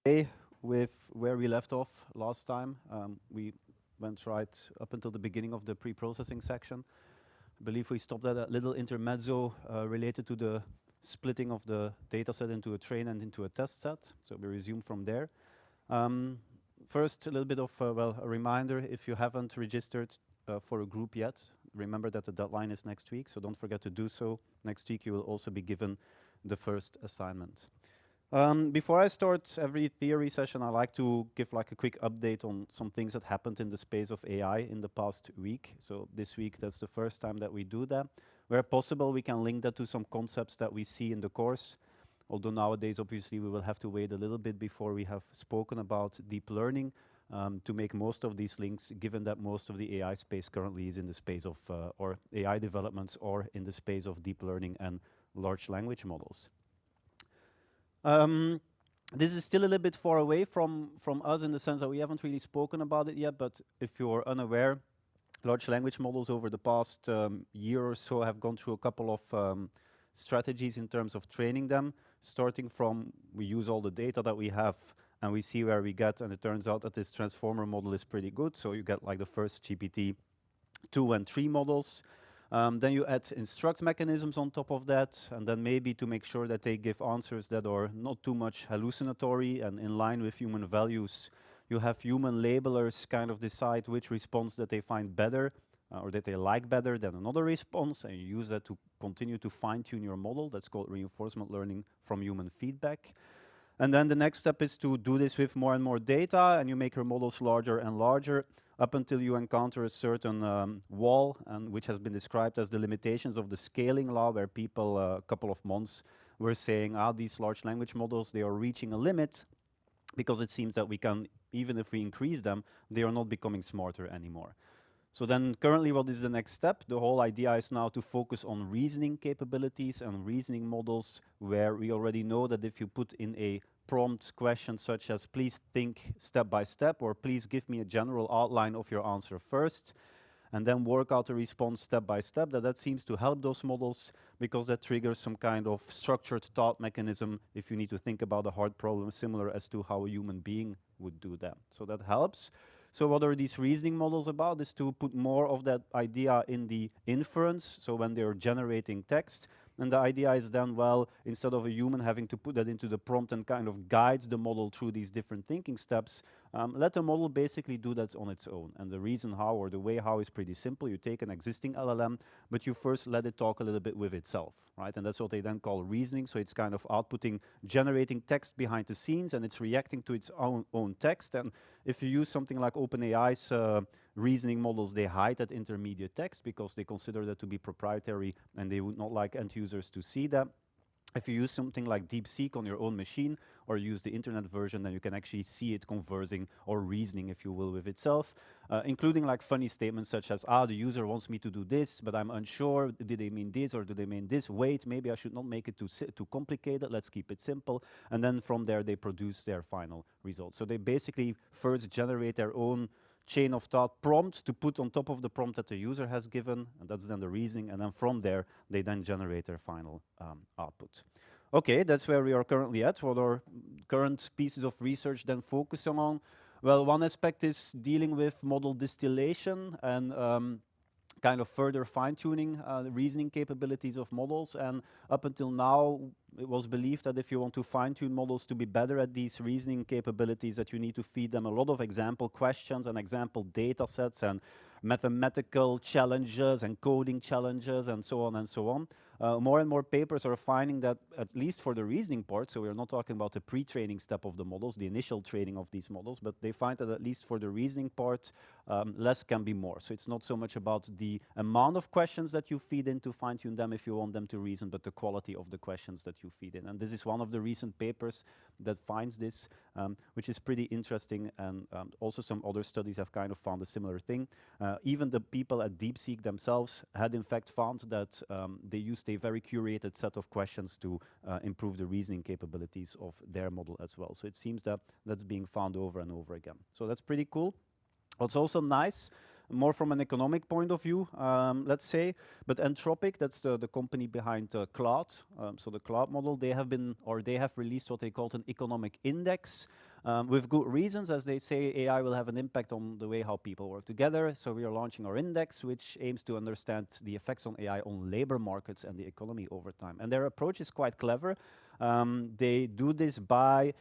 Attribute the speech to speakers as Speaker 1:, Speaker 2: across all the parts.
Speaker 1: Hey, with where we left off last time, we went right up until the beginning of the pre-processing section. I believe we stopped at a little intermezzo related to the splitting of the data set into a train and into a test set. So we resume from there. Um, First, a little bit of a reminder: if you haven't registered for a group yet, remember that the deadline is next week. So don't forget to do so. Next week, you will also be given the first assignment. Before I start every theory session, I like to give like a quick update on some things that happened in the space of AI in the past week. So this week, that's the first time that we do that. Where possible, we can link that to some concepts that we see in the course. Although nowadays, obviously, we will have to wait a little bit before we have spoken about deep learning to make most of these links, given that most of the AI space currently is in the space of, or AI developments, or in the space of deep learning and large language models. This is still a little bit far away from us in the sense that we haven't really spoken about it yet, but if you're unaware, large language models over the past year or so have gone through a couple of strategies in terms of training them, starting from we use all the data that we have and we see where we get, and it turns out that this transformer model is pretty good, so you get like the first GPT 2 and 3 models. Then you add instruct mechanisms on top of that, and then maybe to make sure that they give answers that are not too much hallucinatory and in line with human values, you have human labelers kind of decide which response that they find better or that they like better than another response, and you use that to continue to fine-tune your model. That's called reinforcement learning from human feedback. And then the next step is to do this with more and more data, and you make your models larger and larger up until you encounter a certain wall, and which has been described as the limitations of the scaling law, where people a couple of months were saying, these large language models, they are reaching a limit because it seems that we can, even if we increase them, they are not becoming smarter anymore. So then currently what is the next step? The whole idea is now to focus on reasoning capabilities and reasoning models, where we already know that if you put in a prompt question such as please think step by step, or please give me a general outline of your answer first, and then work out a response step by step, that seems to help those models because that triggers some kind of structured thought mechanism if you need to think about a hard problem, similar as to how a human being would do that. So that helps. So what are these reasoning models about? Is to put more of that idea in the inference, so when they're generating text. And the idea is then, well, instead of a human having to put that into the prompt and kind of guides the model through these different thinking steps, let the model basically do that on its own. And the reason how, or the way how, is pretty simple. You take an existing LLM, but you first let it talk a little bit with itself, right? And that's what they then call reasoning. So it's kind of outputting, generating text behind the scenes, and it's reacting to its own text. And if you use something like OpenAI's reasoning models, they hide that intermediate text because they consider that to be proprietary and they would not like end users to see that. If you use something like DeepSeek on your own machine or use the internet version, then you can actually see it conversing or reasoning, if you will, with itself, including like funny statements such as, the user wants me to do this, but I'm unsure. Did they mean this or do they mean this? Wait, maybe I should not make it too complicated. Let's keep it simple. And then from there, they produce their final results. So they basically first generate their own chain of thought prompt to put on top of the prompt that the user has given, and that's then the reasoning, and then from there, they then generate their final output. Okay, that's where we are currently at. What are current pieces of research then focusing on? Well, one aspect is dealing with model distillation and kind of further fine-tuning the reasoning capabilities of models. And up until now, it was believed that if you want to fine-tune models to be better at these reasoning capabilities, that you need to feed them a lot of example questions and example data sets and mathematical challenges and coding challenges and so on and so on. More and more papers are finding that, at least for the reasoning part, so we're not talking about the pre-training step of the models, the initial training of these models, but they find that at least for the reasoning part, less can be more. So it's not so much about the amount of questions that you feed in to fine-tune them if you want them to reason, but the quality of the questions that you feed in. And this is one of the recent papers that finds this, which is pretty interesting, and also some other studies have kind of found a similar thing. Even the people at DeepSeek themselves had in fact found that they used a very curated set of questions to improve the reasoning capabilities of their model as well. So it seems that that's being found over and over again. So that's pretty cool. What's also nice, more from an economic point of view, let's say. But Anthropic, that's the company behind Claude. So the Claude model, they have released what they called an economic index. With good reasons, as they say, AI will have an impact on the way how people work together. So we are launching our index, which aims to understand the effects on AI on labor markets and the economy over time. And their approach is quite clever. They do this by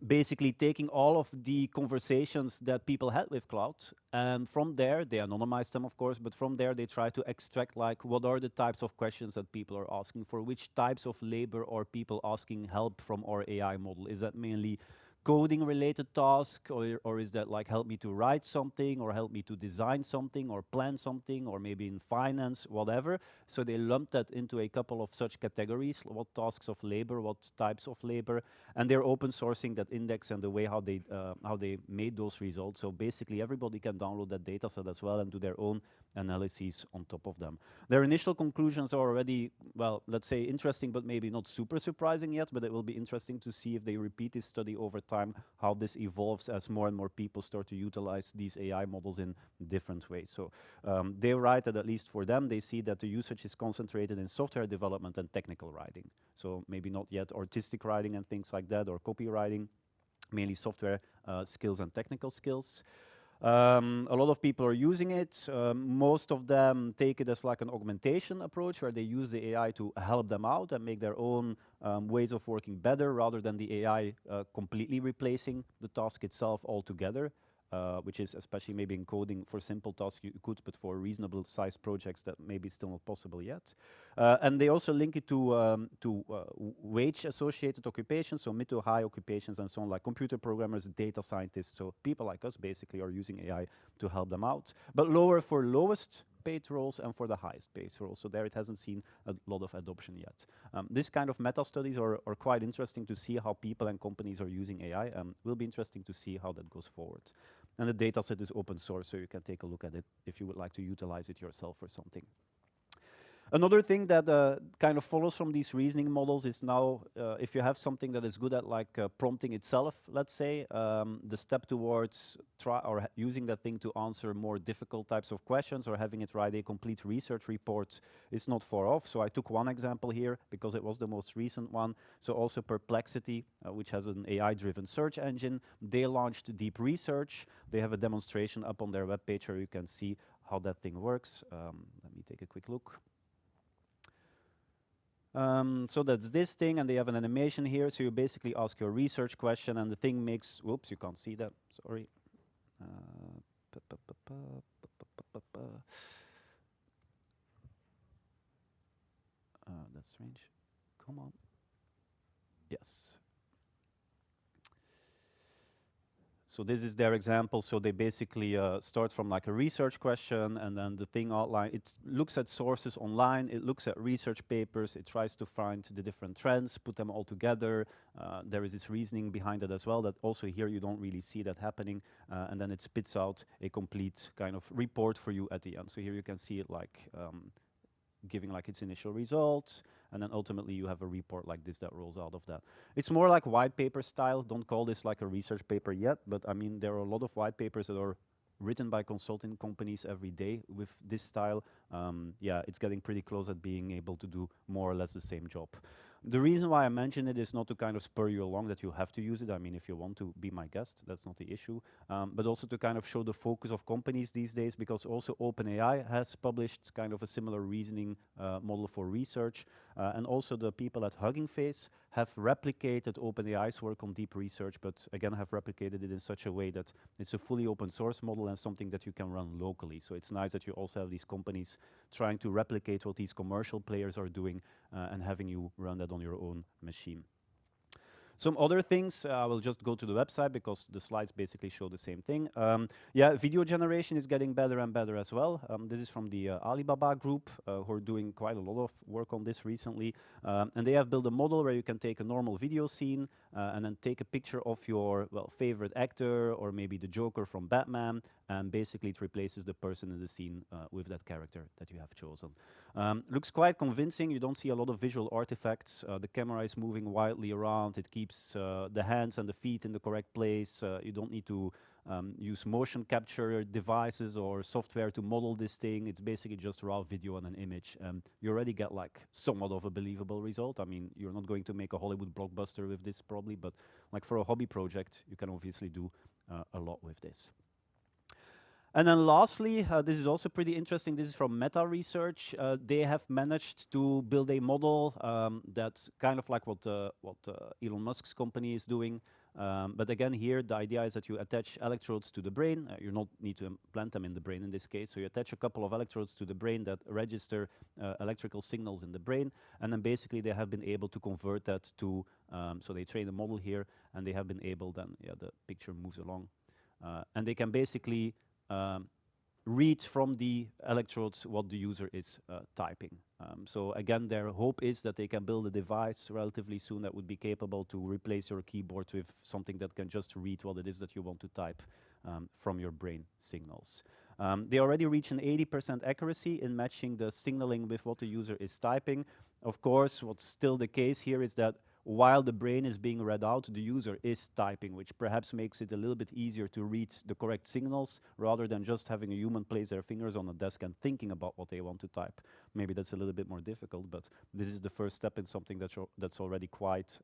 Speaker 1: basically taking all of the conversations that people had with Claude, and from there, they anonymize them, of course, but from there they try to extract like what are the types of questions that people are asking for, which types of labor are people asking help from our AI model. Is that mainly coding related task, or is that like help me to write something, or help me to design something, or plan something, or maybe in finance, whatever. So they lump that into a couple of such categories, what tasks of labor, what types of labor, and they're open sourcing that index and the way how they made those results. So basically everybody can download that data set as well and do their own analyses on top of them. Their initial conclusions are already, well, let's say interesting, but maybe not super surprising yet, but it will be interesting to see if they repeat this study over time, how this evolves as more and more people start to utilize these AI models in different ways. So they write that at least for them, they see that the usage is concentrated in software development and technical writing. So maybe not yet artistic writing and things like that, or copywriting, mainly software skills and technical skills. A lot of people are using it. Most of them take it as like an augmentation approach, where they use the AI to help them out and make their own ways of working better, rather than the AI completely replacing the task itself altogether. Which is especially maybe in coding for simple tasks you could, but for reasonable sized projects that maybe still not possible yet. And they also link it to wage associated occupations, so mid to high occupations and so on, like computer programmers, data scientists. So people like us basically are using AI to help them out, but lower for lowest paid roles and for the highest paid roles. So there it hasn't seen a lot of adoption yet. This kind of meta studies are quite interesting to see how people and companies are using AI. Will be interesting to see how that goes forward. And the dataset is open source, so you can take a look at it if you would like to utilize it yourself or something. Another thing that kind of follows from these reasoning models is now, if you have something that is good at like prompting itself, let's say, the step towards using that thing to answer more difficult types of questions, or having it write a complete research report, is not far off. So I took one example here because it was the most recent one. So also Perplexity, which has an AI-driven search engine, they launched Deep Research. They have a demonstration up on their webpage where you can see how that thing works. Let me take a quick look. So that's this thing, and they have an animation here. So you basically ask your research question, and the thing makes, whoops, you can't see that, sorry. That's strange. Come on. Yes. So this is their example. So they basically start from like a research question, and then the thing outline, it looks at sources online, it looks at research papers, it tries to find the different trends, put them all together. There is this reasoning behind it as well, that also here you don't really see that happening, and then it spits out a complete kind of report for you at the end. So here you can see it like giving like its initial results, and then ultimately you have a report like this that rolls out of that. It's more like white paper style. Don't call this like a research paper yet, but I mean, there are a lot of white papers that are written by consulting companies every day with this style. Yeah, it's getting pretty close at being able to do more or less the same job. The reason why I mention it is not to kind of spur you along that you have to use it. I mean, if you want to be my guest, that's not the issue. But also to kind of show the focus of companies these days, because also OpenAI has published kind of a similar reasoning model for research. And also the people at Hugging Face have replicated OpenAI's work on deep research, but again have replicated it in such a way that it's a fully open source model and something that you can run locally. So it's nice that you also have these companies trying to replicate what these commercial players are doing and having you run that on your own machine. Some other things, I will just go to the website because the slides basically show the same thing. Yeah, video generation is getting better and better as well. This is from the Alibaba group, who are doing quite a lot of work on this recently. And they have built a model where you can take a normal video scene and then take a picture of your, well, favorite actor, or maybe the Joker from Batman, and basically it replaces the person in the scene with that character that you have chosen. Looks quite convincing. You don't see a lot of visual artifacts. The camera is moving wildly around. It keeps the hands and the feet in the correct place. You don't need to use motion capture devices or software to model this thing. It's basically just raw video and an image. You already get like somewhat of a believable result. I mean, you're not going to make a Hollywood blockbuster with this probably, but like for a hobby project, you can obviously do a lot with this. And then lastly, this is also pretty interesting. This is from Meta Research. They have managed to build a model that's kind of like what Elon Musk's company is doing. But again, here the idea is that you attach electrodes to the brain. You don't need to implant them in the brain in this case. So you attach a couple of electrodes to the brain that register electrical signals in the brain. And then basically they have been able to convert that to, so they train a model here, and they have been able then, yeah, the picture moves along. And they can basically read from the electrodes what the user is typing. So again, their hope is that they can build a device relatively soon that would be capable to replace your keyboard with something that can just read what it is that you want to type from your brain signals. They already reach an 80% accuracy in matching the signaling with what the user is typing. Of course, what's still the case here is that while the brain is being read out, the user is typing, which perhaps makes it a little bit easier to read the correct signals rather than just having a human place their fingers on a desk and thinking about what they want to type. Maybe that's a little bit more difficult, but this is the first step in something that's already quite,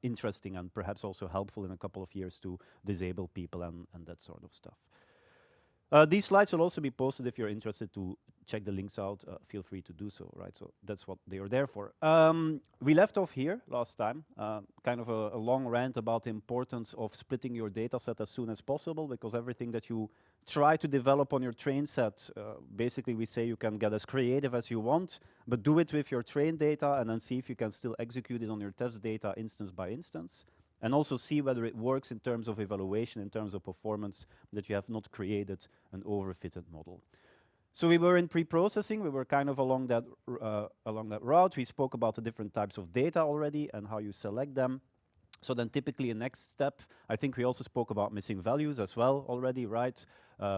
Speaker 1: interesting and perhaps also helpful in a couple of years to disable people and that sort of stuff. These slides will also be posted if you're interested to check the links out. Feel free to do so, right? So that's what they are there for. We left off here last time, kind of a long rant about the importance of splitting your data set as soon as possible, because everything that you try to develop on your train set, basically we say you can get as creative as you want, but do it with your train data and then see if you can still execute it on your test data instance by instance. And also see whether it works in terms of evaluation, in terms of performance, that you have not created an overfitted model. So we were in pre-processing, we were kind of along that route. We spoke about the different types of data already and how you select them. So then typically a next step, I think we also spoke about missing values as well already, right?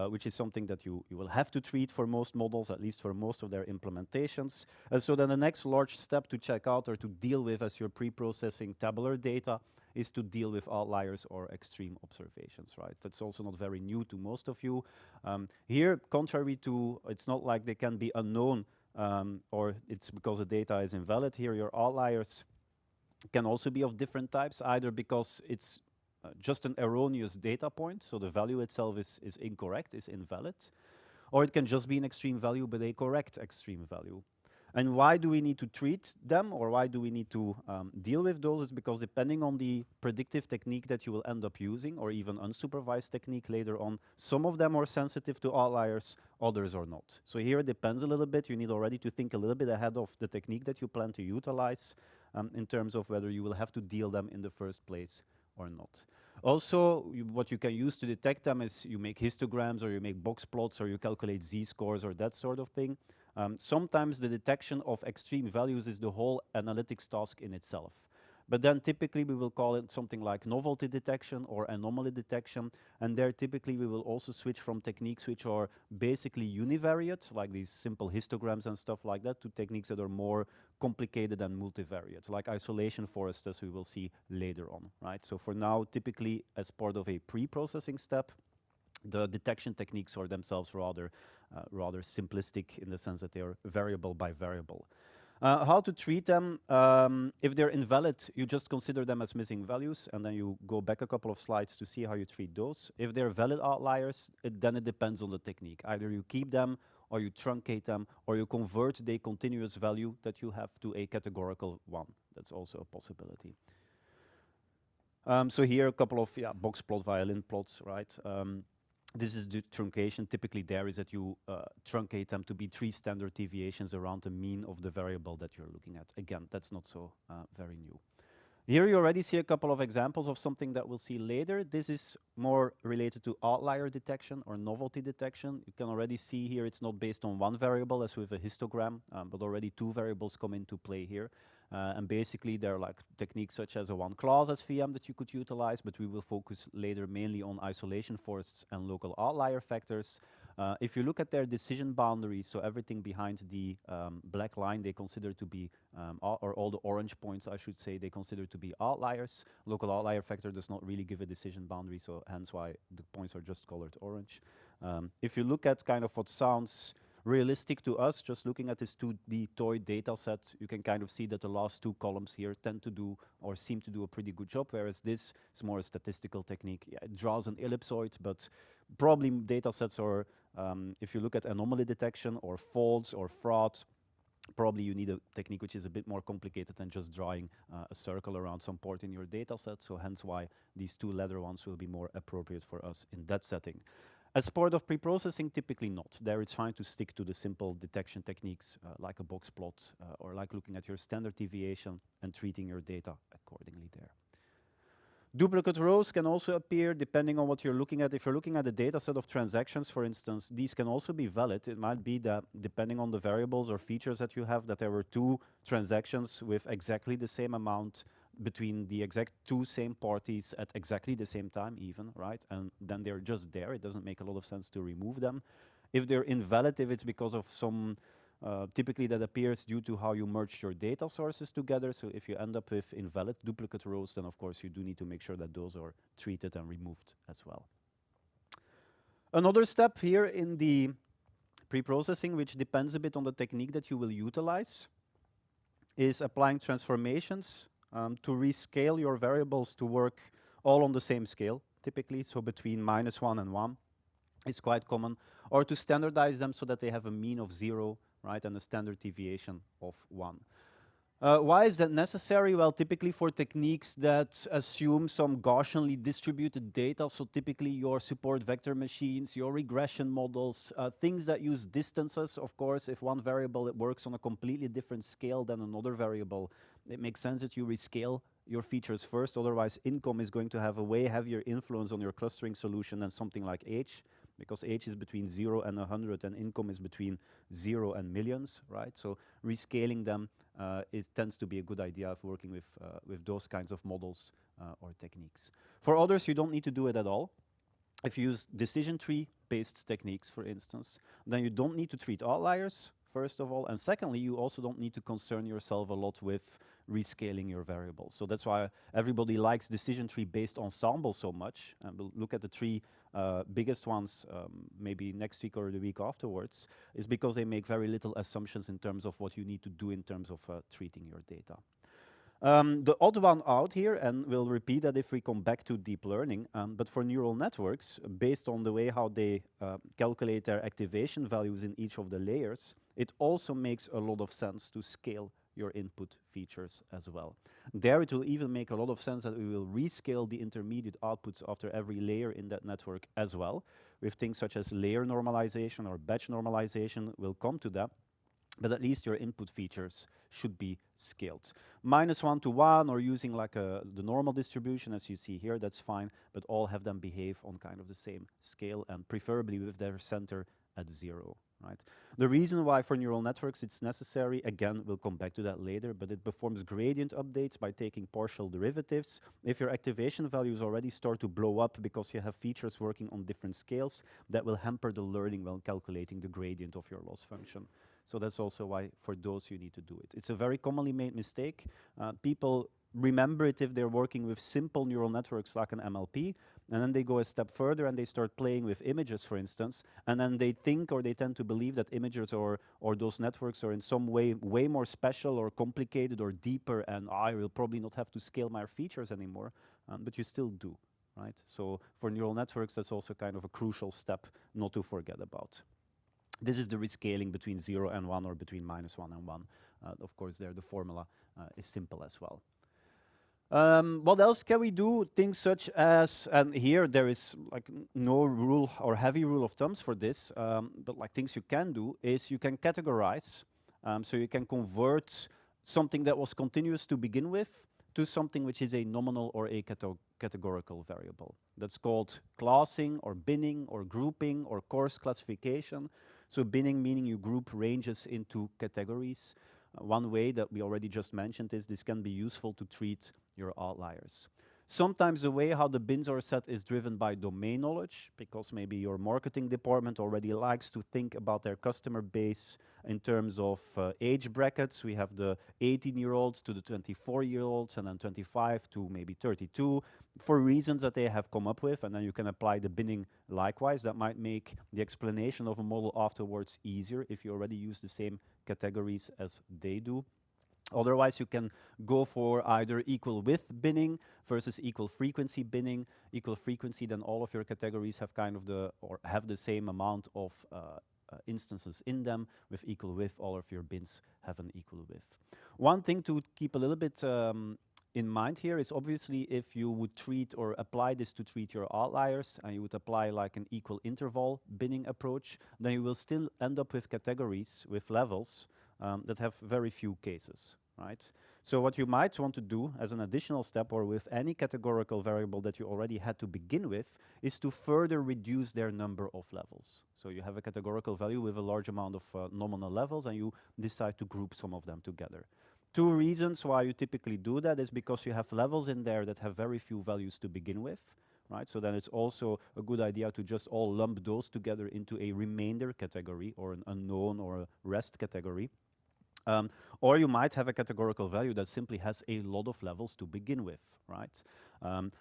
Speaker 1: Which is something that you will have to treat for most models, at least for most of their implementations. And so then the next large step to check out or to deal with as you're pre-processing tabular data is to deal with outliers or extreme observations, right? That's also not very new to most of you. Here, contrary to, it's not like they can be unknown or it's because the data is invalid. Here, your outliers can also be of different types, either because it's just an erroneous data point, so the value itself is incorrect, is invalid, or it can just be an extreme value, but a correct extreme value. And why do we need to treat them, or why do we need to deal with those? Is because depending on the predictive technique that you will end up using, or even unsupervised technique later on, some of them are sensitive to outliers, others are not. So here it depends a little bit. You need already to think a little bit ahead of the technique that you plan to utilize in terms of whether you will have to deal them in the first place or not. Also, what you can use to detect them is you make histograms, or you make box plots, or you calculate z-scores, or that sort of thing. Sometimes the detection of extreme values is the whole analytics task in itself. But then typically we will call it something like novelty detection or anomaly detection. And there typically we will also switch from techniques which are basically univariate, like these simple histograms and stuff like that, to techniques that are more complicated and multivariate, like isolation forests, as we will see later on, right? So for now, typically as part of a pre-processing step, the detection techniques are themselves rather simplistic in the sense that they are variable by variable. How to treat them? If they're invalid, you just consider them as missing values, and then you go back a couple of slides to see how you treat those. If they're valid outliers, then it depends on the technique. Either you keep them, or you truncate them, or you convert the continuous value that you have to a categorical one. That's also a possibility. So here a couple of box plot, violin plots, right? This is the truncation. Typically there is that you truncate them to be 3 standard deviations around the mean of the variable that you're looking at. Again, that's not so very new. Here you already see a couple of examples of something that we'll see later. This is more related to outlier detection or novelty detection. You can already see here it's not based on one variable as with a histogram, but already 2 variables come into play here. And basically there are like techniques such as a one-class SVM that you could utilize, but we will focus later mainly on isolation forests and local outlier factors. If you look at their decision boundaries, so everything behind the black line, they consider to be, or all the orange points, I should say, they consider to be outliers. Local outlier factor does not really give a decision boundary, so hence why the points are just colored orange. If you look at kind of what sounds realistic to us, just looking at this 2D toy data set, you can kind of see that the last two columns here tend to do or seem to do a pretty good job, whereas this is more a statistical technique. Yeah, it draws an ellipsoid, but probably data sets are, if you look at anomaly detection or faults or fraud, probably you need a technique which is a bit more complicated than just drawing a circle around some port in your data set, so hence why these two leather ones will be more appropriate for us in that setting. As part of pre-processing, typically not. There it's fine to stick to the simple detection techniques like a box plot or like looking at your standard deviation and treating your data accordingly there. Duplicate rows can also appear depending on what you're looking at. If you're looking at a data set of transactions, for instance, these can also be valid. It might be that depending on the variables or features that you have, that there were two transactions with exactly the same amount between the exact two same parties at exactly the same time even, right? And then they're just there. It doesn't make a lot of sense to remove them. If they're invalid, if it's because of some, typically that appears due to how you merge your data sources together. So if you end up with invalid duplicate rows, then of course you do need to make sure that those are treated and removed as well. Another step here in the pre-processing, which depends a bit on the technique that you will utilize, is applying transformations to rescale your variables to work all on the same scale, typically, so between -1 and 1 is quite common, or to standardize them so that they have a mean of 0, right, and a standard deviation of 1. Why is that necessary? Well, typically for techniques that assume some Gaussianly distributed data, so typically your support vector machines, your regression models, things that use distances. Of course, if one variable it works on a completely different scale than another variable, it makes sense that you rescale your features first, otherwise income is going to have a way heavier influence on your clustering solution than something like age, because age is between 0 and 100 and income is between 0 and millions, right? So rescaling them tends to be a good idea of working with those kinds of models or techniques. For others, you don't need to do it at all. If you use decision tree-based techniques, for instance, then you don't need to treat outliers, first of all, and secondly, you also don't need to concern yourself a lot with rescaling your variables. So that's why everybody likes decision tree-based ensemble so much, and we'll look at the three biggest ones maybe next week or the week afterwards, is because they make very little assumptions in terms of what you need to do in terms of treating your data. The odd one out here, and we'll repeat that if we come back to deep learning, but for neural networks, based on the way how they calculate their activation values in each of the layers, it also makes a lot of sense to scale your input features as well. There it will even make a lot of sense that we will rescale the intermediate outputs after every layer in that network as well, with things such as layer normalization or batch normalization. We'll come to that. But at least your input features should be scaled. -1 to 1 or using like the normal distribution as you see here, that's fine, but all have them behave on kind of the same scale and preferably with their center at 0, right? The reason why for neural networks it's necessary, again, we'll come back to that later, but it performs gradient updates by taking partial derivatives. If your activation values already start to blow up because you have features working on different scales, that will hamper the learning when calculating the gradient of your loss function. So that's also why for those you need to do it. It's a very commonly made mistake. People remember it if they're working with simple neural networks like an MLP, and then they go a step further and they start playing with images, for instance, and then they think or they tend to believe that images or those networks are in some way more special or complicated or deeper, and I will probably not have to scale my features anymore, but you still do, right? So for neural networks, that's also kind of a crucial step not to forget about. This is the rescaling between 0 and 1 or between -1 and 1. Of course, there the formula is simple as well. What else can we do? Things such as, and here there is like no rule or heavy rule of thumbs for this, but like things you can do is you can categorize. So you can convert something that was continuous to begin with to something which is a nominal or a categorical variable. That's called classing or binning or grouping or coarse classification. So binning meaning you group ranges into categories. One way that we already just mentioned is this can be useful to treat your outliers. Sometimes the way how the bins are set is driven by domain knowledge, because maybe your marketing department already likes to think about their customer base in terms of age brackets. We have the 18-year-olds to the 24-year-olds, and then 25 to maybe 32, for reasons that they have come up with, and then you can apply the binning likewise. That might make the explanation of a model afterwards easier if you already use the same categories as they do. Otherwise, you can go for either equal width binning versus equal frequency binning. Equal frequency, then all of your categories have kind of have the same amount of instances in them. With equal width, all of your bins have an equal width. One thing to keep a little bit in mind here is obviously if you would treat or apply this to treat your outliers, and you would apply like an equal interval binning approach, then you will still end up with categories with levels that have very few cases, right? So what you might want to do as an additional step, or with any categorical variable that you already had to begin with, is to further reduce their number of levels. So you have a categorical value with a large amount of nominal levels, and you decide to group some of them together. Two reasons why you typically do that is because you have levels in there that have very few values to begin with, right? So then it's also a good idea to just all lump those together into a remainder category, or an unknown or a rest category. Or you might have a categorical value that simply has a lot of levels to begin with, right?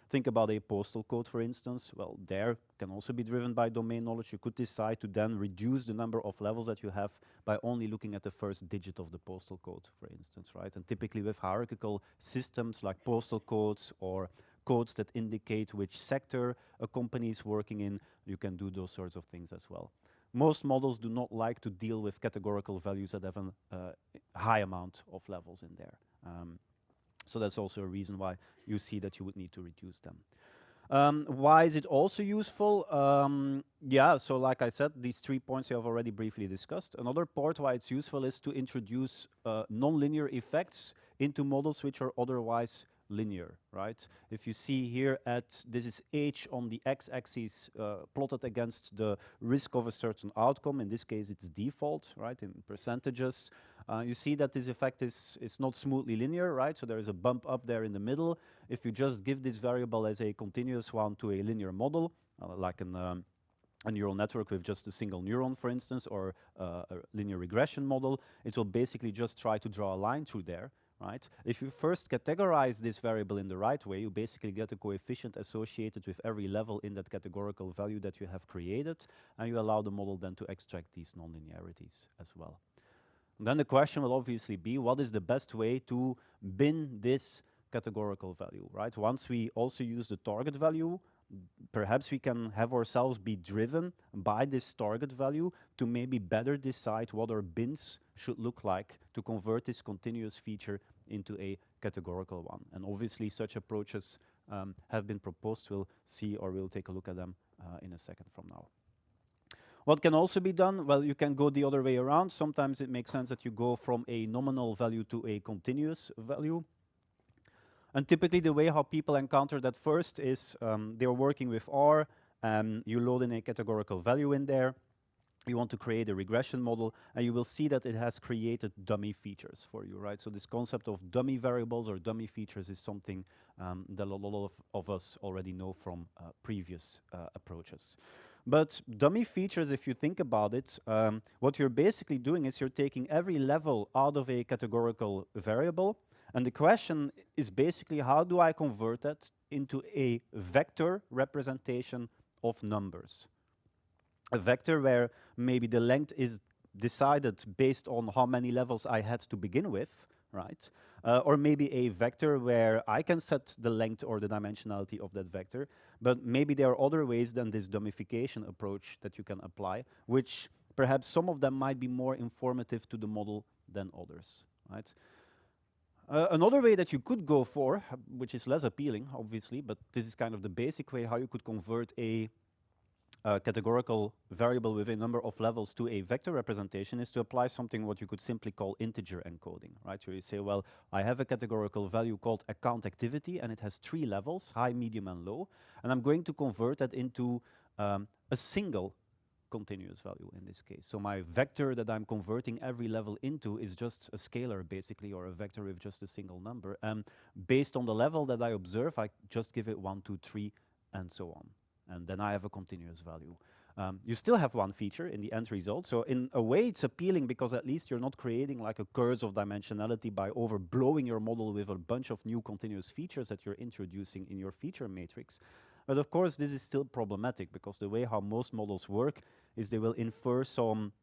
Speaker 1: Think about a postal code, for instance. Well, there can also be driven by domain knowledge. You could decide to then reduce the number of levels that you have by only looking at the first digit of the postal code, for instance, right? And typically with hierarchical systems like postal codes or codes that indicate which sector a company is working in, you can do those sorts of things as well. Most models do not like to deal with categorical values that have a high amount of levels in there. So that's also a reason why you see that you would need to reduce them. Why is it also useful? Yeah, so like I said, these 3 points you have already briefly discussed. Another part why it's useful is to introduce non-linear effects into models which are otherwise linear, right? If you see here this is h on the x-axis plotted against the risk of a certain outcome. In this case, it's default, right, in percentages. You see that this effect is not smoothly linear, right? So there is a bump up there in the middle. If you just give this variable as a continuous one to a linear model, like a neural network with just a single neuron, for instance, or a linear regression model, it will basically just try to draw a line through there. Right? If you first categorize this variable in the right way, you basically get a coefficient associated with every level in that categorical value that you have created, and you allow the model then to extract these nonlinearities as well. And then the question will obviously be, what is the best way to bin this categorical value, right? Once we also use the target value, perhaps we can have ourselves be driven by this target value to maybe better decide what our bins should look like to convert this continuous feature into a categorical one. And obviously such approaches have been proposed. We'll see, or we'll take a look at them in a second from now. What can also be done? Well, you can go the other way around. Sometimes it makes sense that you go from a nominal value to a continuous value. And typically the way how people encounter that first is they're working with R, you load in a categorical value in there, you want to create a regression model, and you will see that it has created dummy features for you, right? So this concept of dummy variables or dummy features is something that a lot of us already know from previous approaches. But dummy features, if you think about it, what you're basically doing is you're taking every level out of a categorical variable. And the question is basically, how do I convert that into a vector representation of numbers? A vector where maybe the length is decided based on how many levels I had to begin with, right? Or maybe a vector where I can set the length or the dimensionality of that vector, but maybe there are other ways than this dummification approach that you can apply, which perhaps some of them might be more informative to the model than others, right? Another way that you could go for, which is less appealing, obviously, but this is kind of the basic way how you could convert a categorical variable with a number of levels to a vector representation, is to apply something what you could simply call integer encoding, right? So you say, well, I have a categorical value called account activity, and it has 3 levels, high, medium, and low, and I'm going to convert that into a single continuous value in this case. So my vector that I'm converting every level into is just a scalar, basically, or a vector with just a single number. And based on the level that I observe, I just give it 1, 2, 3, and so on. And then I have a continuous value. You still have one feature in the end result. So in a way, it's appealing because at least you're not creating like a curse of dimensionality by overblowing your model with a bunch of new continuous features that you're introducing in your feature matrix. But of course, this is still problematic because the way how most models work is they will infer some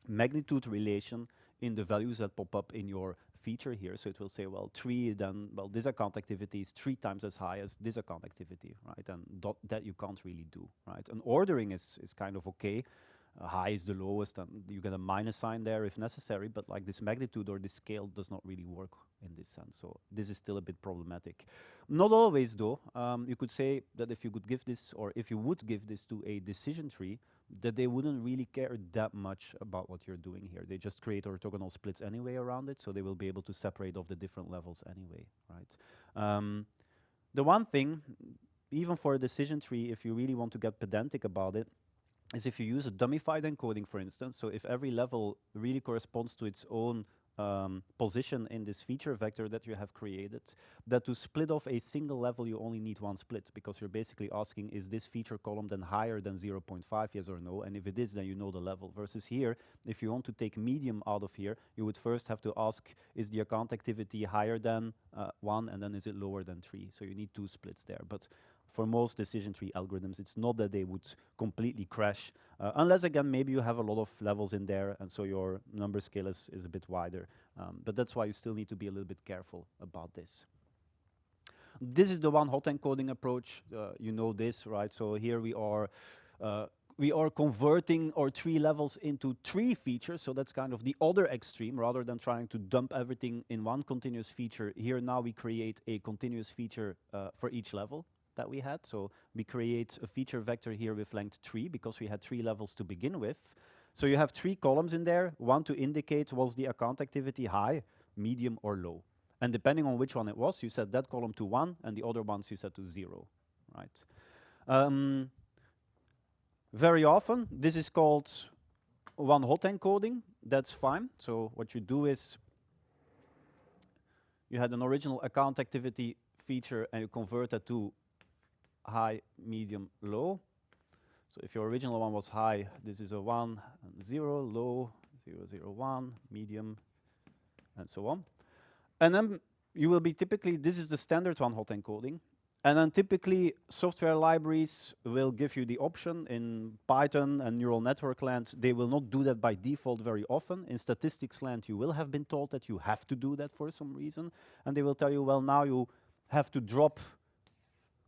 Speaker 1: magnitude relation in the values that pop up in your feature here. So it will say, well, 3, then, well, this account activity is 3 times as high as this account activity, right? And that you can't really do, right? And ordering is kind of okay. High is the lowest, and you get a minus sign there if necessary, but like this magnitude or this scale does not really work in this sense. So this is still a bit problematic. Not always, though. You could say that if you could give this, or if you would give this to a decision tree, that they wouldn't really care that much about what you're doing here. They just create orthogonal splits anyway around it, so they will be able to separate off the different levels anyway, right? The one thing, even for a decision tree, if you really want to get pedantic about it, is if you use a dummified encoding, for instance, so if every level really corresponds to its own position in this feature vector that you have created, that to split off a single level you only need one split, because you're basically asking, is this feature column then higher than 0.5, yes or no? And if it is, then you know the level. Versus here, if you want to take medium out of here, you would first have to ask, is the account activity higher than 1, and then is it lower than 3? So you need 2 splits there. But for most decision tree algorithms, it's not that they would completely crash, unless, again, maybe you have a lot of levels in there, and so your number scale is a bit wider. But that's why you still need to be a little bit careful about this. This is the one hot encoding approach. You know this, right? So here we are converting our 3 levels into 3 features, so that's kind of the other extreme. Rather than trying to dump everything in one continuous feature, here now we create a continuous feature for each level that we had. So we create a feature vector here with length 3 because we had 3 levels to begin with. So you have 3 columns in there, one to indicate was the account activity high, medium, or low. And depending on which one it was, you set that column to 1, and the other ones you set to 0, right? Very often, this is called one hot encoding. That's fine. So what you do is you had an original account activity feature, and you convert that to high, medium, low. So if your original one was high, this is a 1 and 0, low, 0, 0, 1, medium, and so on. And then you will be typically, this is the standard one hot encoding. And then typically software libraries will give you the option in Python and neural network land. They will not do that by default very often. In statistics land, you will have been told that you have to do that for some reason. And they will tell you, well, now you have to drop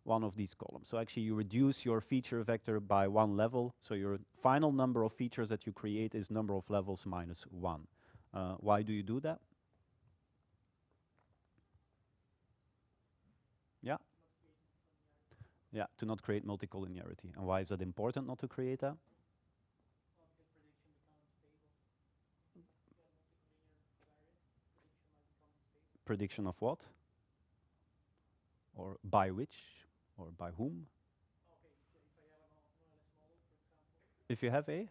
Speaker 1: one of these columns. So actually you reduce your feature vector by 1 level. So your final number of features that you create is number of levels minus 1. Why do you do that? Yeah? Yeah, to not create multicollinearity. And why is that important not to create that? Prediction of what? Or by which? Or by whom? If you have a?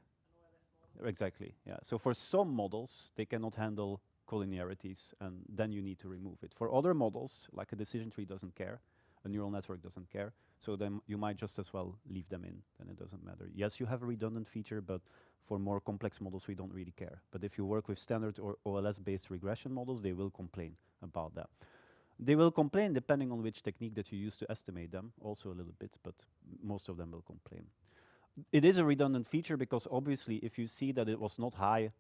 Speaker 1: Exactly, yeah. So for some models, they cannot handle collinearities, and then you need to remove it. For other models, like a decision tree doesn't care, a neural network doesn't care, so then you might just as well leave them in, then it doesn't matter. Yes, you have a redundant feature, but for more complex models, we don't really care. But if you work with standard or OLS-based regression models, they will complain about that. They will complain depending on which technique that you use to estimate them, also a little bit, but most of them will complain. It is a redundant feature because obviously if you see that it was not high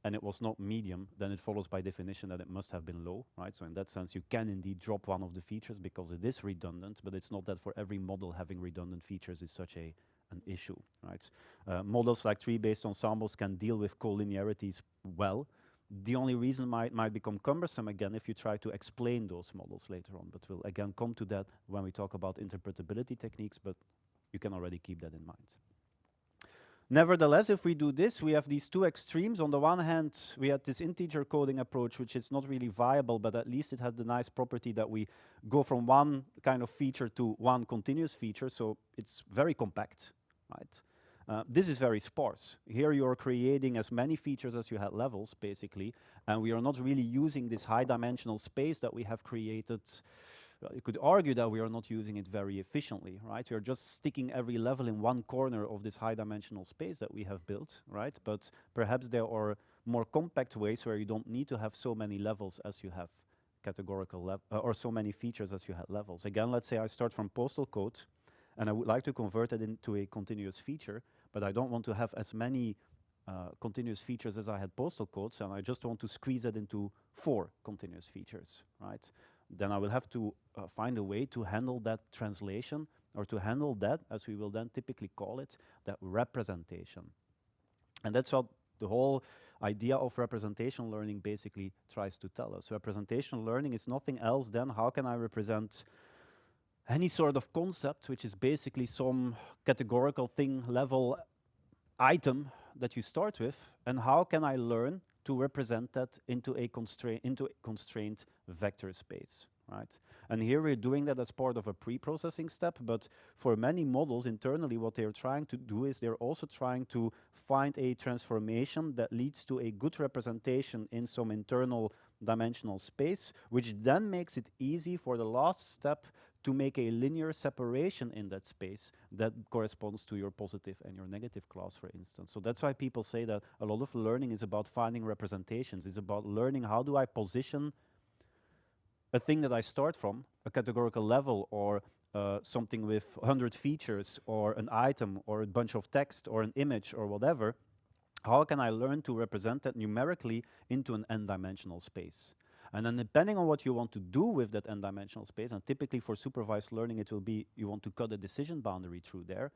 Speaker 1: and it was not medium, then it follows by definition that it must have been low, right? So in that sense, you can indeed drop one of the features because it is redundant, but it's not that for every model having redundant features is such an issue, right? Models like tree-based ensembles can deal with collinearities well. The only reason might become cumbersome again if you try to explain those models later on, but we'll again come to that when we talk about interpretability techniques, but you can already keep that in mind. Nevertheless, if we do this, we have these 2 extremes. On the one hand, we had this integer coding approach, which is not really viable, but at least it has the nice property that we go from one kind of feature to one continuous feature, so it's very compact, right? This is very sparse. Here you're creating as many features as you had levels, basically, and we are not really using this high-dimensional space that we have created. Well, you could argue that we are not using it very efficiently, right? We are just sticking every level in one corner of this high-dimensional space that we have built, right? But perhaps there are more compact ways where you don't need to have so many levels as you have categorical or so many features as you had levels. Again, let's say I start from postal code, and I would like to convert it into a continuous feature, but I don't want to have as many continuous features as I had postal codes, and I just want to squeeze it into 4 continuous features, right? Then I will have to find a way to handle that translation, or to handle that, as we will then typically call it, that representation. And that's what the whole idea of representation learning basically tries to tell us. Representational learning is nothing else than how can I represent any sort of concept, which is basically some categorical thing, level, item that you start with, and how can I learn to represent that into a constrained vector space, right? And here we're doing that as part of a pre-processing step, but for many models internally, what they're trying to do is they're also trying to find a transformation that leads to a good representation in some internal dimensional space, which then makes it easy for the last step to make a linear separation in that space that corresponds to your positive and your negative class, for instance. So that's why people say that a lot of learning is about finding representations. It's about learning how do I position a thing that I start from, a categorical level, or something with 100 features, or an item, or a bunch of text, or an image, or whatever. How can I learn to represent that numerically into an n-dimensional space? And then depending on what you want to do with that n-dimensional space, and typically for supervised learning it will be you want to cut a decision boundary through there,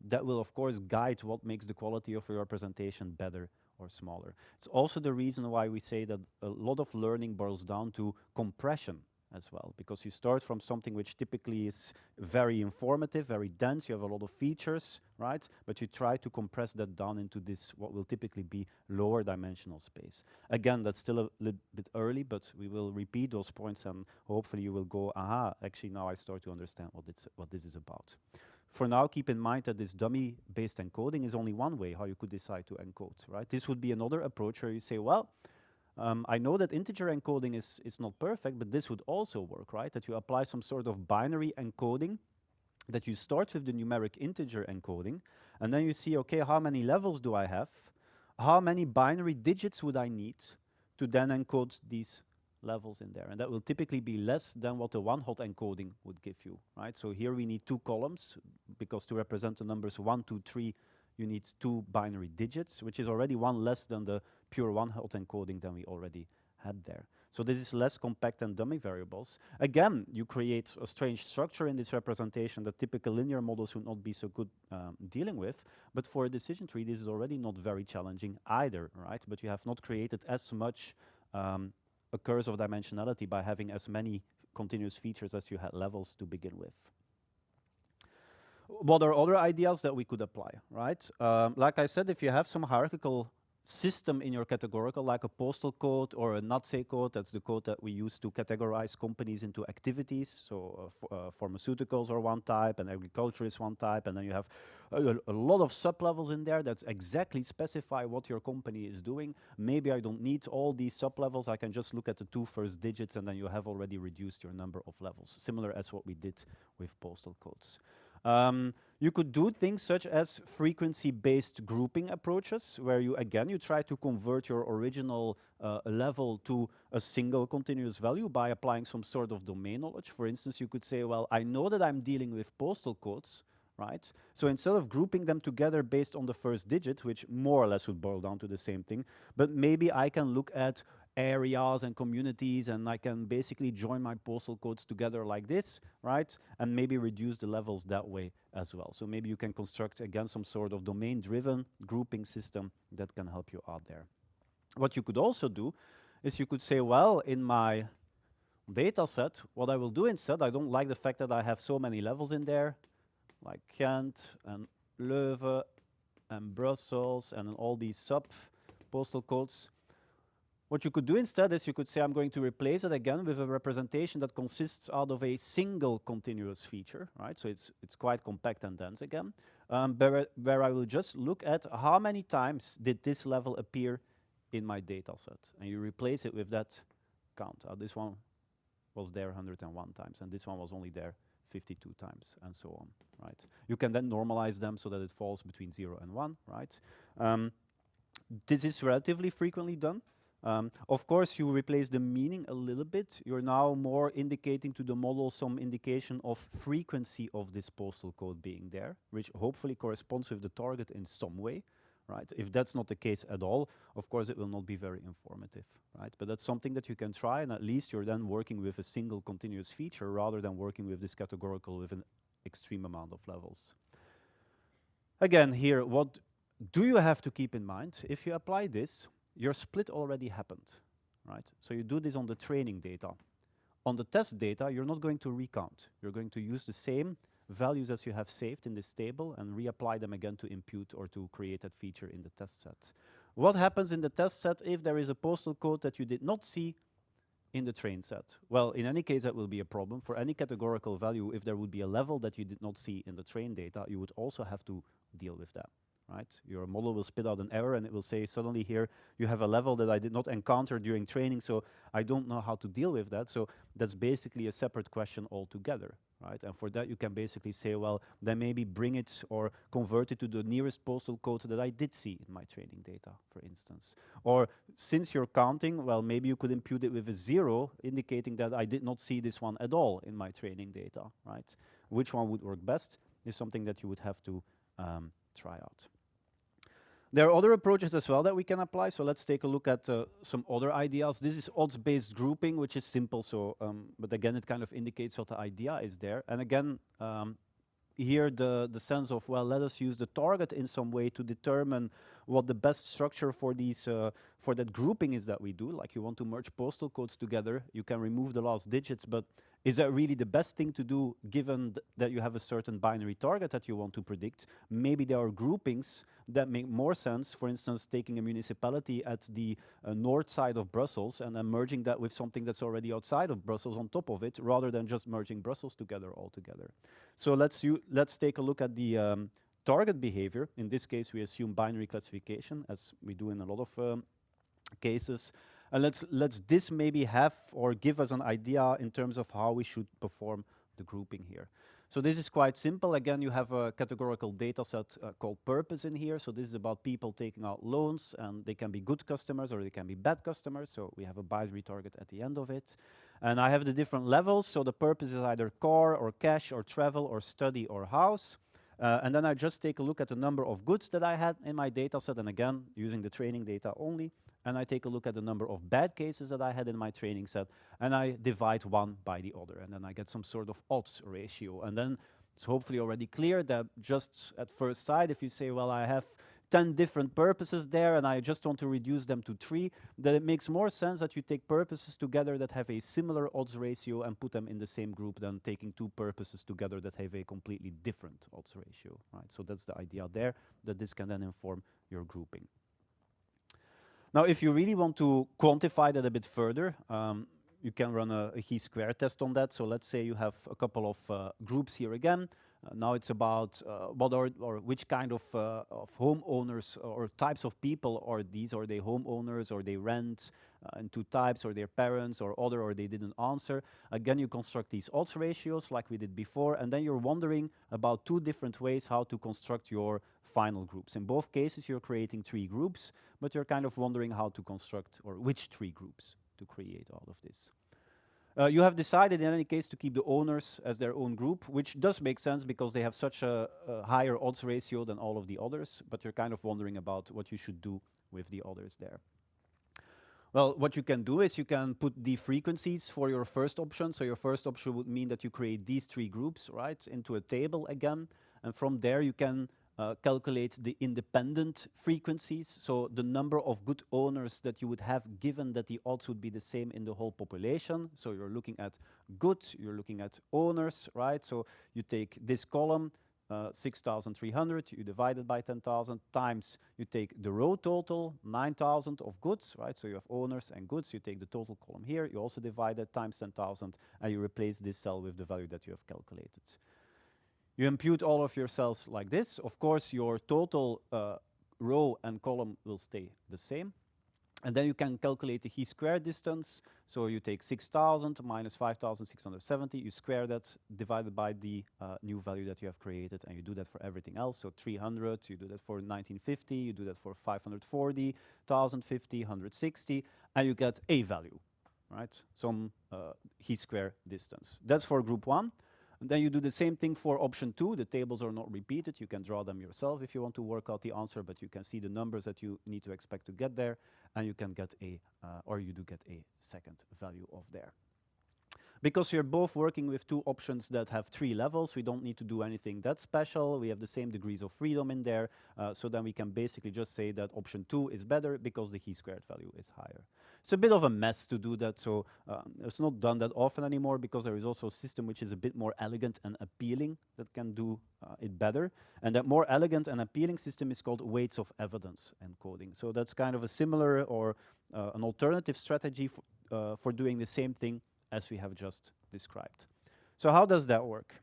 Speaker 1: that will of course guide what makes the quality of your representation better or smaller. It's also the reason why we say that a lot of learning boils down to compression as well, because you start from something which typically is very informative, very dense, you have a lot of features, right? But you try to compress that down into this, what will typically be lower dimensional space. Again, that's still a little bit early, but we will repeat those points and hopefully you will go, aha, actually now I start to understand what this is about. For now, keep in mind that this dummy-based encoding is only one way how you could decide to encode, right? This would be another approach where you say, well, I know that integer encoding is not perfect, but this would also work, right? That you apply some sort of binary encoding, that you start with the numeric integer encoding, and then you see, okay, how many levels do I have? How many binary digits would I need to then encode these levels in there? And that will typically be less than what the one-hot encoding would give you, right? So here we need 2 columns, because to represent the numbers 1, 2, 3, you need 2 binary digits, which is already 1 less than the pure one-hot encoding than we already had there. So this is less compact than dummy variables. Again, you create a strange structure in this representation that typical linear models would not be so good dealing with. But for a decision tree, this is already not very challenging either, right? But you have not created as much a curse of dimensionality by having as many continuous features as you had levels to begin with. What are other ideas that we could apply, right? Like I said, if you have some hierarchical system in your categorical, like a postal code or a NATSE code, that's the code that we use to categorize companies into activities. So pharmaceuticals are one type, and agriculture is one type, and then you have a lot of sub-levels in there that exactly specify what your company is doing. Maybe I don't need all these sub-levels, I can just look at the 2 first digits, and then you have already reduced your number of levels, similar as what we did with postal codes. You could do things such as frequency-based grouping approaches, where you try to convert your original level to a single continuous value by applying some sort of domain knowledge. For instance, you could say, well, I know that I'm dealing with postal codes, right? So instead of grouping them together based on the first digit, which more or less would boil down to the same thing, but maybe I can look at areas and communities, and I can basically join my postal codes together like this, right? And maybe reduce the levels that way as well. So maybe you can construct, again, some sort of domain-driven grouping system that can help you out there. What you could also do is you could say, well, in my data set, what I will do instead, I don't like the fact that I have so many levels in there, like Ghent and Leuven and Brussels and all these sub-postal codes. What you could do instead is you could say I'm going to replace it again with a representation that consists out of a single continuous feature, right? So it's quite compact and dense again. where I will just look at how many times did this level appear in my data set. And you replace it with that count. This one was there 101 times, and this one was only there 52 times, and so on, right? You can then normalize them so that it falls between 0 and 1, right? This is relatively frequently done. Of course, you replace the meaning a little bit. You're now more indicating to the model some indication of frequency of this postal code being there, which hopefully corresponds with the target in some way, right? If that's not the case at all, of course, it will not be very informative, right? But that's something that you can try, and at least you're then working with a single continuous feature rather than working with this categorical with an extreme amount of levels. Again, here, what do you have to keep in mind? If you apply this, your split already happened, right? So you do this on the training data. On the test data, you're not going to recount. You're going to use the same values as you have saved in this table and reapply them again to impute or to create that feature in the test set. What happens in the test set if there is a postal code that you did not see in the train set? Well, in any case, that will be a problem. For any categorical value, if there would be a level that you did not see in the train data, you would also have to deal with that, right? Your model will spit out an error and it will say, suddenly here, you have a level that I did not encounter during training, so I don't know how to deal with that. So that's basically a separate question altogether, right? And for that, you can basically say, well, then maybe bring it or convert it to the nearest postal code that I did see in my training data, for instance. Or since you're counting, well, maybe you could impute it with a 0, indicating that I did not see this one at all in my training data, right? Which one would work best is something that you would have to try out. There are other approaches as well that we can apply, so let's take a look at some other ideas. This is odds-based grouping, which is simple, so but again, it kind of indicates what the idea is there. And again, here the sense of, well, let us use the target in some way to determine what the best structure for these for that grouping is that we do. Like you want to merge postal codes together, you can remove the last digits, but is that really the best thing to do given that you have a certain binary target that you want to predict? Maybe there are groupings that make more sense, for instance, taking a municipality at the north side of Brussels and then merging that with something that's already outside of Brussels on top of it, rather than just merging Brussels together altogether. So let's take a look at the target behavior. In this case, we assume binary classification, as we do in a lot of cases. And let's this maybe have or give us an idea in terms of how we should perform the grouping here. So this is quite simple. Again, you have a categorical data set called purpose in here. So this is about people taking out loans, and they can be good customers or they can be bad customers. So we have a binary target at the end of it. And I have the different levels. So the purpose is either car or cash or travel or study or house. And then I just take a look at the number of goods that I had in my data set, and again, using the training data only. And I take a look at the number of bad cases that I had in my training set, and I divide one by the other, and then I get some sort of odds ratio. And then it's hopefully already clear that just at first sight, if you say, well, I have 10 different purposes there, and I just want to reduce them to 3, that it makes more sense that you take purposes together that have a similar odds ratio and put them in the same group than taking 2 purposes together that have a completely different odds ratio, right? So that's the idea there, that this can then inform your grouping. Now, if you really want to quantify that a bit further, you can run a chi-square test on that. So let's say you have a couple of groups here again. Now it's about which kind of homeowners or types of people are these. Are they homeowners, or they rent in 2 types, or their parents, or other, or they didn't answer? Again, you construct these odds ratios like we did before, and then you're wondering about 2 different ways how to construct your final groups. In both cases, you're creating 3 groups, but you're kind of wondering how to construct, or which 3 groups to create out of this. You have decided in any case to keep the owners as their own group, which does make sense because they have such a higher odds ratio than all of the others, but you're kind of wondering about what you should do with the others there. Well, what you can do is you can put the frequencies for your first option. So your first option would mean that you create these 3 groups, right, into a table again, and from there you can calculate the independent frequencies, so the number of good owners that you would have given that the odds would be the same in the whole population. So you're looking at good, you're looking at owners, right? So you take this column, 6,300, you divide it by 10,000, times you take the row total, 9,000 of goods, right? So you have owners and goods, you take the total column here, you also divide it times 10,000, and you replace this cell with the value that you have calculated. You impute all of your cells like this. Of course, your total row and column will stay the same. And then you can calculate the chi-square distance. So you take 6,000 minus 5,670, you square that divided by the new value that you have created, and you do that for everything else. So 300, you do that for 1950, you do that for 540, 1050, 160, and you get a value, right? Some chi-square distance. That's for group 1. And then you do the same thing for option 2. The tables are not repeated. You can draw them yourself if you want to work out the answer, but you can see the numbers that you need to expect to get there, and you can get a, or you do get a second value of there. Because we're both working with 2 options that have 3 levels, we don't need to do anything that special. We have the same degrees of freedom in there, so then we can basically just say that option 2 is better because the chi-squared value is higher. It's a bit of a mess to do that, so it's not done that often anymore because there is also a system which is a bit more elegant and appealing that can do it better. And that more elegant and appealing system is called weights of evidence encoding. So that's kind of a similar or an alternative strategy for doing the same thing as we have just described. So how does that work?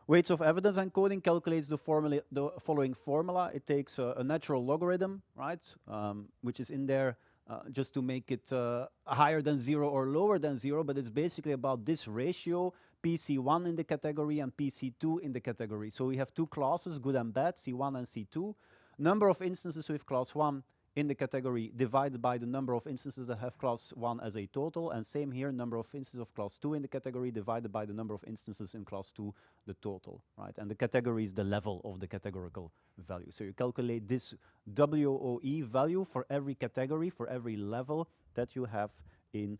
Speaker 1: Weights of evidence encoding calculates the following formula. It takes a natural logarithm, right, which is in there just to make it higher than 0 or lower than 0, but it's basically about this ratio, PC1 in the category and PC2 in the category. So we have 2 classes, good and bad, C1 and C2. Number of instances with class 1 in the category divided by the number of instances that have class 1 as a total, and same here, number of instances of class 2 in the category divided by the number of instances in class 2, the total, right? And the category is the level of the categorical value. So you calculate this WOE value for every category, for every level that you have in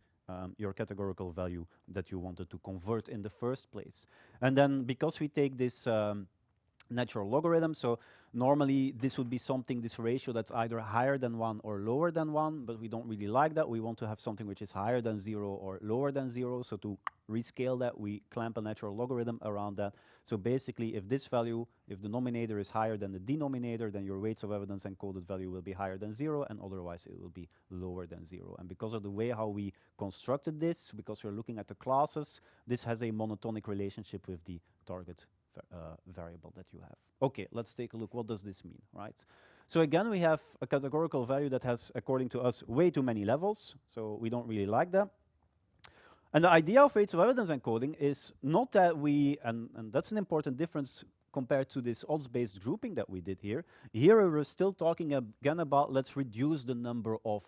Speaker 1: your categorical value that you wanted to convert in the first place. And then because we take this natural logarithm, so normally this would be something, this ratio that's either higher than 1 or lower than 1, but we don't really like that. We want to have something which is higher than 0 or lower than 0. So to rescale that, we clamp a natural logarithm around that. So basically, if this value, if the numerator is higher than the denominator, then your weights of evidence encoded value will be higher than 0, and otherwise it will be lower than 0. And because of the way how we constructed this, because we're looking at the classes, this has a monotonic relationship with the target variable that you have. Okay, let's take a look. What does this mean, right? So again, we have a categorical value that has, according to us, way too many levels. So we don't really like that. And the idea of weights of evidence encoding is not that we, and that's an important difference compared to this odds-based grouping that we did here. Here we're still talking again about let's reduce the number of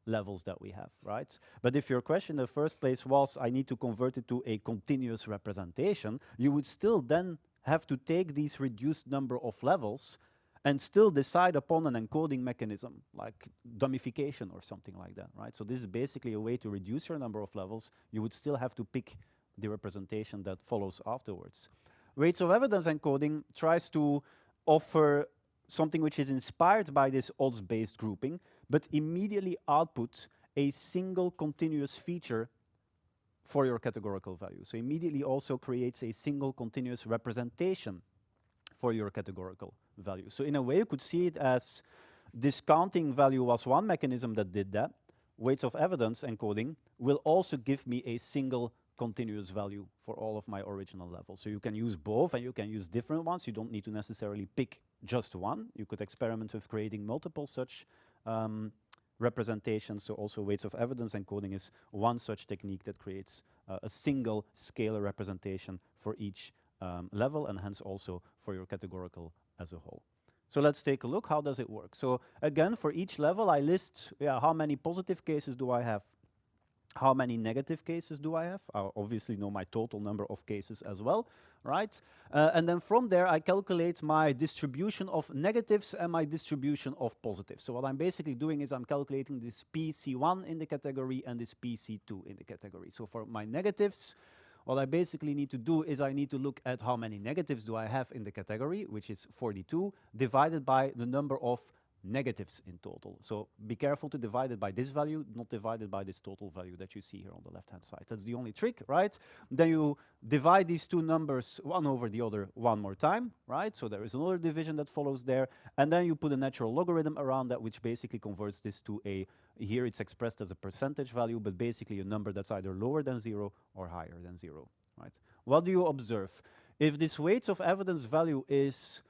Speaker 1: levels that we have, right? But if your question in the first place was, I need to convert it to a continuous representation, you would still then have to take these reduced number of levels and still decide upon an encoding mechanism, like dummification or something like that, right? So this is basically a way to reduce your number of levels. You would still have to pick the representation that follows afterwards. Weights of evidence encoding tries to offer something which is inspired by this odds-based grouping, but immediately output a single continuous feature for your categorical value. So immediately also creates a single continuous representation for your categorical value. So in a way, you could see it as discounting value was one mechanism that did that. Weights of evidence encoding will also give me a single continuous value for all of my original levels. So you can use both, and you can use different ones. You don't need to necessarily pick just one. You could experiment with creating multiple such representations. So also weights of evidence encoding is one such technique that creates a single scalar representation for each level, and hence also for your categorical as a whole. So let's take a look. How does it work? So again, for each level, I list how many positive cases do I have, how many negative cases do I have. I obviously know my total number of cases as well, right? And then from there, I calculate my distribution of negatives and my distribution of positives. So what I'm basically doing is I'm calculating this PC1 in the category and this PC2 in the category. So for my negatives, what I basically need to do is I need to look at how many negatives do I have in the category, which is 42, divided by the number of negatives in total. So be careful to divide it by this value, not divided by this total value that you see here on the left-hand side. That's the only trick, right? Then you divide these two numbers one over the other one more time, right? So there is another division that follows there. And then you put a natural logarithm around that, which basically converts this to a, here it's expressed as a percentage value, but basically a number that's either lower than 0 or higher than 0, right? What do you observe? if this weights of evidence value is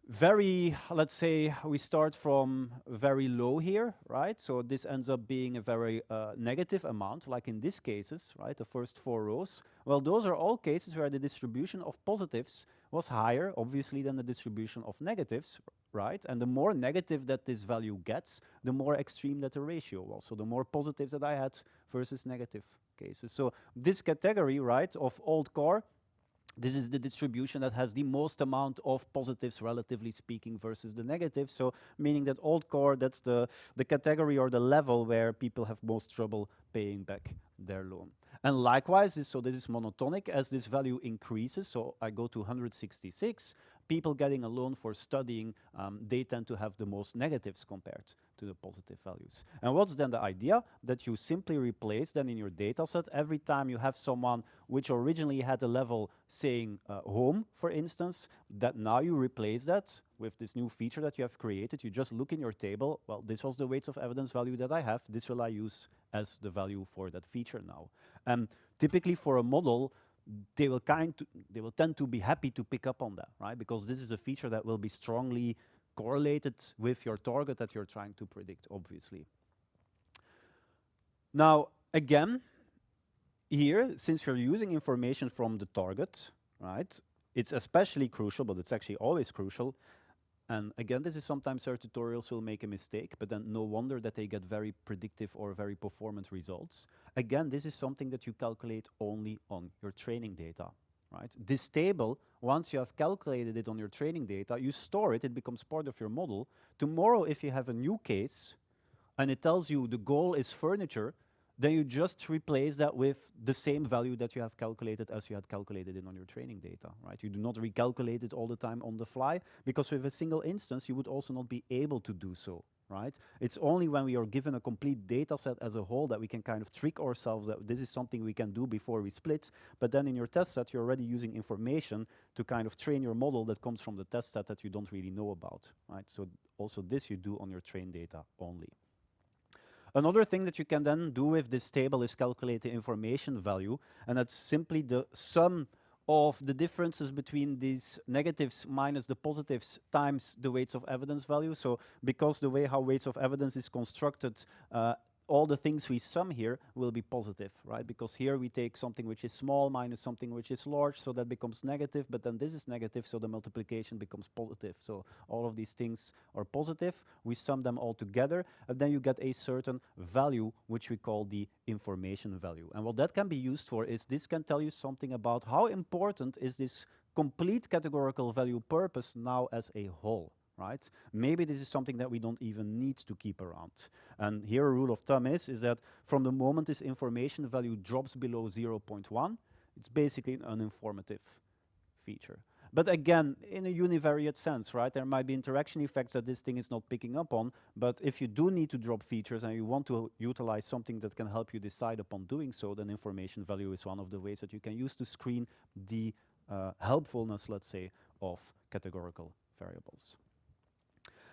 Speaker 1: very, let's say we start from very low here, right? So this ends up being a very negative amount, like in these cases, right? The first 4 rows. Well, those are all cases where the distribution of positives was higher, obviously, than the distribution of negatives, right? And the more negative that this value gets, the more extreme that the ratio was. So the more positives that I had versus negative cases. So this category, right, of old core, this is the distribution that has the most amount of positives, relatively speaking, versus the negatives. So meaning that old core, that's the category or the level where people have most trouble paying back their loan. And likewise, so this is monotonic. As this value increases, so I go to 166, people getting a loan for studying, they tend to have the most negatives compared to the positive values. And what's then the idea? That you simply replace then in your data set, every time you have someone which originally had a level saying home, for instance, that now you replace that with this new feature that you have created. You just look in your table, well, this was the weights of evidence value that I have, this will I use as the value for that feature now. Typically for a model, they will tend to be happy to pick up on that, right? Because this is a feature that will be strongly correlated with your target that you're trying to predict, obviously. Now, again, here, since we're using information from the target, right, it's especially crucial, but it's actually always crucial. And again, this is sometimes our tutorials will make a mistake, but then no wonder that they get very predictive or very performant results. Again, this is something that you calculate only on your training data, right? This table, once you have calculated it on your training data, you store it, it becomes part of your model. Tomorrow, if you have a new case and it tells you the goal is furniture, then you just replace that with the same value that you have calculated as you had calculated it on your training data, right? You do not recalculate it all the time on the fly, because with a single instance, you would also not be able to do so, right? It's only when we are given a complete data set as a whole that we can kind of trick ourselves that this is something we can do before we split. But then in your test set, you're already using information to kind of train your model that comes from the test set that you don't really know about, right? So also this you do on your trained data only. Another thing that you can then do with this table is calculate the information value, and that's simply the sum of the differences between these negatives minus the positives times the weights of evidence value. So because the way how weights of evidence is constructed, all the things we sum here will be positive, right? Because here we take something which is small minus something which is large, so that becomes negative, but then this is negative, so the multiplication becomes positive. So all of these things are positive, we sum them all together, and then you get a certain value, which we call the information value. And what that can be used for is this can tell you something about how important is this complete categorical value purpose now as a whole. Right? Maybe this is something that we don't even need to keep around. And here a rule of thumb is that from the moment this information value drops below 0.1, it's basically an uninformative feature. But again, in a univariate sense, right? There might be interaction effects that this thing is not picking up on, but if you do need to drop features and you want to utilize something that can help you decide upon doing so, then information value is one of the ways that you can use to screen the helpfulness, let's say, of categorical variables.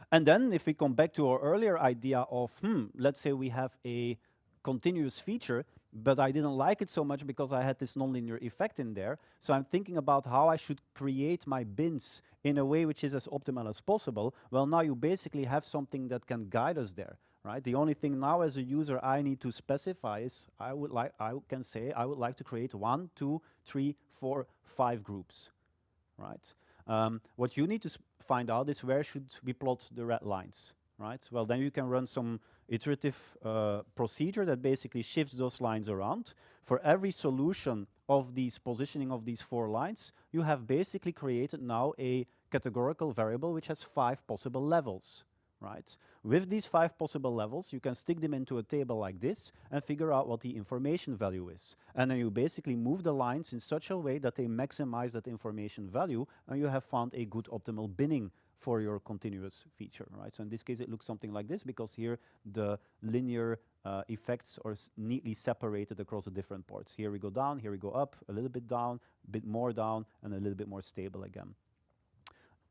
Speaker 1: And then if we come back to our earlier idea of, let's say we have a continuous feature, but I didn't like it so much because I had this nonlinear effect in there. So I'm thinking about how I should create my bins in a way which is as optimal as possible. Well, now you basically have something that can guide us there, right? The only thing now as a user I need to specify is I would like to create 1, 2, 3, 4, 5 groups, right? What you need to find out is where should we plot the red lines, right? Well, then you can run some iterative procedure that basically shifts those lines around. For every solution of these positioning of these 4 lines, you have basically created now a categorical variable which has 5 possible levels, right? With these 5 possible levels, you can stick them into a table like this and figure out what the information value is. And then you basically move the lines in such a way that they maximize that information value, and you have found a good optimal binning for your continuous feature, right? So in this case, it looks something like this, because here the linear effects are neatly separated across the different parts. Here we go down, here we go up, a little bit down, a bit more down, and a little bit more stable again.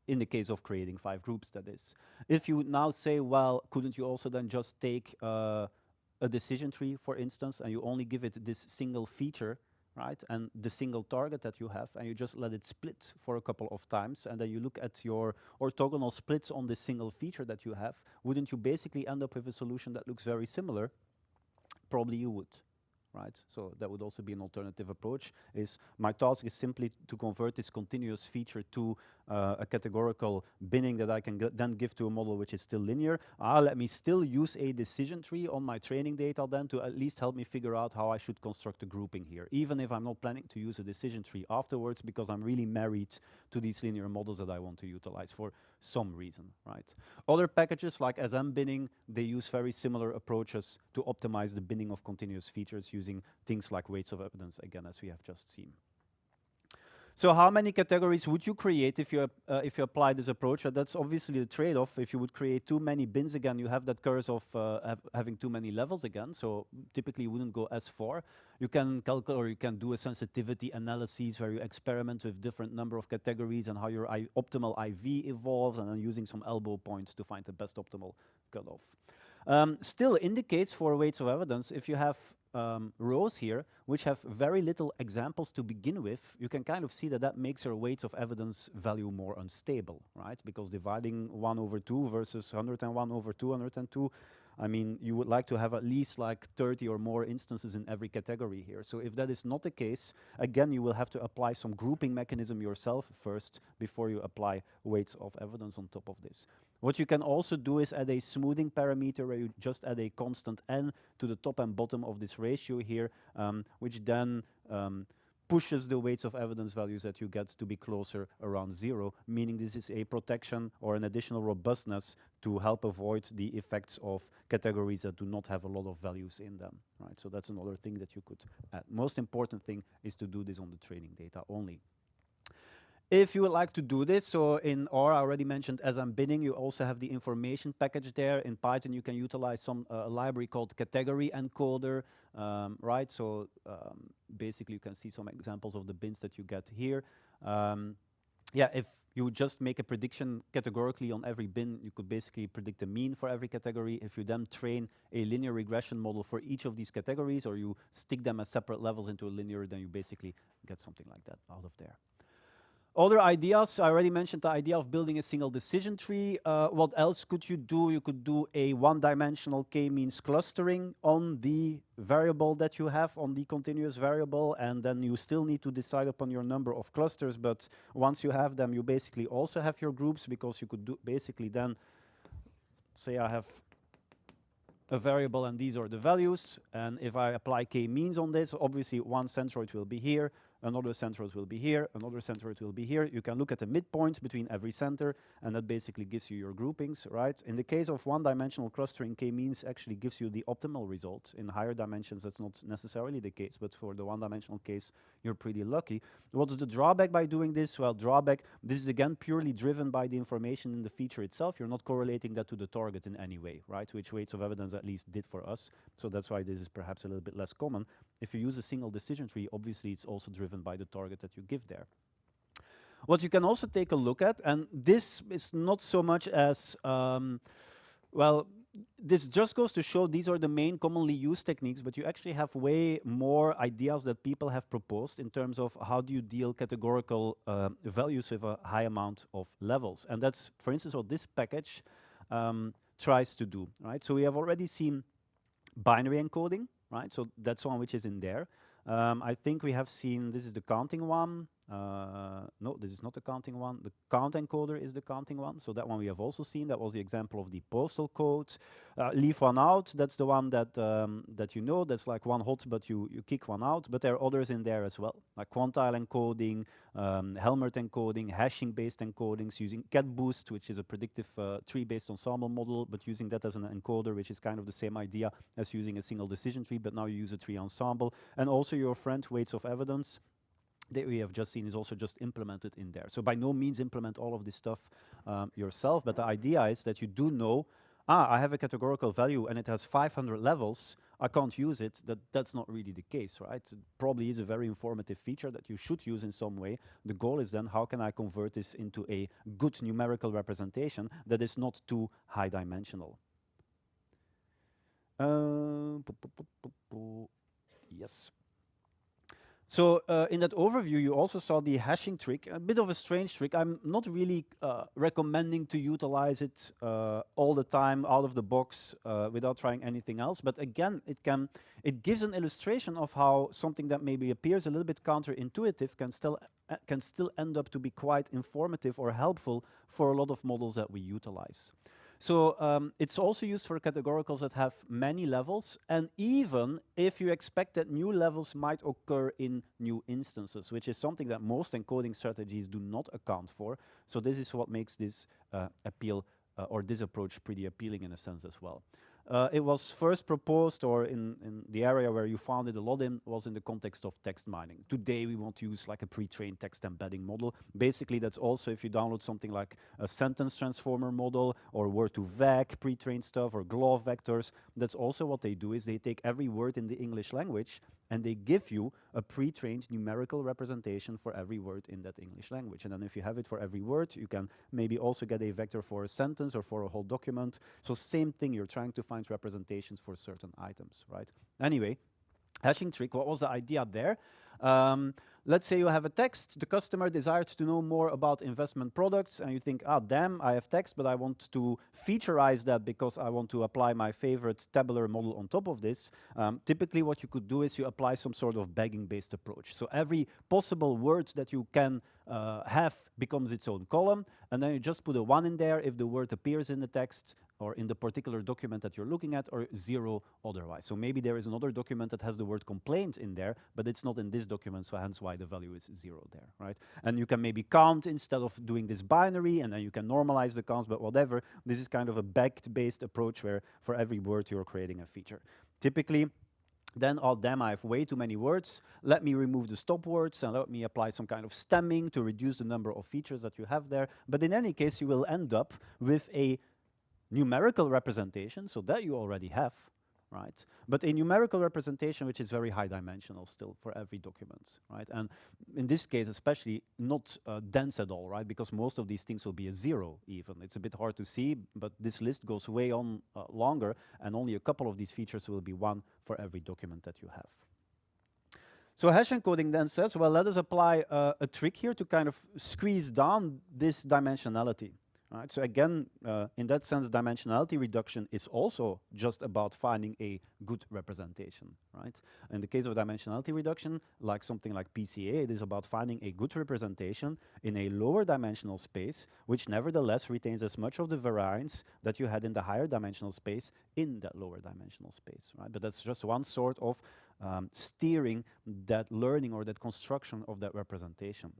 Speaker 1: In the case of creating 5 groups, that is. If you now say, well, couldn't you also then just take a decision tree, for instance, and you only give it this single feature, right? And the single target that you have, and you just let it split for a couple of times, and then you look at your orthogonal splits on this single feature that you have, wouldn't you basically end up with a solution that looks very similar? Probably you would. Right? So that would also be an alternative approach, is my task is simply to convert this continuous feature to a categorical binning that I can then give to a model which is still linear. Let me still use a decision tree on my training data then to at least help me figure out how I should construct a grouping here, even if I'm not planning to use a decision tree afterwards, because I'm really married to these linear models that I want to utilize for some reason, right? Other packages like SM binning, they use very similar approaches to optimize the binning of continuous features using things like weights of evidence, again, as we have just seen. So how many categories would you create if you apply this approach? That's obviously the trade-off. If you would create too many bins again, you have that curse of having too many levels again. So typically you wouldn't go as far. You can calculate, or you can do a sensitivity analysis where you experiment with different number of categories and how your optimal IV evolves, and then using some elbow points to find the best optimal cutoff. Still, in the case for weights of evidence, if you have rows here which have very little examples to begin with, you can kind of see that that makes your weights of evidence value more unstable, right? Because dividing 1 over 2 versus 101 over 202, I mean, you would like to have at least like 30 or more instances in every category here. So if that is not the case, again, you will have to apply some grouping mechanism yourself first before you apply weights of evidence on top of this. What you can also do is add a smoothing parameter where you just add a constant n to the top and bottom of this ratio here, which then pushes the weights of evidence values that you get to be closer around 0, meaning this is a protection or an additional robustness to help avoid the effects of categories that do not have a lot of values in them, right? So that's another thing that you could add. Most important thing is to do this on the training data only. If you would like to do this, so in R, I already mentioned SM binning, you also have the information package there. In Python, you can utilize some library called category encoder, right? So basically, you can see some examples of the bins that you get here. Yeah, if you just make a prediction categorically on every bin, you could basically predict a mean for every category. If you then train a linear regression model for each of these categories, or you stick them as separate levels into a linear, then you basically get something like that out of there. Other ideas, I already mentioned the idea of building a single decision tree. What else could you do? You could do a one-dimensional k-means clustering on the variable that you have, on the continuous variable, and then you still need to decide upon your number of clusters, but once you have them, you basically also have your groups, because you could do basically then, say I have a variable and these are the values, and if I apply k-means on this, obviously one centroid will be here, another centroid will be here, another centroid will be here. You can look at the midpoint between every center, and that basically gives you your groupings, right? In the case of one-dimensional clustering, k-means actually gives you the optimal result. In higher dimensions, that's not necessarily the case, but for the one-dimensional case, you're pretty lucky. What is the drawback by doing this? Well, drawback, this is again purely driven by the information in the feature itself. You're not correlating that to the target in any way, right? Which weights of evidence at least did for us. So that's why this is perhaps a little bit less common. If you use a single decision tree, obviously it's also driven by the target that you give there. What you can also take a look at, and this is not so much as, well, this just goes to show these are the main commonly used techniques, but you actually have way more ideas that people have proposed in terms of how do you deal categorical values with a high amount of levels. And that's, for instance, what this package tries to do, right? So we have already seen binary encoding, right? So that's one which is in there. I think we have seen, this is the counting one. No, this is not the counting one. The count encoder is the counting one. So that one we have also seen. That was the example of the postal code. Leave one out. That's the one that that you know. That's like one hot, but you kick one out. But there are others in there as well, like quantile encoding, Helmert encoding, hashing-based encodings using CatBoost, which is a predictive tree-based ensemble model, but using that as an encoder, which is kind of the same idea as using a single decision tree, but now you use a tree ensemble. And also your friend weights of evidence that we have just seen is also just implemented in there. So by no means implement all of this stuff yourself, but the idea is that you do know, I have a categorical value and it has 500 levels, I can't use it. That's not really the case, right? It probably is a very informative feature that you should use in some way. The goal is then, how can I convert this into a good numerical representation that is not too high dimensional? Yes. So in that overview, you also saw the hashing trick, a bit of a strange trick. I'm not really recommending to utilize it all the time out of the box without trying anything else. But again, it gives an illustration of how something that maybe appears a little bit counterintuitive can still end up to be quite informative or helpful for a lot of models that we utilize. So it's also used for categoricals that have many levels, and even if you expect that new levels might occur in new instances, which is something that most encoding strategies do not account for. So this is what makes this appeal or this approach pretty appealing in a sense as well. It was first proposed, or in the area where you found it a lot in, was in the context of text mining. Today we want to use like a pre-trained text embedding model. Basically, that's also if you download something like a sentence transformer model or Word2Vec pre-trained stuff or GloVe vectors. That's also what they do, is they take every word in the English language and they give you a pre-trained numerical representation for every word in that English language. And then if you have it for every word, you can maybe also get a vector for a sentence or for a whole document. So same thing, you're trying to find representations for certain items, right? Anyway, hashing trick, what was the idea there? Let's say you have a text, the customer desired to know more about investment products, and you think, ah, damn, I have text, but I want to featureize that because I want to apply my favorite tabular model on top of this. Typically, what you could do is you apply some sort of bagging-based approach. So every possible word that you can have becomes its own column, and then you just put a 1 in there if the word appears in the text or in the particular document that you're looking at, or 0 otherwise. So maybe there is another document that has the word complaint in there, but it's not in this document, so hence why the value is 0 there, right? And you can maybe count instead of doing this binary, and then you can normalize the counts, but whatever. This is kind of a bagged-based approach where for every word you're creating a feature. Typically, then, oh damn, I have way too many words. Let me remove the stop words and let me apply some kind of stemming to reduce the number of features that you have there. But in any case, you will end up with a numerical representation, so that you already have, right? But a numerical representation which is very high dimensional still for every document, right? And in this case, especially not dense at all, right? Because most of these things will be a 0 even. It's a bit hard to see, but this list goes way on longer, and only a couple of these features will be 1 for every document that you have. So hash encoding then says, well, let us apply a trick here to kind of squeeze down this dimensionality. Right, so again, in that sense, dimensionality reduction is also just about finding a good representation, right? In the case of dimensionality reduction, like something like PCA, it is about finding a good representation in a lower dimensional space, which nevertheless retains as much of the variance that you had in the higher dimensional space in that lower dimensional space, right? But that's just one sort of steering that learning or that construction of that representation.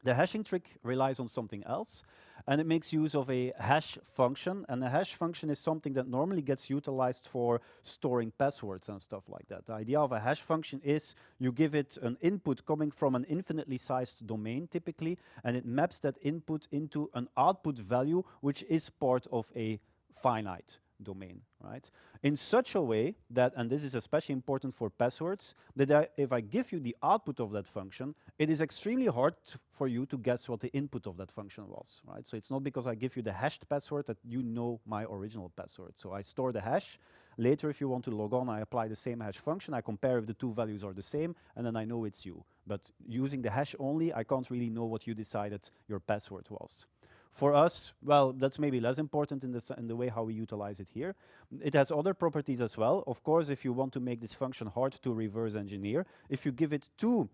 Speaker 1: The hashing trick relies on something else, and it makes use of a hash function. And a hash function is something that normally gets utilized for storing passwords and stuff like that. The idea of a hash function is you give it an input coming from an infinitely sized domain, typically, and it maps that input into an output value, which is part of a finite domain, right? In such a way that, and this is especially important for passwords, that if I give you the output of that function, it is extremely hard for you to guess what the input of that function was, right? So it's not because I give you the hashed password that you know my original password. So I store the hash. Later, if you want to log on, I apply the same hash function. I compare if the two values are the same, and then I know it's you. But using the hash only, I can't really know what you decided your password was. For us, well, that's maybe less important in the way how we utilize it here. It has other properties as well. Of course, if you want to make this function hard to reverse engineer, if you give it two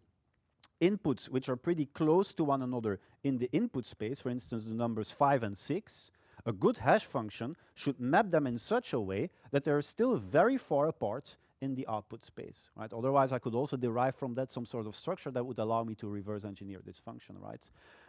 Speaker 1: inputs which are pretty close to one another in the input space, for instance, the numbers 5 and 6, a good hash function should map them in such a way that they're still very far apart in the output space, right? Otherwise, I could also derive from that some sort of structure that would allow me to reverse engineer this function, right?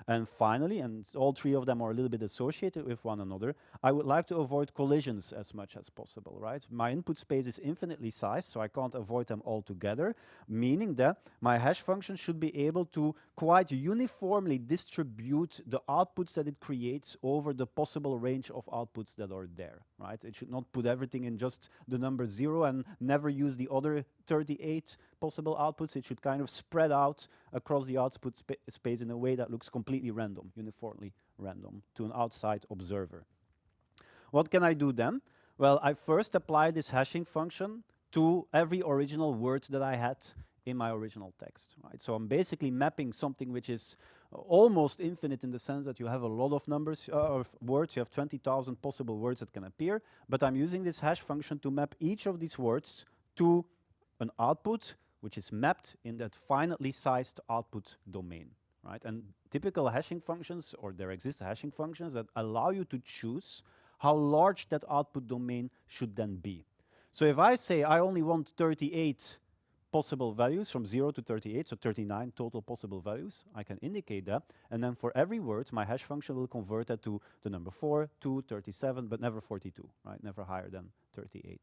Speaker 1: And finally, and all three of them are a little bit associated with one another, I would like to avoid collisions as much as possible, right? My input space is infinitely sized, so I can't avoid them all together, meaning that my hash function should be able to quite uniformly distribute the outputs that it creates over the possible range of outputs that are there, right? It should not put everything in just the number 0 and never use the other 38 possible outputs. It should kind of spread out across the output space in a way that looks completely random, uniformly random, to an outside observer. What can I do then? Well, I first apply this hashing function to every original word that I had in my original text, right? So I'm basically mapping something which is almost infinite in the sense that you have a lot of numbers of words. You have 20,000 possible words that can appear, but I'm using this hash function to map each of these words to an output which is mapped in that finitely sized output domain, right? And typical hashing functions, or there exist hashing functions that allow you to choose how large that output domain should then be. So if I say I only want 38 possible values from 0 to 38, so 39 total possible values, I can indicate that, and then for every word, my hash function will convert that to the number 4, 2, 37, but never 42, right? Never higher than 38.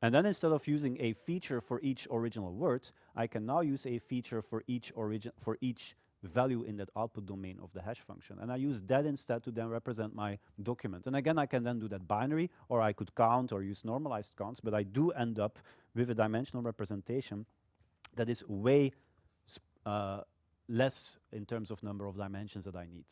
Speaker 1: And then instead of using a feature for each original word, I can now use a feature for each value in that output domain of the hash function. And I use that instead to then represent my document. And again, I can then do that binary, or I could count or use normalized counts, but I do end up with a dimensional representation that is way less in terms of number of dimensions that I need.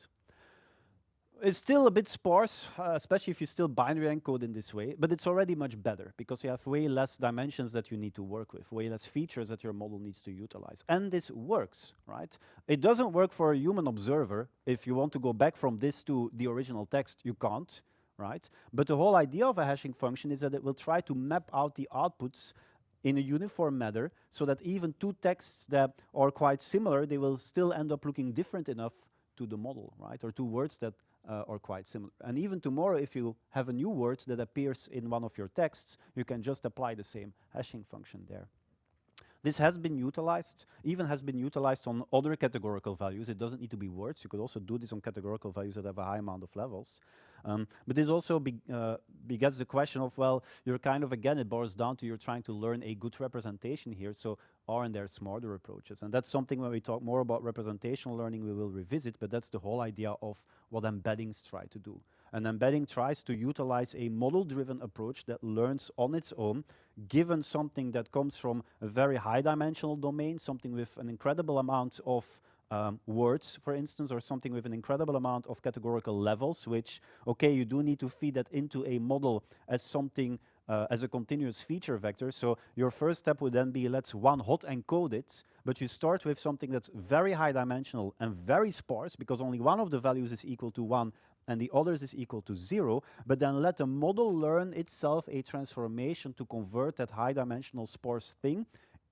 Speaker 1: It's still a bit sparse, especially if you still binary encode in this way, but it's already much better because you have way less dimensions that you need to work with, way less features that your model needs to utilize. And this works, right? It doesn't work for a human observer. If you want to go back from this to the original text, you can't, right? But the whole idea of a hashing function is that it will try to map out the outputs in a uniform manner so that even two texts that are quite similar, they will still end up looking different enough to the model, right? Or two words that are quite similar. And even tomorrow, if you have a new word that appears in one of your texts, you can just apply the same hashing function there. This has been utilized, even has been utilized on other categorical values. It doesn't need to be words. You could also do this on categorical values that have a high amount of levels. But this also begets the question of, well, you're kind of, again, it boils down to you're trying to learn a good representation here, so aren't there smarter approaches? And that's something when we talk more about representational learning we will revisit, but that's the whole idea of what embeddings try to do. An embedding tries to utilize a model-driven approach that learns on its own, given something that comes from a very high-dimensional domain, something with an incredible amount of words, for instance, or something with an incredible amount of categorical levels, which, okay, you do need to feed that into a model as something, as a continuous feature vector. So your first step would then be, let's one-hot encode it, but you start with something that's very high-dimensional and very sparse, because only one of the values is equal to 1, and the others is equal to 0, but then let the model learn itself a transformation to convert that high-dimensional sparse thing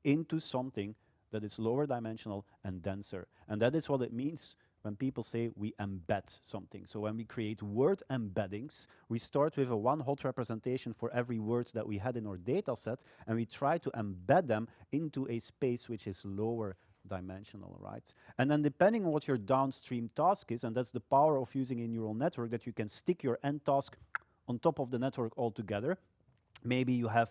Speaker 1: into something that is lower dimensional and denser. And that is what it means when people say we embed something. So when we create word embeddings, we start with a one-hot representation for every word that we had in our data set, and we try to embed them into a space which is lower dimensional, right? And then depending on what your downstream task is, and that's the power of using a neural network, that you can stick your end task on top of the network altogether. Maybe you have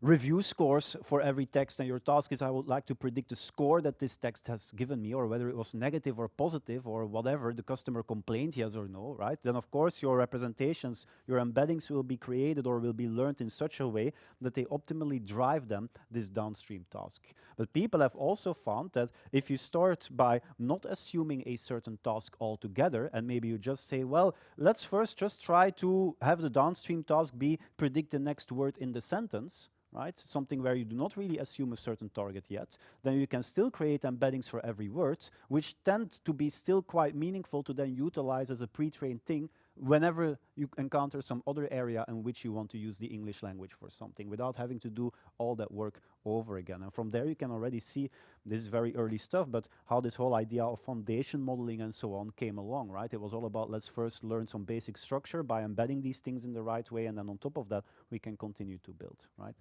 Speaker 1: review scores for every text, and your task is, I would like to predict the score that this text has given me, or whether it was negative or positive, or whatever the customer complained, yes or no, right? Then of course your representations, your embeddings will be created or will be learned in such a way that they optimally drive them this downstream task. But people have also found that if you start by not assuming a certain task altogether, and maybe you just say, well, let's first just try to have the downstream task be predict the next word in the sentence, right? Something where you do not really assume a certain target yet, then you can still create embeddings for every word, which tend to be still quite meaningful to then utilize as a pre-trained thing whenever you encounter some other area in which you want to use the English language for something, without having to do all that work over again. And from there you can already see, this is very early stuff, but how this whole idea of foundation modeling and so on came along, right? It was all about, let's first learn some basic structure by embedding these things in the right way, and then on top of that we can continue to build, right?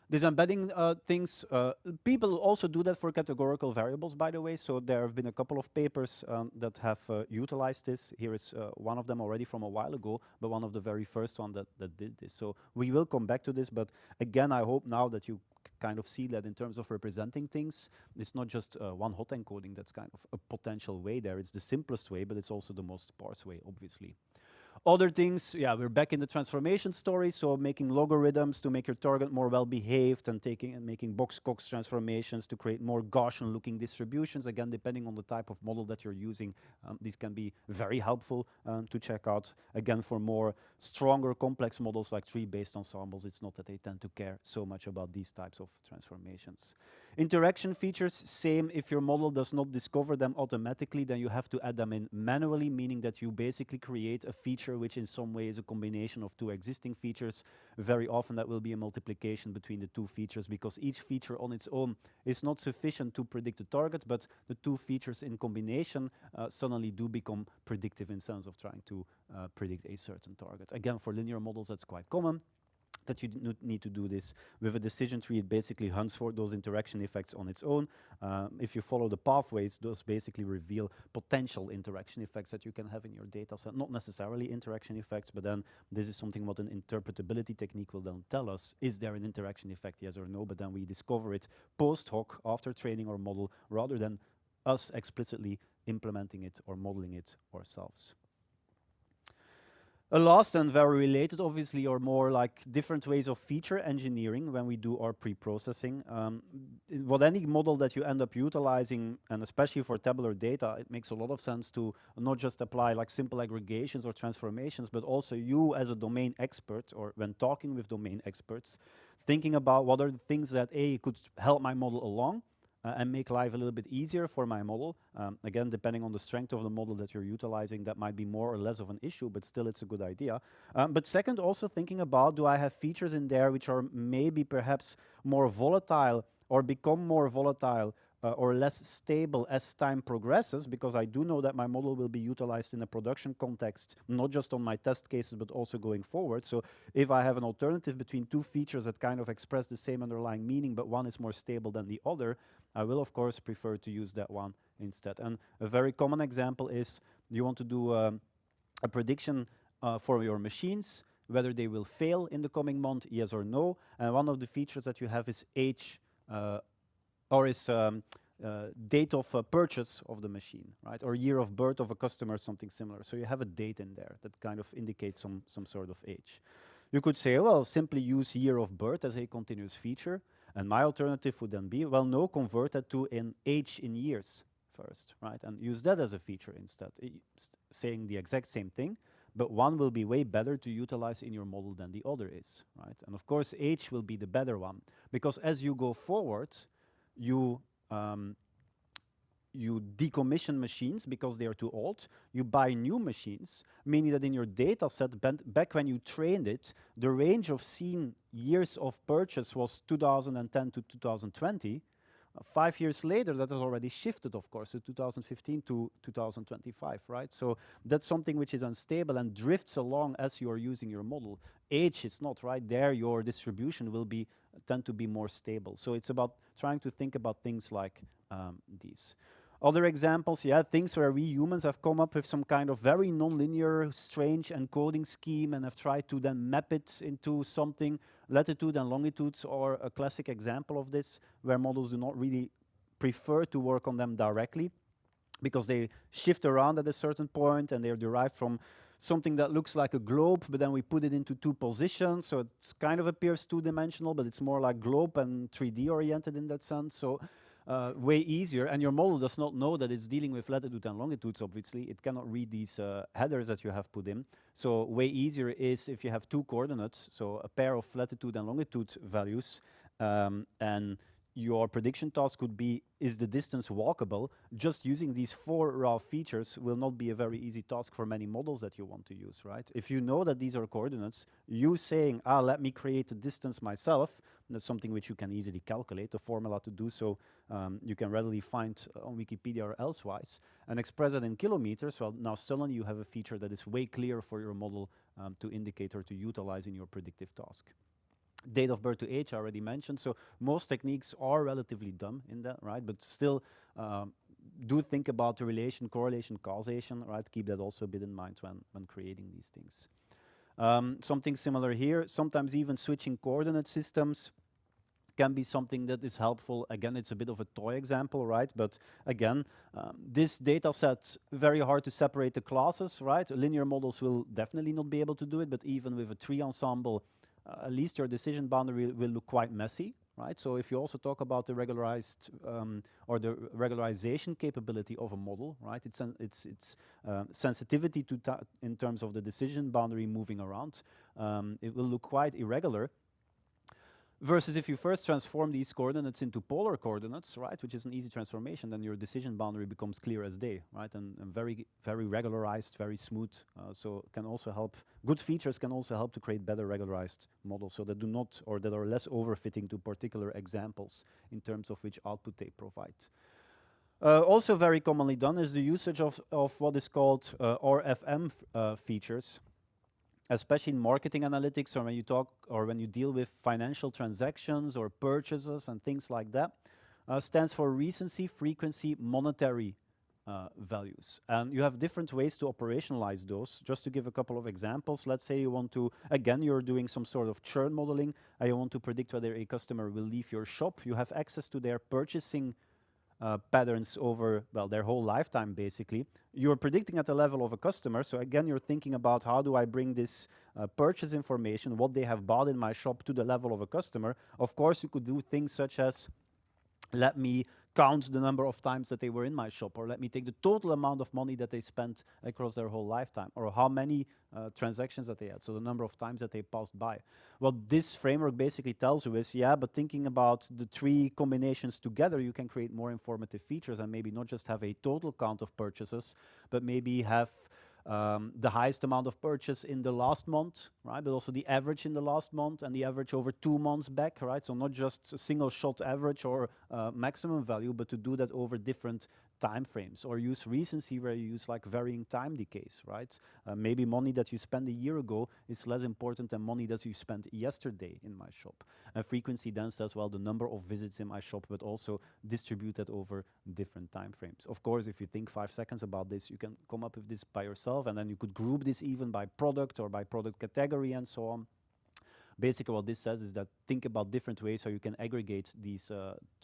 Speaker 1: These embedding things, people also do that for categorical variables, by the way. So there have been a couple of papers that have utilized this. Here is one of them already from a while ago, but one of the very first one that did this. So we will come back to this, but again, I hope now that you kind of see that in terms of representing things, it's not just one-hot encoding that's kind of a potential way there. It's the simplest way, but it's also the most sparse way, obviously. Other things, yeah, we're back in the transformation story, so making logarithms to make your target more well-behaved, and making box-Cox transformations to create more Gaussian-looking distributions. Again, depending on the type of model that you're using, these can be very helpful to check out. Again, for more stronger, complex models like tree-based ensembles, it's not that they tend to care so much about these types of transformations. Interaction features, same. If your model does not discover them automatically, then you have to add them in manually, meaning that you basically create a feature which in some way is a combination of two existing features. Very often that will be a multiplication between the two features, because each feature on its own is not sufficient to predict the target, but the two features in combination suddenly do become predictive in sense of trying to predict a certain target. Again, for linear models, that's quite common, that you need to do this. With a decision tree, it basically hunts for those interaction effects on its own. If you follow the pathways, those basically reveal potential interaction effects that you can have in your data set. Not necessarily interaction effects, but then this is something what an interpretability technique will then tell us. Is there an interaction effect, yes or no? But then we discover it post hoc after training our model, rather than us explicitly implementing it or modeling it ourselves. A last and very related, obviously, or more like different ways of feature engineering when we do our pre-processing. What any model that you end up utilizing, and especially for tabular data, it makes a lot of sense to not just apply like simple aggregations or transformations, but also you as a domain expert, or when talking with domain experts, thinking about what are the things that could help my model along, and make life a little bit easier for my model. Again, depending on the strength of the model that you're utilizing, that might be more or less of an issue, but still it's a good idea. But second, also thinking about, do I have features in there which are maybe perhaps more volatile or become more volatile or less stable as time progresses, because I do know that my model will be utilized in a production context, not just on my test cases, but also going forward. So if I have an alternative between two features that kind of express the same underlying meaning, but one is more stable than the other, I will of course prefer to use that one instead. And a very common example is you want to do a prediction for your machines, whether they will fail in the coming month, yes or no. And one of the features that you have is age, or is date of purchase of the machine, right? Or year of birth of a customer, something similar. So you have a date in there that kind of indicates some sort of age. You could say, well, simply use year of birth as a continuous feature. And my alternative would then be, well, no, convert that to an age in years first, right? And use that as a feature instead, saying the exact same thing, but one will be way better to utilize in your model than the other is, right? And of course, age will be the better one, because as you go forward, you decommission machines because they are too old. You buy new machines, meaning that in your data set, back when you trained it, the range of seen years of purchase was 2010 to 2020. 5 years later, that has already shifted, of course, to 2015 to 2025, right? So that's something which is unstable and drifts along as you are using your model. Age is not, right? There, your distribution will tend to be more stable. So it's about trying to think about things like these. Other examples, things where we humans have come up with some kind of very nonlinear, strange encoding scheme and have tried to then map it into something. Latitude and longitudes are a classic example of this, where models do not really prefer to work on them directly, because they shift around at a certain point and they're derived from something that looks like a globe, but then we put it into two positions, so it kind of appears two-dimensional, but it's more like globe and 3D oriented in that sense. So way easier, and your model does not know that it's dealing with latitude and longitudes, obviously. It cannot read these headers that you have put in. So way easier is if you have two coordinates, so a pair of latitude and longitude values, and your prediction task could be, is the distance walkable? Just using these 4 raw features will not be a very easy task for many models that you want to use, right? If you know that these are coordinates, you saying, let me create a distance myself, that's something which you can easily calculate. The formula to do so you can readily find on Wikipedia or elsewise, and express it in kilometers. Well, now suddenly you have a feature that is way clearer for your model to indicate or to utilize in your predictive task. Date of birth to age, I already mentioned. So most techniques are relatively dumb in that, right? But still, do think about the relation, correlation, causation, right? Keep that also a bit in mind when creating these things. Something similar here. Sometimes even switching coordinate systems can be something that is helpful. Again, it's a bit of a toy example, right? But again, this data set, very hard to separate the classes, right? Linear models will definitely not be able to do it, but even with a tree ensemble, at least your decision boundary will look quite messy, right? So if you also talk about the regularized or the regularization capability of a model, right? It's sensitivity to in terms of the decision boundary moving around. It will look quite irregular. Versus if you first transform these coordinates into polar coordinates, right, which is an easy transformation, then your decision boundary becomes clear as day, right, and very, very regularized, very smooth. So can also help, good features can also help to create better regularized models, so that do not, or that are less overfitting to particular examples in terms of which output they provide. Also very commonly done is the usage of what is called RFM features, especially in marketing analytics, or when you talk or when you deal with financial transactions or purchases and things like that. Stands for recency, frequency, monetary values. And you have different ways to operationalize those. Just to give a couple of examples, let's say you want to, again, you're doing some sort of churn modeling, and you want to predict whether a customer will leave your shop. You have access to their purchasing patterns over, well, their whole lifetime, basically. You're predicting at the level of a customer, so again, you're thinking about how do I bring this purchase information, what they have bought in my shop, to the level of a customer. Of course, you could do things such as, let me count the number of times that they were in my shop, or let me take the total amount of money that they spent across their whole lifetime, or how many transactions that they had, so the number of times that they passed by. What this framework basically tells you is, yeah, but thinking about the three combinations together, you can create more informative features and maybe not just have a total count of purchases, but maybe have the highest amount of purchase in the last month, right? But also the average in the last month and the average over 2 months back, right? So not just a single shot average or maximum value, but to do that over different time frames, or use recency where you use like varying time decays, right? Maybe money that you spent a year ago is less important than money that you spent yesterday in my shop. And frequency then says, well, the number of visits in my shop, but also distributed over different time frames. Of course, if you think 5 seconds about this, you can come up with this by yourself, and then you could group this even by product or by product category and so on. Basically, what this says is that think about different ways how you can aggregate these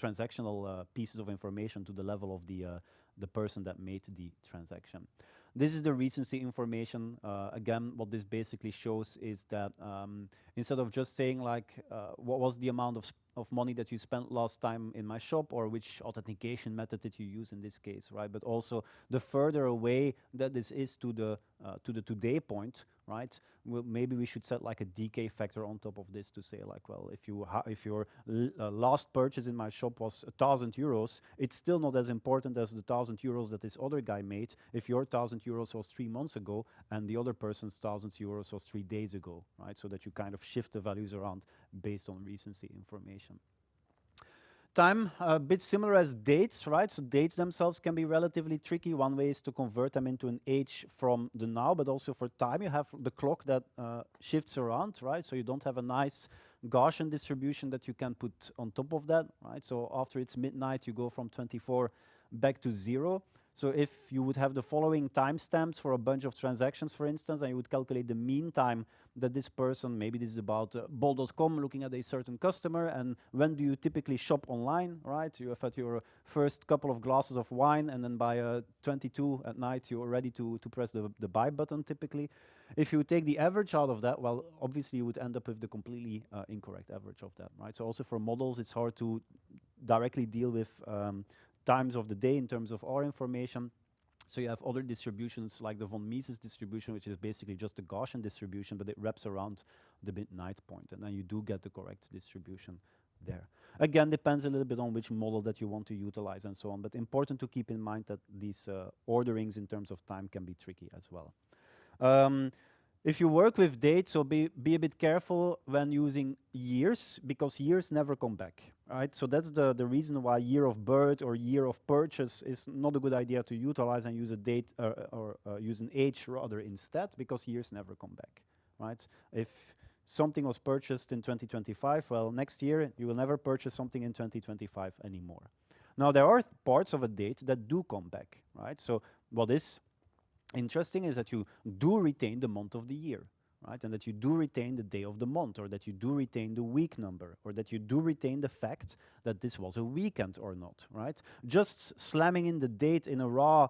Speaker 1: transactional pieces of information to the level of the person that made the transaction. This is the recency information. Again, what this basically shows is that instead of just saying like, what was the amount of money that you spent last time in my shop, or which authentication method did you use in this case, right? But also the further away that this is to the today point, right? Well, maybe we should set like a decay factor on top of this to say like, well, if your last purchase in my shop was 1,000 euros, it's still not as important as the 1,000 euros that this other guy made if your 1,000 euros was 3 months ago and the other person's 1,000 euros was 3 days ago, right? So that you kind of shift the values around based on recency information. Time, a bit similar as dates, right? So dates themselves can be relatively tricky. One way is to convert them into an age from the now, but also for time you have the clock that shifts around, right? So you don't have a nice Gaussian distribution that you can put on top of that, right? So after it's midnight, you go from 24 back to 0. So if you would have the following timestamps for a bunch of transactions, for instance, and you would calculate the mean time that this person, maybe this is about bol.com, looking at a certain customer, and when do you typically shop online, right? You have had your first couple of glasses of wine, and then by 22 at night, you're ready to press the buy button, typically. If you take the average out of that, well, obviously you would end up with the completely incorrect average of that, right? So also for models, it's hard to directly deal with times of the day in terms of our information. So you have other distributions like the von Mises distribution, which is basically just a Gaussian distribution, but it wraps around the midnight point, and then you do get the correct distribution there. Again, depends a little bit on which model that you want to utilize and so on, but important to keep in mind that these orderings in terms of time can be tricky as well. If you work with dates, so be a bit careful when using years, because years never come back, right? So that's the reason why year of birth or year of purchase is not a good idea to utilize, and use a date or use an age rather instead, because years never come back, right? If something was purchased in 2025, well, next year you will never purchase something in 2025 anymore. Now, there are parts of a date that do come back, right? So what is interesting is that you do retain the month of the year, right? And that you do retain the day of the month, or that you do retain the week number, or that you do retain the fact that this was a weekend or not, right? Just slamming in the date in a raw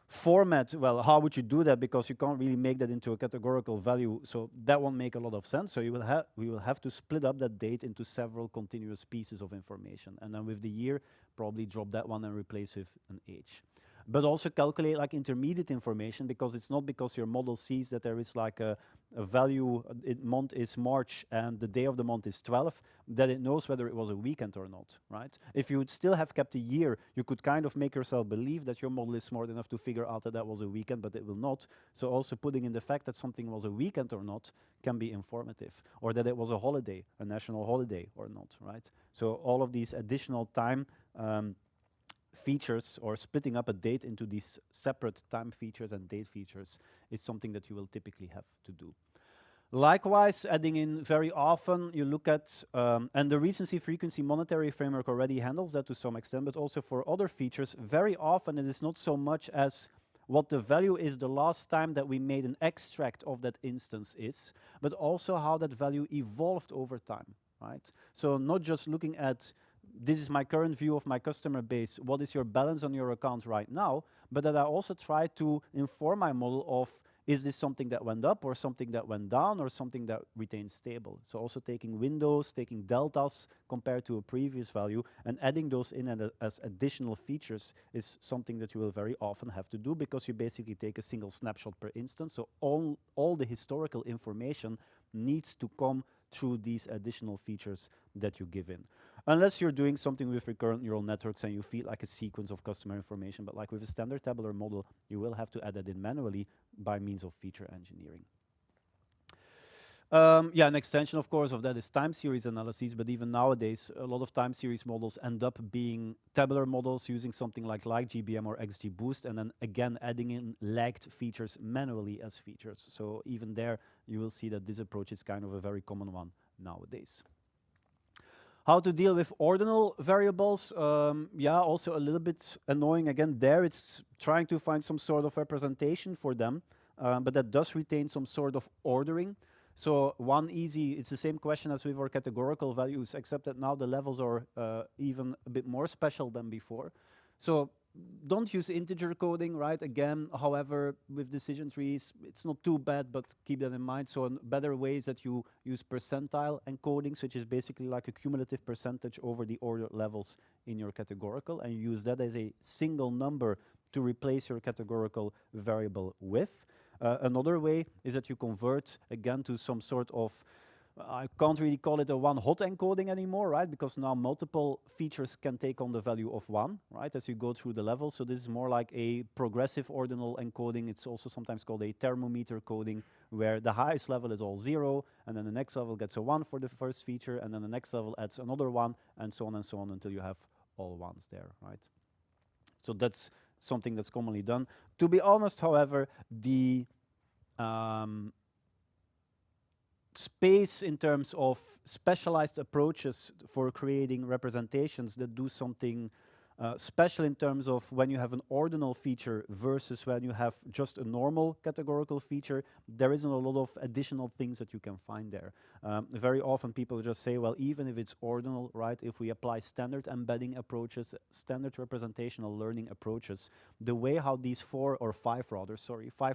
Speaker 1: format, well, how would you do that? Because you can't really make that into a categorical value, so that won't make a lot of sense. So we will have to split up that date into several continuous pieces of information, and then with the year, probably drop that one and replace with an age. but also calculate like intermediate information, because it's not because your model sees that there is like a value, month is March and the day of the month is 12, that it knows whether it was a weekend or not, right? If you would still have kept a year, you could kind of make yourself believe that your model is smart enough to figure out that that was a weekend, but it will not. So also putting in the fact that something was a weekend or not can be informative, or that it was a holiday, a national holiday or not, right? So all of these additional time features, or splitting up a date into these separate time features and date features, is something that you will typically have to do. Likewise, adding in very often, you look at, and the recency frequency monetary framework already handles that to some extent, but also for other features, very often it is not so much as what the value is the last time that we made an extract of that instance is, but also how that value evolved over time, right? So not just looking at, this is my current view of my customer base, what is your balance on your account right now, but that I also try to inform my model of, is this something that went up or something that went down or something that retains stable? So also taking windows, taking deltas compared to a previous value and adding those in as additional features is something that you will very often have to do, because you basically take a single snapshot per instance. So all the historical information needs to come through these additional features that you give in. Unless you're doing something with recurrent neural networks and you feed like a sequence of customer information, but like with a standard tabular model, you will have to add that in manually by means of feature engineering. Yeah, an extension, of course, of that is time series analyses, but even nowadays, a lot of time series models end up being tabular models using something like GBM or XGBoost, and then again adding in lagged features manually as features. So even there, you will see that this approach is kind of a very common one nowadays. How to deal with ordinal variables, yeah, also a little bit annoying. Again, there it's trying to find some sort of representation for them, but that does retain some sort of ordering. So one easy, it's the same question as with our categorical values, except that now the levels are even a bit more special than before. So don't use integer coding, right? Again, however, with decision trees, it's not too bad, but keep that in mind. So a better way is that you use percentile encodings, which is basically like a cumulative percentage over the order levels in your categorical, and you use that as a single number to replace your categorical variable with. Another way is that you convert, again, to some sort of, I can't really call it a one-hot encoding anymore, right? Because now multiple features can take on the value of one, right, as you go through the levels. So this is more like a progressive ordinal encoding. It's also sometimes called a thermometer coding, where the highest level is all 0, and then the next level gets a 1 for the first feature, and then the next level adds another 1, and so on until you have all ones there, right? So that's something that's commonly done. To be honest, however, the space in terms of specialized approaches for creating representations that do something special in terms of when you have an ordinal feature versus when you have just a normal categorical feature, there isn't a lot of additional things that you can find there. Very often people just say, well, even if it's ordinal, right, if we apply standard embedding approaches, standard representational learning approaches, the way how these 5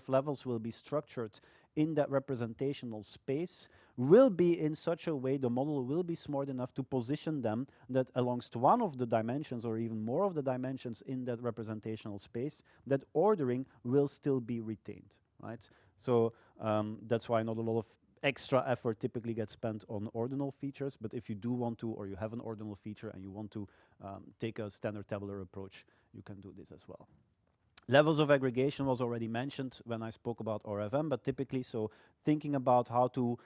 Speaker 1: levels will be structured in that representational space will be in such a way, the model will be smart enough to position them that alongst one of the dimensions or even more of the dimensions in that representational space, that ordering will still be retained, right? So that's why not a lot of extra effort typically gets spent on ordinal features, but if you do want to, or you have an ordinal feature and you want to take a standard tabular approach, you can do this as well. Levels of aggregation was already mentioned when I spoke about RFM, but typically, so thinking about how to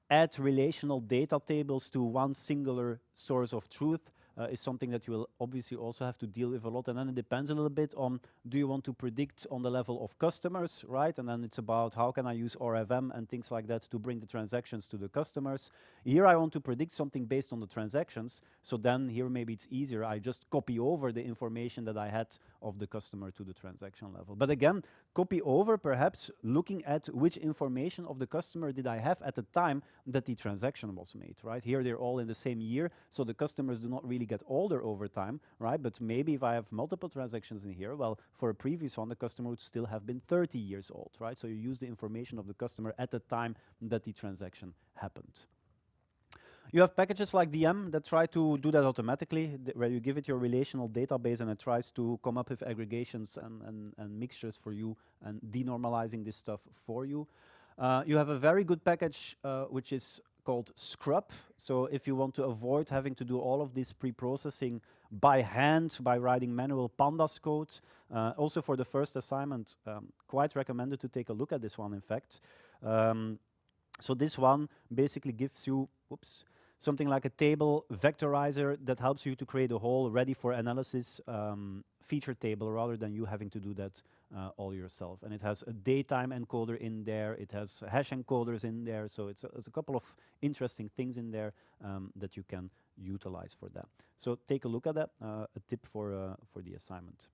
Speaker 1: add relational data tables to one singular source of truth is something that you will obviously also have to deal with a lot. And then it depends a little bit on, do you want to predict on the level of customers, right? And then it's about how can I use RFM and things like that to bring the transactions to the customers. Here I want to predict something based on the transactions. So then here maybe it's easier. I just copy over the information that I had of the customer to the transaction level. But again, copy over perhaps looking at which information of the customer did I have at the time that the transaction was made, right? Here they're all in the same year, so the customers do not really get older over time, right? But maybe if I have multiple transactions in here, well, for a previous one, the customer would still have been 30 years old, right? So you use the information of the customer at the time that the transaction happened. You have packages like DM that try to do that automatically, where you give it your relational database and it tries to come up with aggregations and mixtures for you and denormalizing this stuff for you. You have a very good package which is called Scrub. So if you want to avoid having to do all of this pre-processing by hand, by writing manual pandas code, also for the first assignment, quite recommended to take a look at this one, in fact. So this one basically gives you, something like a table vectorizer that helps you to create a whole ready for analysis feature table rather than you having to do that all yourself. And it has a datetime encoder in there, it has hash encoders in there, so it's a couple of interesting things in there that you can utilize for that. So take a look at that, a tip for the assignment.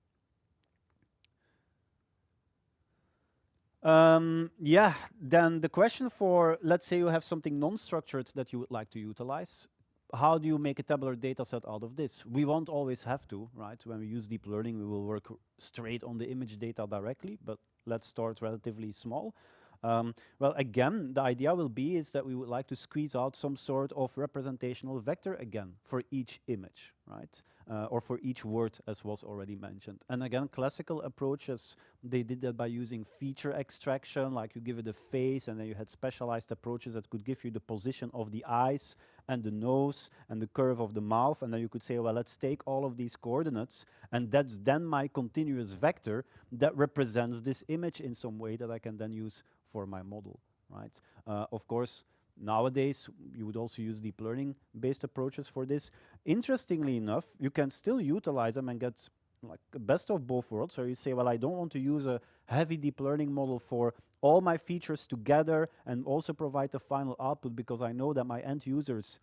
Speaker 1: Yeah, then the question for, let's say you have something non-structured that you would like to utilize. How do you make a tabular data set out of this? We won't always have to, right? When we use deep learning, we will work straight on the image data directly, but let's start relatively small. Well, again, the idea will be is that we would like to squeeze out some sort of representational vector again for each image, right? Or for each word, as was already mentioned. And again, classical approaches, they did that by using feature extraction, like you give it a face, and then you had specialized approaches that could give you the position of the eyes and the nose and the curve of the mouth, and then you could say, well, let's take all of these coordinates, and that's then my continuous vector that represents this image in some way that I can then use for my model, right? Of course, nowadays, you would also use deep learning-based approaches for this. Interestingly enough, you can still utilize them and get like the best of both worlds. So you say, well, I don't want to use a heavy deep learning model for all my features together and also provide the final output because I know that my end users,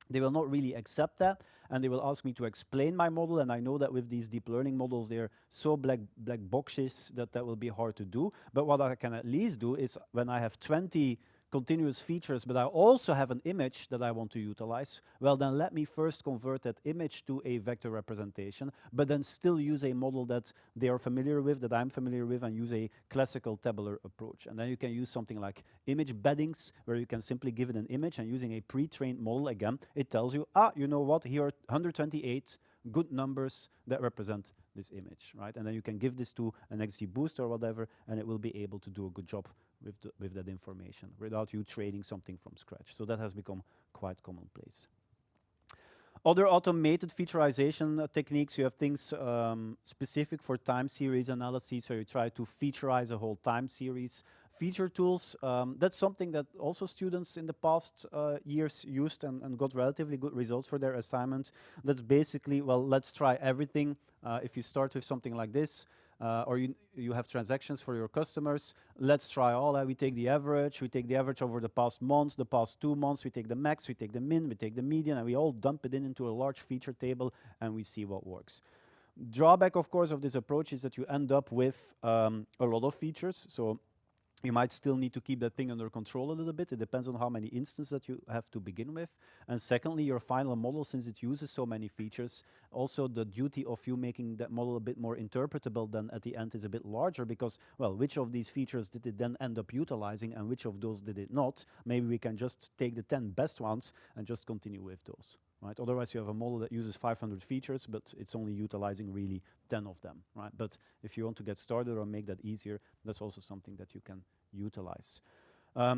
Speaker 1: they will not really accept that, and they will ask me to explain my model, and I know that with these deep learning models, they're so black boxes that will be hard to do. But what I can at least do is when I have 20 continuous features, but I also have an image that I want to utilize, well, then let me first convert that image to a vector representation, but then still use a model that they are familiar with, that I'm familiar with, and use a classical tabular approach. And then you can use something like image beddings, where you can simply give it an image, and using a pre-trained model, again, it tells you, you know what, here are 128 good numbers that represent this image, right? And then you can give this to an XGBoost or whatever, and it will be able to do a good job with that information without you training something from scratch. So that has become quite commonplace. Other automated featureization techniques, you have things specific for time series analyses, where you try to featureize a whole time series. Feature tools, that's something that also students in the past years used and got relatively good results for their assignments. That's basically, well, let's try everything. If you start with something like this, or you have transactions for your customers, let's try all that. We take the average over the past months, the past 2 months, we take the max, we take the min, we take the median, and we all dump it into a large feature table, and we see what works. Drawback, of course, of this approach is that you end up with a lot of features. So you might still need to keep that thing under control a little bit. It depends on how many instances that you have to begin with. And secondly, your final model, since it uses so many features, also the duty of you making that model a bit more interpretable then at the end is a bit larger because, well, which of these features did it then end up utilizing and which of those did it not? Maybe we can just take the 10 best ones and just continue with those. Right? Otherwise, you have a model that uses 500 features, but it's only utilizing really 10 of them. Right? But if you want to get started or make that easier, that's also something that you can utilize.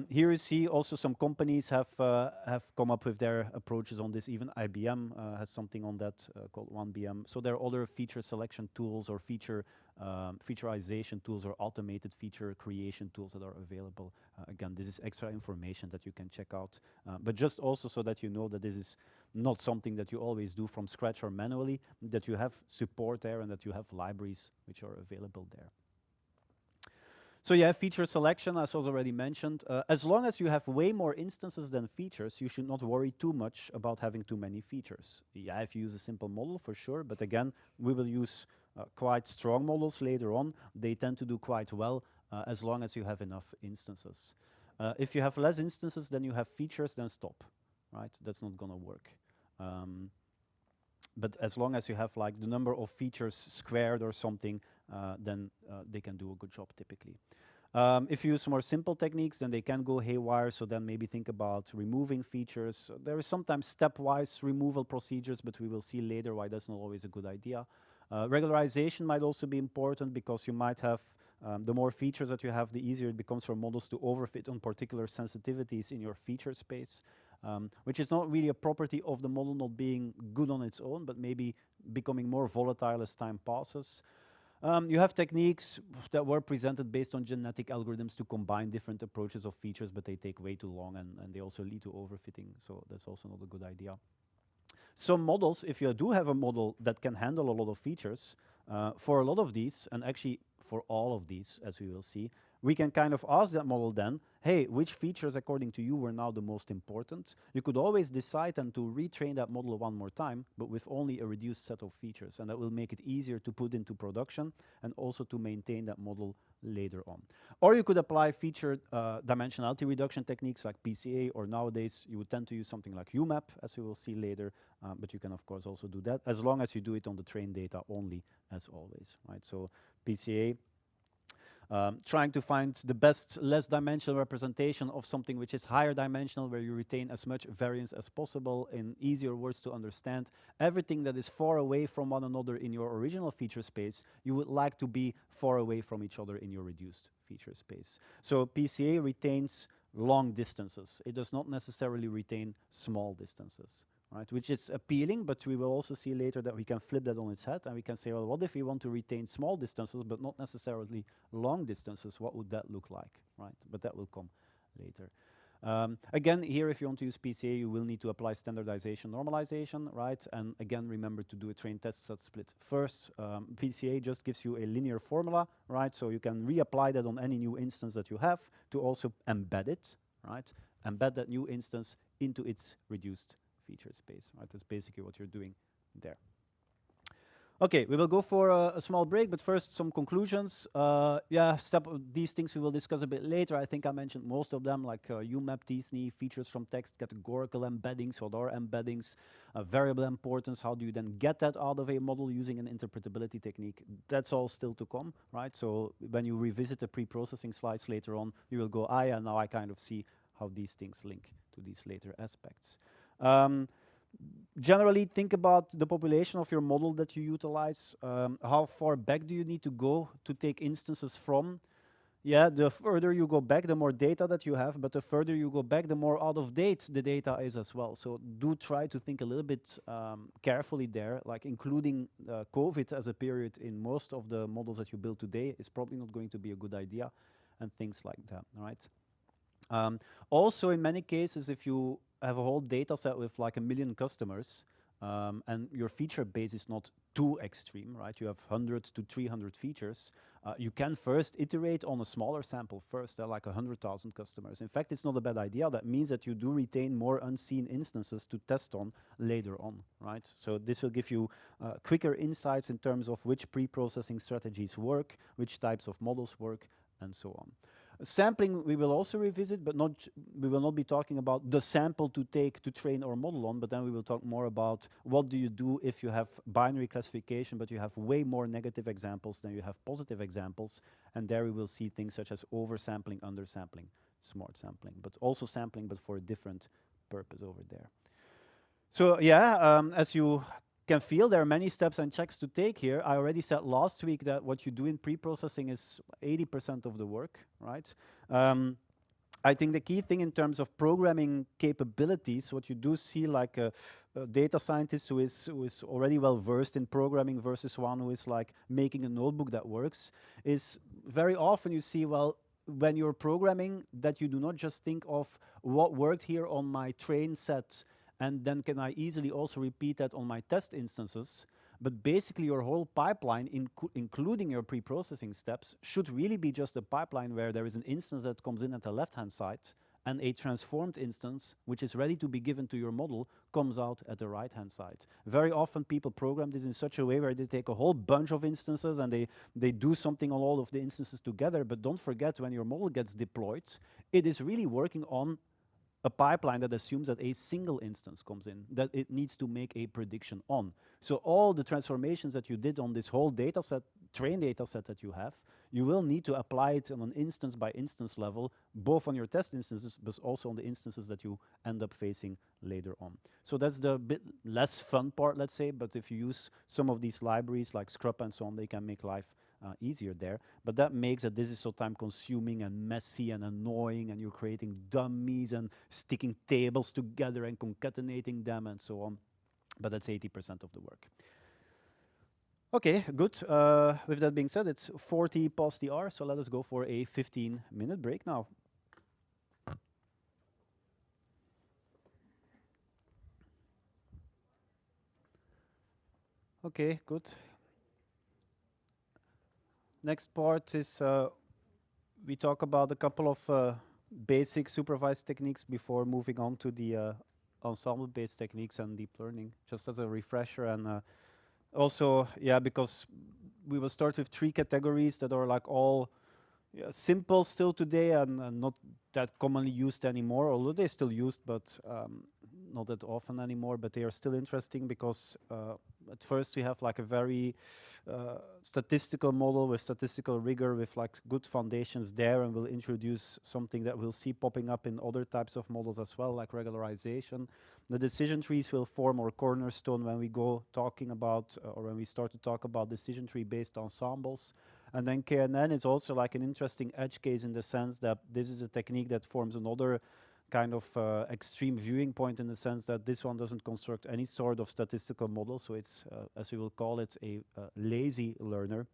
Speaker 1: Here you see also some companies have come up with their approaches on this. Even IBM has something on that called 1BM. So there are other feature selection tools or featureization tools or automated feature creation tools that are available. Again, this is extra information that you can check out. But just also so that you know that this is not something that you always do from scratch or manually, that you have support there and that you have libraries which are available there. So you have feature selection, as was already mentioned. As long as you have way more instances than features, you should not worry too much about having too many features. Yeah, if you use a simple model, for sure, but again, we will use quite strong models later on. They tend to do quite well as long as you have enough instances. If you have less instances than you have features, then stop, right? That's not gonna work. But as long as you have like the number of features squared or something, then they can do a good job typically. If you use more simple techniques, then they can go haywire, so then maybe think about removing features. There is sometimes stepwise removal procedures, but we will see later why that's not always a good idea. Regularization might also be important because you might have, the more features that you have, the easier it becomes for models to overfit on particular sensitivities in your feature space, which is not really a property of the model not being good on its own, but maybe becoming more volatile as time passes. You have techniques that were presented based on genetic algorithms to combine different approaches of features, but they take way too long and they also lead to overfitting, so that's also not a good idea. Some models, if you do have a model that can handle a lot of features, for a lot of these, and actually for all of these, as we will see, we can kind of ask that model then, hey, which features according to you were now the most important? You could always decide then to retrain that model one more time, but with only a reduced set of features, and that will make it easier to put into production and also to maintain that model later on. Or you could apply feature dimensionality reduction techniques like PCA, or nowadays you would tend to use something like UMAP, as we will see later, but you can of course also do that, as long as you do it on the trained data only, as always, right? So PCA, trying to find the best less dimensional representation of something which is higher dimensional, where you retain as much variance as possible in easier words to understand. Everything that is far away from one another in your original feature space, you would like to be far away from each other in your reduced feature space. So PCA retains long distances. It does not necessarily retain small distances. Right, which is appealing, but we will also see later that we can flip that on its head and we can say, well, what if we want to retain small distances but not necessarily long distances? What would that look like, right? But that will come later. Again, here, if you want to use PCA, you will need to apply standardization normalization, right? And again, remember to do a train test set split first. PCA just gives you a linear formula, right? So you can reapply that on any new instance that you have to also embed it, right? Embed that new instance into its reduced feature space, right? That's basically what you're doing there. Okay, we will go for a small break, but first some conclusions. Yeah, these things we will discuss a bit later. I think I mentioned most of them, like UMAP, TSNE, features from text, categorical embeddings, what are embeddings, variable importance, how do you then get that out of a model using an interpretability technique? That's all still to come, right? So when you revisit the pre-processing slides later on, you will go, yeah, now I kind of see how these things link to these later aspects. Generally, think about the population of your model that you utilize. How far back do you need to go to take instances from? Yeah, the further you go back, the more data that you have, but the further you go back, the more out of date the data is as well. So do try to think a little bit carefully there, like including COVID as a period in most of the models that you build today is probably not going to be a good idea, and things like that, right? Also, in many cases, if you have a whole data set with like 1 million customers, and your feature base is not too extreme, right? You have 100 to 300 features. You can first iterate on a smaller sample first, like 100,000 customers. In fact, it's not a bad idea. That means that you do retain more unseen instances to test on later on, right? So this will give you quicker insights in terms of which pre-processing strategies work, which types of models work, and so on. Sampling we will also revisit, but we will not be talking about the sample to take to train our model on, but then we will talk more about what do you do if you have binary classification, but you have way more negative examples than you have positive examples, and there we will see things such as oversampling, undersampling, smart sampling, but also sampling, but for a different purpose over there. So yeah, as you can feel, there are many steps and checks to take here. I already said last week that what you do in pre-processing is 80% of the work, right? I think the key thing in terms of programming capabilities, what you do see like a data scientist who is already well versed in programming versus one who is like making a notebook that works, is very often you see, well, when you're programming, that you do not just think of what worked here on my train set, and then can I easily also repeat that on my test instances, but basically your whole pipeline, including your pre-processing steps, should really be just a pipeline where there is an instance that comes in at the left-hand side, and a transformed instance, which is ready to be given to your model, comes out at the right-hand side. Very often people program this in such a way where they take a whole bunch of instances and they do something on all of the instances together, but don't forget, when your model gets deployed, it is really working on a pipeline that assumes that a single instance comes in, that it needs to make a prediction on. So all the transformations that you did on this whole data set train data set that you have, you will need to apply it on an instance by instance level, both on your test instances, but also on the instances that you end up facing later on. So that's the bit less fun part, let's say, but if you use some of these libraries like Scrub and so on, they can make life easier there. But that makes that this is so time consuming and messy and annoying, and you're creating dummies and sticking tables together and concatenating them and so on. But that's 80% of the work. Okay, good. With that being said, it's 40 past the hour, so let us go for a 15-minute break now. Okay, good. Next part is we talk about a couple of basic supervised techniques before moving on to the ensemble-based techniques and deep learning, just as a refresher. And also, yeah, because we will start with 3 categories that are like all simple still today and not that commonly used anymore, although they're still used, but not that often anymore. But they are still interesting because at first we have like a very statistical model with statistical rigor, with like good foundations there, and we'll introduce something that we'll see popping up in other types of models as well, like regularization. The decision trees will form our cornerstone when we go talking about, or when we start to talk about decision tree based ensembles. And then KNN is also like an interesting edge case in the sense that this is a technique that forms another kind of extreme viewing point, in the sense that this one doesn't construct any sort of statistical model. So it's, as we will call it, a lazy learner.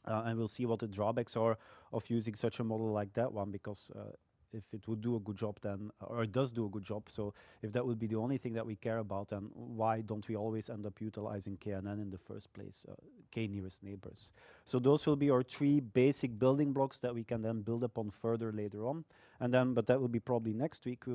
Speaker 1: And we'll see what the drawbacks are of using such a model like that one, because if it would do a good job, then, or it does do a good job, so if that would be the only thing that we care about, then why don't we always end up utilizing KNN in the first place, K nearest neighbors? So those will be our 3 basic building blocks that we can then build upon further later on. And then, but that will be probably next week, we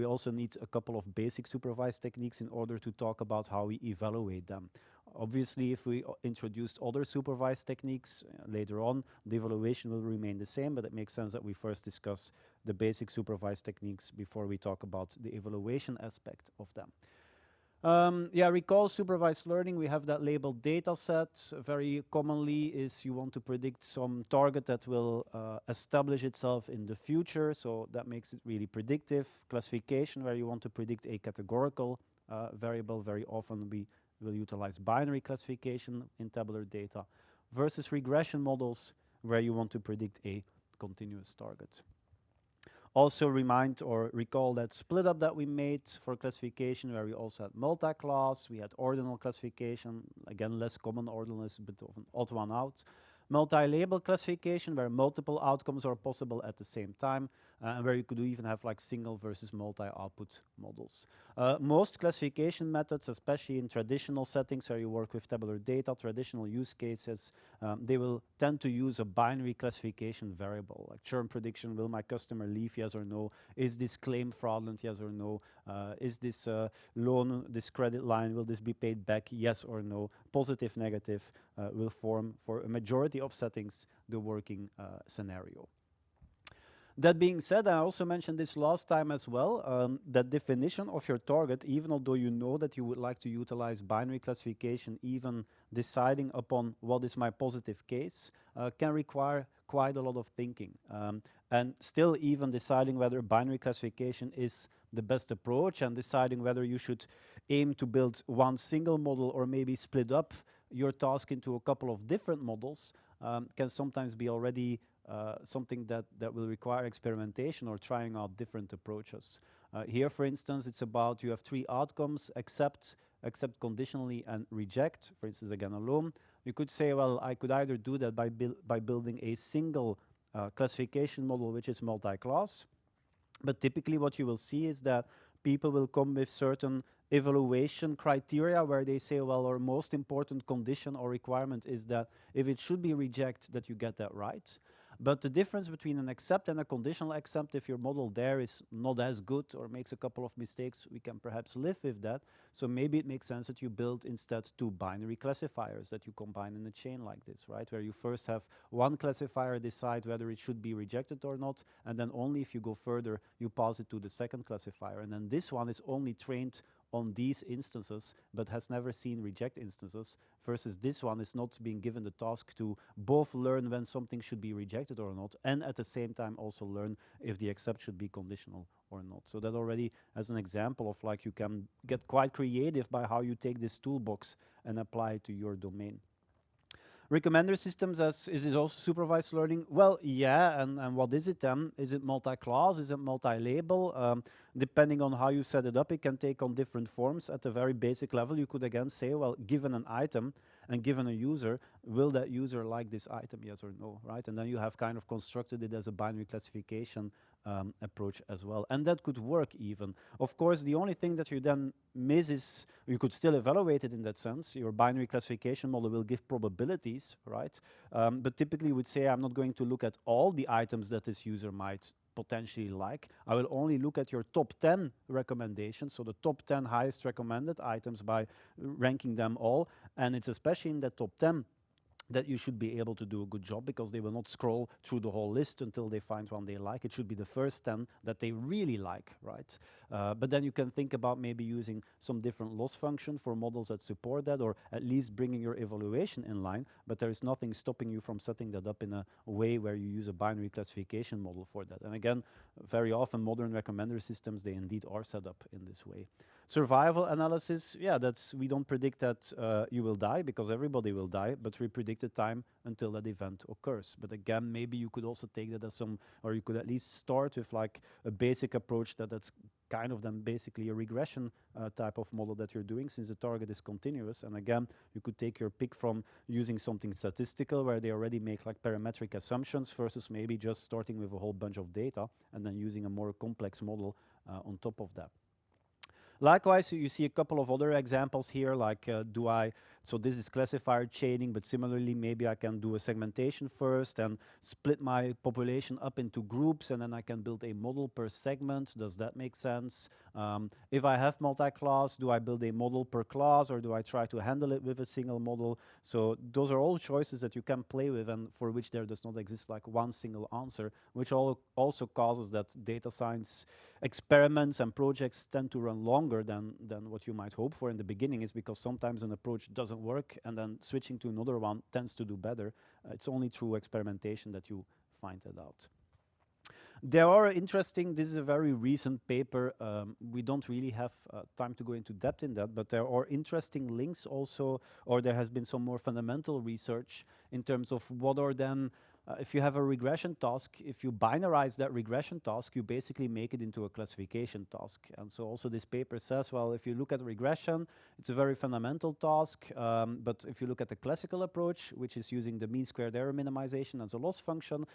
Speaker 1: also need a couple of basic supervised techniques in order to talk about how we evaluate them. Obviously, if we introduced other supervised techniques later on, the evaluation will remain the same, but it makes sense that we first discuss the basic supervised techniques before we talk about the evaluation aspect of them. Yeah, recall supervised learning, we have that labeled data set. Very commonly is you want to predict some target that will establish itself in the future, so that makes it really predictive. Classification, where you want to predict a categorical variable. Very often we will utilize binary classification in tabular data, versus regression models, where you want to predict a continuous target. Also remind or recall that split up that we made for classification, where we also had multi-class, we had ordinal classification, again less common, ordinal is a bit of an odd one out. Multi-label classification, where multiple outcomes are possible at the same time, and where you could even have like single versus multi-output models. Most classification methods, especially in traditional settings where you work with tabular data, traditional use cases, they will tend to use a binary classification variable, like churn prediction, will my customer leave, yes or no? Is this claim fraudulent, yes or no? Is this loan, this credit line, will this be paid back, yes or no? Positive, negative will form, for a majority of settings, the working scenario. That being said, I also mentioned this last time as well, that definition of your target, even although you know that you would like to utilize binary classification, even deciding upon what is my positive case, can require quite a lot of thinking. And still even deciding whether binary classification is the best approach, and deciding whether you should aim to build one single model or maybe split up your task into a couple of different models, can sometimes be already something that will require experimentation or trying out different approaches. Here, for instance, it's about you have 3 outcomes: accept conditionally, and reject. For instance, again, alone. You could say, well, I could either do that by building a single classification model which is multi-class, but typically what you will see is that people will come with certain evaluation criteria where they say, well, our most important condition or requirement is that if it should be reject, that you get that right. But the difference between an accept and a conditional accept, if your model there is not as good or makes a couple of mistakes, we can perhaps live with that. So maybe it makes sense that you build instead 2 binary classifiers that you combine in a chain like this, right? Where you first have one classifier decide whether it should be rejected or not, and then only if you go further, you pass it to the second classifier. And then this one is only trained on these instances, but has never seen reject instances, versus this one is not being given the task to both learn when something should be rejected or not, and at the same time also learn if the accept should be conditional or not. So that already as an example of like you can get quite creative by how you take this toolbox and apply it to your domain. Recommender systems, is it also supervised learning? Well, yeah, and what is it then? Is it multi-class? Is it multi-label? Depending on how you set it up, it can take on different forms. At the very basic level, you could again say, well, given an item and given a user, will that user like this item, yes or no, right? And then you have kind of constructed it as a binary classification approach as well. And that could work even. Of course, the only thing that you then miss is, you could still evaluate it in that sense. Your binary classification model will give probabilities, right? But typically you would say, I'm not going to look at all the items that this user might potentially like. I will only look at your top 10 recommendations, so the top 10 highest recommended items by ranking them all. And it's especially in that top 10 that you should be able to do a good job, because they will not scroll through the whole list until they find one they like. It should be the first 10 that they really like, right? But then you can think about maybe using some different loss function for models that support that, or at least bringing your evaluation in line, but there is nothing stopping you from setting that up in a way where you use a binary classification model for that. And again, very often modern recommender systems, they indeed are set up in this way. Survival analysis, yeah, we don't predict that you will die, because everybody will die, but we predict the time until that event occurs. But again, maybe you could also take that as or you could at least start with like a basic approach that's kind of then basically a regression type of model that you're doing, since the target is continuous. And again, you could take your pick from using something statistical where they already make like parametric assumptions, versus maybe just starting with a whole bunch of data and then using a more complex model on top of that. Likewise, you see a couple of other examples here, like so this is classifier chaining, but similarly, maybe I can do a segmentation first and split my population up into groups, and then I can build a model per segment. Does that make sense? If I have multi-class, do I build a model per class, or do I try to handle it with a single model? So those are all choices that you can play with, and for which there does not exist like one single answer, which also causes that data science experiments and projects tend to run longer than what you might hope for in the beginning, is because sometimes an approach doesn't work, and then switching to another one tends to do better. It's only through experimentation that you find that out. There are interesting, this is a very recent paper, we don't really have time to go into depth in that, but there are interesting links also, or there has been some more fundamental research in terms of what are then if you have a regression task, if you binarize that regression task, you basically make it into a classification task. And so also this paper says, well, if you look at regression, it's a very fundamental task. But if you look at the classical approach, which is using the mean squared error minimization as a loss function,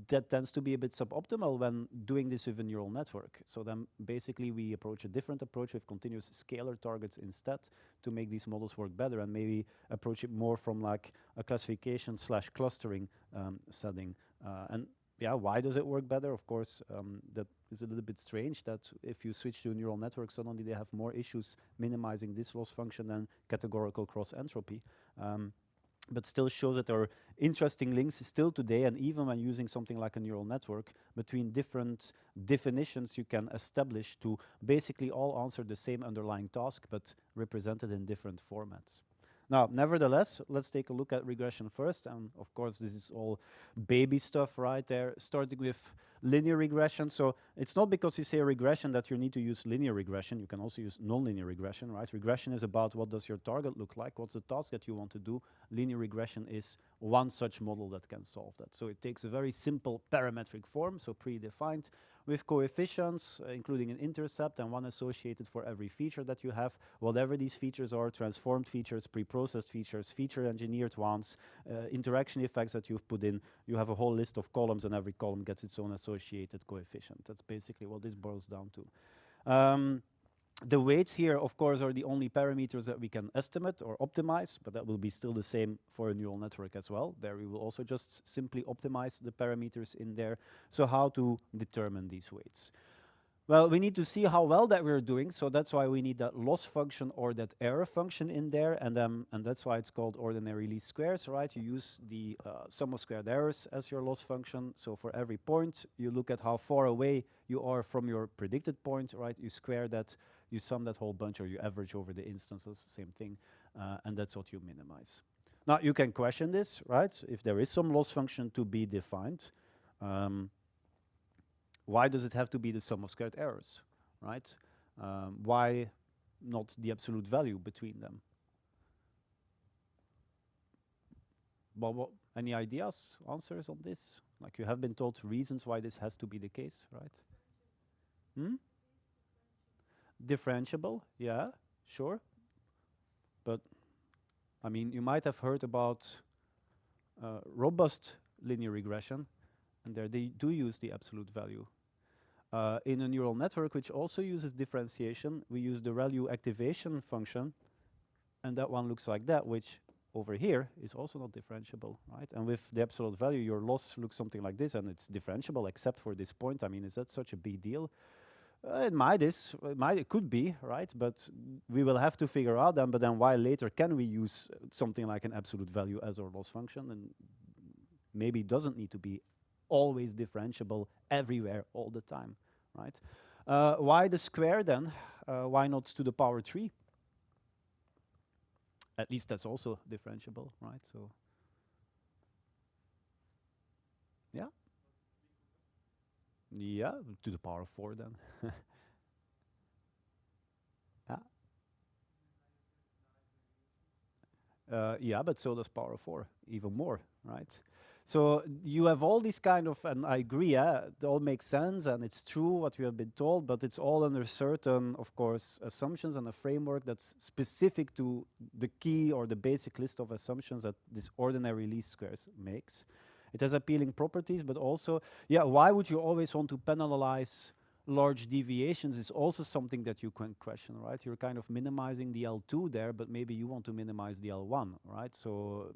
Speaker 1: that tends to be a bit suboptimal when doing this with a neural network. So then basically we approach a different approach with continuous scalar targets instead to make these models work better, and maybe approach it more from like a classification / clustering setting. And yeah, why does it work better? Of course, that is a little bit strange that if you switch to a neural network, suddenly they have more issues minimizing this loss function than categorical cross entropy. But still shows that there are interesting links still today, and even when using something like a neural network, between different definitions you can establish to basically all answer the same underlying task, but represented in different formats. Now, nevertheless, let's take a look at regression first. And of course, this is all baby stuff right there, starting with linear regression. So it's not because you say regression that you need to use linear regression. You can also use nonlinear regression, right? Regression is about what does your target look like, what's the task that you want to do. Linear regression is one such model that can solve that. So it takes a very simple parametric form, so predefined, with coefficients, including an intercept and one associated for every feature that you have, whatever these features are, transformed features, pre-processed features, feature engineered ones, interaction effects that you've put in. You have a whole list of columns, and every column gets its own associated coefficient. That's basically what this boils down to. The weights here, of course, are the only parameters that we can estimate or optimize, but that will be still the same for a neural network as well. There we will also just simply optimize the parameters in there. So how to determine these weights? Well, we need to see how well that we're doing, so that's why we need that loss function or that error function in there, and that's why it's called ordinary least squares, right? You use the sum of squared errors as your loss function, so for every point, you look at how far away you are from your predicted point, right? You square that you sum that whole bunch or you average over the instances, same thing, and that's what you minimize. Now you can question this, right? If there is some loss function to be defined, why does it have to be the sum of squared errors, right? Why not the absolute value between them? Well, any ideas, answers on this? Like you have been told reasons why this has to be the case, right? Hmm? Differentiable, yeah, sure. But, I mean, you might have heard about robust linear regression, and there they do use the absolute value. In a neural network, which also uses differentiation, we use the ReLU activation function, and that one looks like that, which over here is also not differentiable, right? And with the absolute value, your loss looks something like this, and it's differentiable except for this point. I mean, is that such a big deal? It could be, right? But we will have to figure out then, but then why later can we use something like an absolute value as our loss function? And maybe it doesn't need to be always differentiable everywhere all the time, right? Why the square then? Why not to the power 3? At least that's also differentiable, right? So, yeah. Yeah, to the power of 4 then. Yeah. Yeah, but so does power of 4, even more, right? So you have all these kind of, and I agree, it all makes sense and it's true what you have been told, but it's all under certain, of course, assumptions and a framework that's specific to the key or the basic list of assumptions that this ordinary least squares makes. It has appealing properties, but also, yeah, why would you always want to penalize large deviations is also something that you can question, right? You're kind of minimizing the L2 there, but maybe you want to minimize the L1, right? So,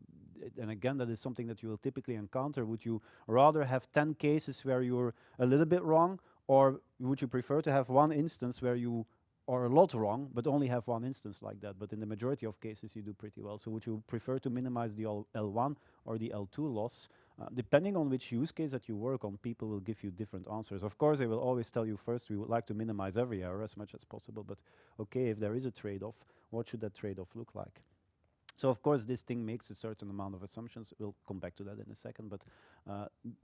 Speaker 1: and again, that is something that you will typically encounter. Would you rather have 10 cases where you're a little bit wrong, or would you prefer to have one instance where you are a lot wrong, but only have one instance like that? But in the majority of cases, you do pretty well. So would you prefer to minimize the L1 or the L2 loss? Depending on which use case that you work on, people will give you different answers. Of course, they will always tell you first, we would like to minimize every error as much as possible, but okay, if there is a trade-off, what should that trade-off look like? So of course, this thing makes a certain amount of assumptions. We'll come back to that in a second, but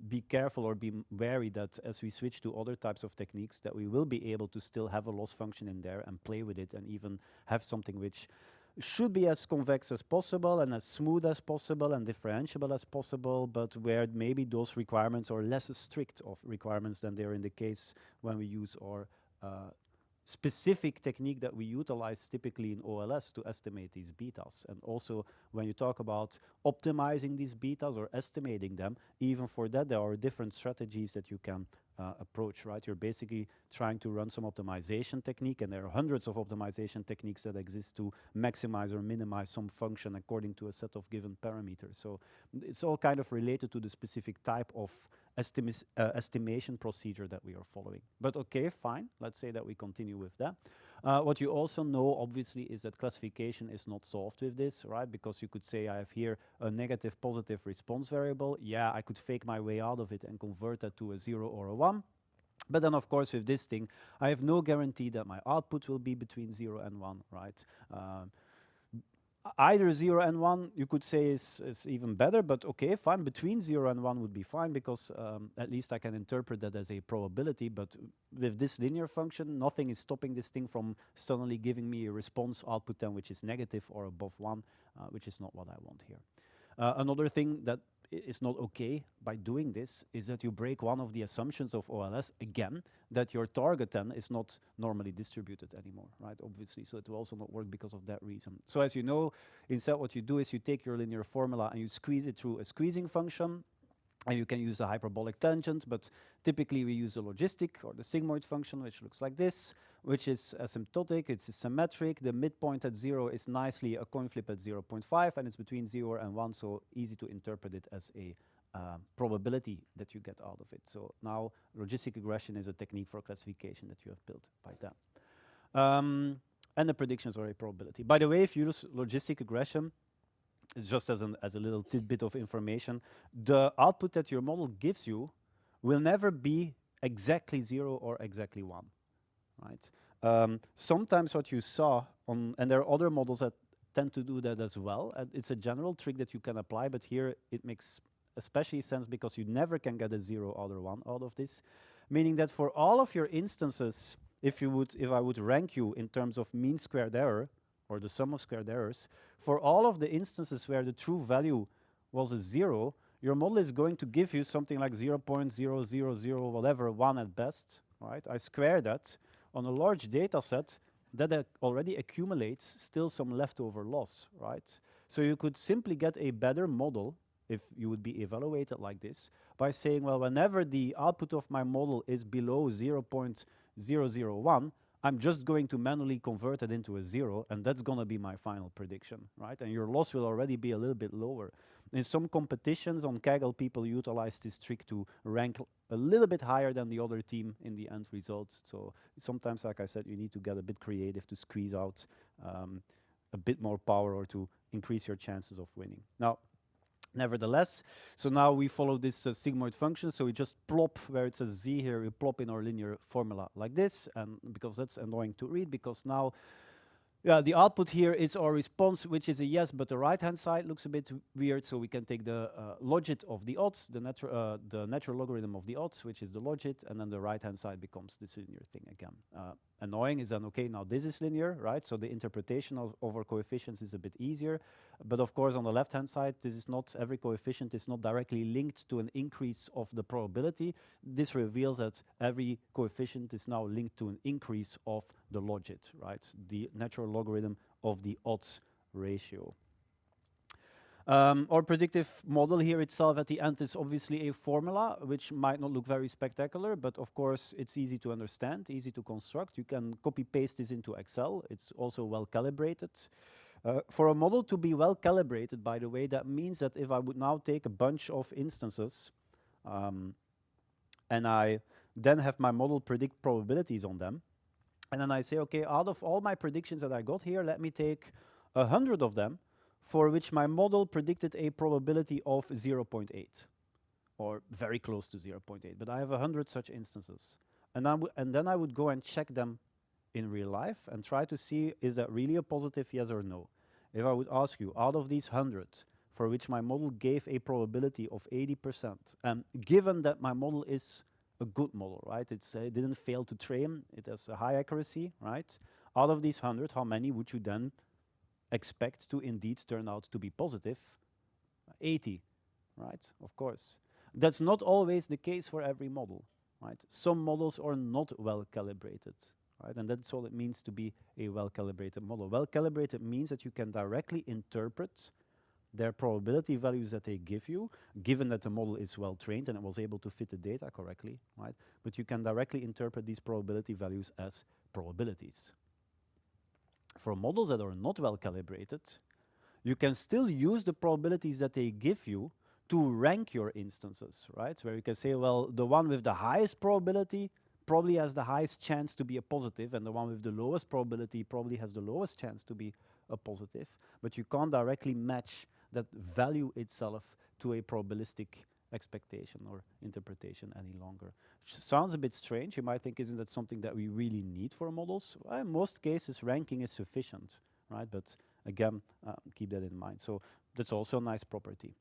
Speaker 1: be careful or be wary that as we switch to other types of techniques, that we will be able to still have a loss function in there and play with it and even have something which should be as convex as possible and as smooth as possible and differentiable as possible, but where maybe those requirements are less strict of requirements than they're in the case when we use our specific technique that we utilize typically in OLS to estimate these betas. And also when you talk about optimizing these betas or estimating them, even for that there are different strategies that you can approach, right? You're basically trying to run some optimization technique, and there are hundreds of optimization techniques that exist to maximize or minimize some function according to a set of given parameters. So it's all kind of related to the specific type of estimation procedure that we are following. But okay, fine, let's say that we continue with that. What you also know, obviously, is that classification is not solved with this, right? Because you could say I have here a negative positive response variable. Yeah, I could fake my way out of it and convert that to a 0 or a 1. But then, of course, with this thing, I have no guarantee that my output will be between 0 and 1, right? Either 0 and 1, you could say is even better, but okay, fine. Between 0 and 1 would be fine because at least I can interpret that as a probability. But with this linear function, nothing is stopping this thing from suddenly giving me a response output then which is negative or above 1, which is not what I want here. Another thing that is not okay by doing this is that you break one of the assumptions of OLS again, that your target then is not normally distributed anymore, right? Obviously, so it will also not work because of that reason. So as you know, instead what you do is you take your linear formula and you squeeze it through a squeezing function, and you can use the hyperbolic tangent, but typically we use the logistic or the sigmoid function, which looks like this, which is asymptotic, it's symmetric. The midpoint at 0 is nicely a coin flip at 0.5, and it's between 0 and 1, so easy to interpret it as a probability that you get out of it. So now logistic regression is a technique for classification that you have built by that. And the predictions are a probability. By the way, if you use logistic regression, it's just as a little tidbit of information, the output that your model gives you will never be exactly 0 or exactly 1, right? Sometimes what you saw on, and there are other models that tend to do that as well. And it's a general trick that you can apply, but here it makes especially sense because you never can get a 0 other one out of this. Meaning that for all of your instances, if I would rank you in terms of mean squared error, or the sum of squared errors, for all of the instances where the true value was a 0, your model is going to give you something like 0.000 whatever, 1 at best, right? I square that on a large data set that already accumulates still some leftover loss, right? So you could simply get a better model if you would be evaluated like this by saying, well, whenever the output of my model is below 0.001, I'm just going to manually convert it into a 0, and that's going to be my final prediction, right? And your loss will already be a little bit lower. In some competitions on Kaggle, people utilize this trick to rank a little bit higher than the other team in the end result. So sometimes, like I said, you need to get a bit creative to squeeze out a bit more power or to increase your chances of winning. Now, nevertheless, so now we follow this sigmoid function. So we just plop where it says z here, we plop in our linear formula like this. And because that's annoying to read, because now, yeah, the output here is our response, which is a yes, but the right-hand side looks a bit weird. So we can take the logit of the odds, the natural logarithm of the odds, which is the logit, and then the right-hand side becomes this linear thing again. Annoying is then, okay, now this is linear, right? So the interpretation of our coefficients is a bit easier. But of course, on the left-hand side, this is not, every coefficient is not directly linked to an increase of the probability. This reveals that every coefficient is now linked to an increase of the logit, right? The natural logarithm of the odds ratio. Our predictive model here itself at the end is obviously a formula, which might not look very spectacular, but of course it's easy to understand, easy to construct. You can copy-paste this into Excel. It's also well calibrated. For a model to be well calibrated, by the way, that means that if I would now take a bunch of instances and I then have my model predict probabilities on them, and then I say, okay, out of all my predictions that I got here, let me take 100 of them for which my model predicted a probability of 0.8 or very close to 0.8. But I have 100 such instances. And then I would go and check them in real life and try to see, is that really a positive yes or no? If I would ask you, out of these 100 for which my model gave a probability of 80%, and given that my model is a good model, right? It didn't fail to train, it has a high accuracy, right? Out of these 100, how many would you then expect to indeed turn out to be positive? 80, right? Of course. That's not always the case for every model, right? Some models are not well calibrated, right? And that's all it means to be a well-calibrated model. Well-calibrated means that you can directly interpret their probability values that they give you, given that the model is well-trained and it was able to fit the data correctly, right? But you can directly interpret these probability values as probabilities. For models that are not well-calibrated, you can still use the probabilities that they give you to rank your instances, right? Where you can say, well, the one with the highest probability probably has the highest chance to be a positive, and the one with the lowest probability probably has the lowest chance to be a positive. But you can't directly match that value itself to a probabilistic expectation or interpretation any longer. Which sounds a bit strange. You might think, isn't that something that we really need for models? Well, in most cases, ranking is sufficient, right? But again, keep that in mind. So that's also a nice property.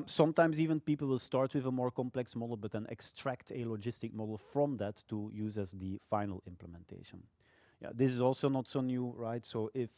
Speaker 1: Sometimes even people will start with a more complex model, but then extract a logistic model from that to use as the final implementation. Yeah, this is also not so new, right? So if,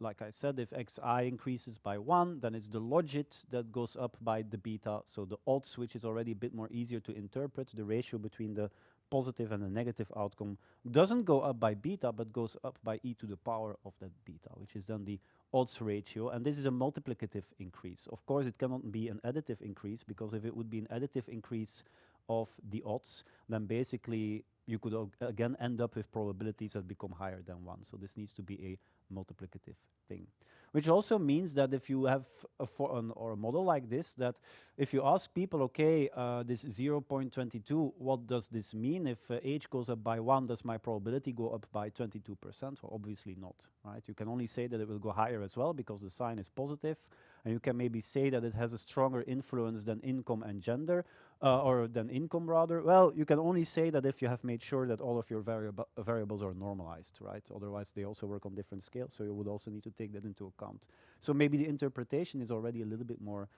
Speaker 1: like I said, if xi increases by 1, then it's the logit that goes up by the beta. So the odds, which is already a bit more easier to interpret, the ratio between the positive and the negative outcome, doesn't go up by beta, but goes up by e to the power of that beta, which is then the odds ratio. And this is a multiplicative increase. Of course, it cannot be an additive increase, because if it would be an additive increase of the odds, then basically you could again end up with probabilities that become higher than 1. So this needs to be a multiplicative thing. Which also means that if you have a model like this, that if you ask people, okay, this 0.22, what does this mean? If age goes up by 1, does my probability go up by 22%? Well, obviously not, right? You can only say that it will go higher as well because the sign is positive. and you can maybe say that it has a stronger influence than income and gender, or than income rather. Well, you can only say that if you have made sure that all of your variables are normalized, right? Otherwise, they also work on different scales, so you would also need to take that into account. So maybe the interpretation is already a little bit more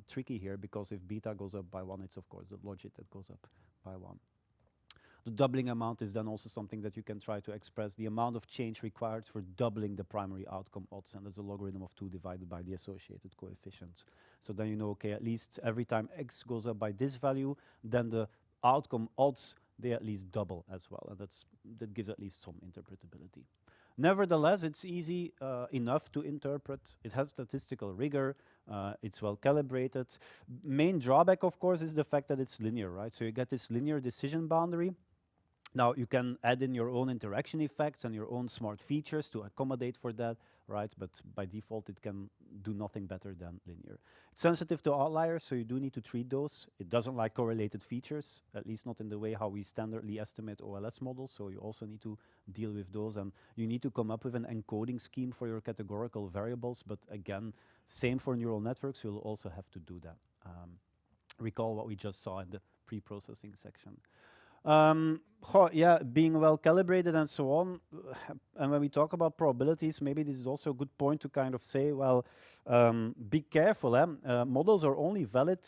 Speaker 1: tricky here, because if beta goes up by 1, it's of course the logit that goes up by 1. The doubling amount is then also something that you can try to express the amount of change required for doubling the primary outcome odds, and that's a logarithm of 2 divided by the associated coefficients. So then you know, okay, at least every time x goes up by this value, then the outcome odds, they at least double as well, and that gives at least some interpretability. Nevertheless, it's easy enough to interpret. It has statistical rigor. It's well calibrated. Main drawback, of course, is the fact that it's linear, right? So you get this linear decision boundary. Now, you can add in your own interaction effects and your own smart features to accommodate for that, right? But by default, it can do nothing better than linear. It's sensitive to outliers, so you do need to treat those. It doesn't like correlated features, at least not in the way how we standardly estimate OLS models, so you also need to deal with those, and you need to come up with an encoding scheme for your categorical variables, but again, same for neural networks, you'll also have to do that. Recall what we just saw in the pre-processing section. Yeah, being well calibrated and so on. And when we talk about probabilities, maybe this is also a good point to kind of say, well, be careful. Models are only valid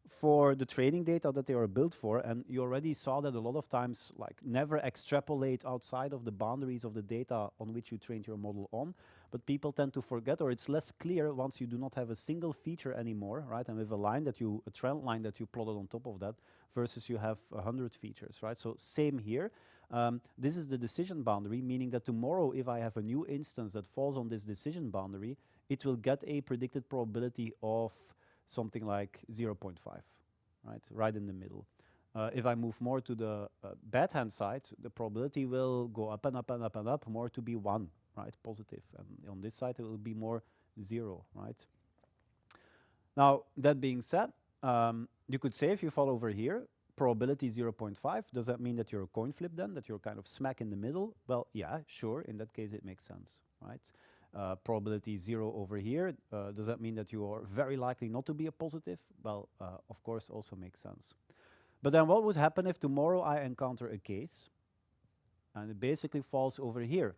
Speaker 1: for the training data that they are built for, and you already saw that a lot of times, like, never extrapolate outside of the boundaries of the data on which you trained your model on. But people tend to forget, or it's less clear once you do not have a single feature anymore, right? And with a trend line that you plotted on top of that, versus you have 100 features, right? So same here. This is the decision boundary, meaning that tomorrow, if I have a new instance that falls on this decision boundary, it will get a predicted probability of something like 0.5, right in the middle. If I move more to the bad hand side, the probability will go up and up and up and up, more to be 1, right, positive. And on this side, it will be more 0, right? Now, that being said, you could say, if you fall over here, probability 0.5, does that mean that you're a coin flip then, that you're kind of smack in the middle? Well, yeah, sure, in that case it makes sense, right? Probability 0 over here, does that mean that you are very likely not to be a positive? Well, of course, also makes sense. But then what would happen if tomorrow I encounter a case and it basically falls over here,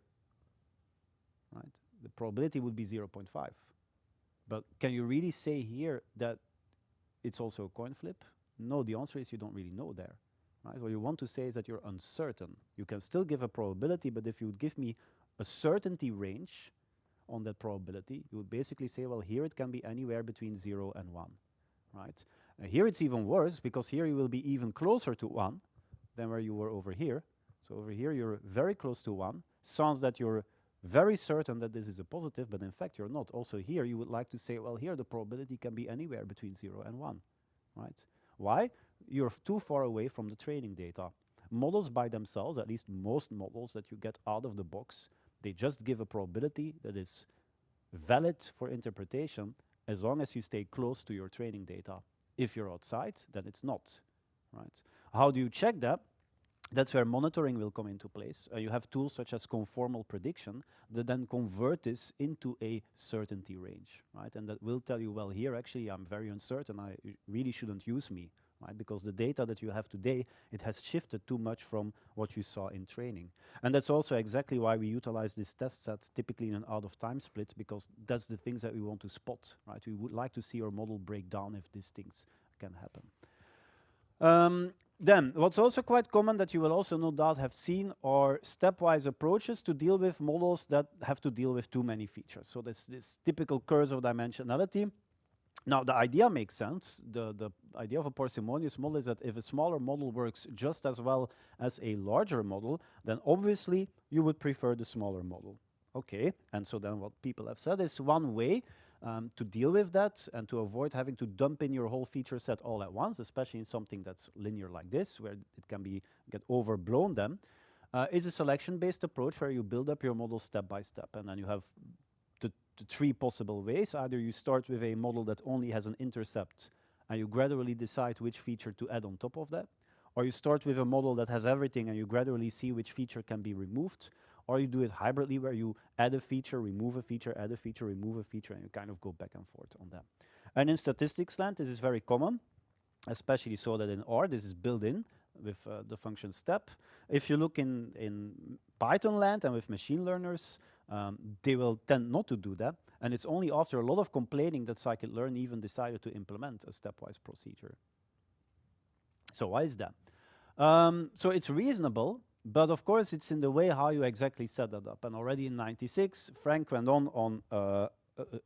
Speaker 1: right? The probability would be 0.5. But can you really say here that it's also a coin flip? No, the answer is you don't really know there, right? What you want to say is that you're uncertain. You can still give a probability, but if you would give me a certainty range on that probability, you would basically say, well, here it can be anywhere between 0 and 1, right? Here it's even worse, because here you will be even closer to 1 than where you were over here. So over here you're very close to 1. Sounds that you're very certain that this is a positive, but in fact you're not. Also here you would like to say, well, here the probability can be anywhere between 0 and 1, right? Why? You're too far away from the training data. Models by themselves, at least most models that you get out of the box, they just give a probability that is valid for interpretation as long as you stay close to your training data. If you're outside, then it's not, right? How do you check that? That's where monitoring will come into place. You have tools such as conformal prediction that then convert this into a certainty range, right? And that will tell you, well, here actually I'm very uncertain, I really shouldn't use me, right? Because the data that you have today, it has shifted too much from what you saw in training. And that's also exactly why we utilize this test set typically in an out of time split, because that's the things that we want to spot, right? We would like to see our model break down if these things can happen. Then, what's also quite common that you will also no doubt have seen are stepwise approaches to deal with models that have to deal with too many features. So this typical curse of dimensionality. Now, the idea makes sense. The idea of a parsimonious model is that if a smaller model works just as well as a larger model, then obviously you would prefer the smaller model. Okay, and so then what people have said is one way to deal with that and to avoid having to dump in your whole feature set all at once, especially in something that's linear like this, where it can get overblown then, is a selection-based approach where you build up your model step by step. And then you have the 3 possible ways. Either you start with a model that only has an intercept and you gradually decide which feature to add on top of that, or you start with a model that has everything and you gradually see which feature can be removed, or you do it hybridly, where you add a feature, remove a feature, add a feature, remove a feature, and you kind of go back and forth on that. And in statistics land, this is very common, especially so that in R, this is built in with the function step. If you look in Python land and with machine learners, they will tend not to do that. And it's only after a lot of complaining that scikit-learn even decided to implement a stepwise procedure. So why is that? So it's reasonable, but of course it's in the way how you exactly set that up. And already in '96, Frank went on a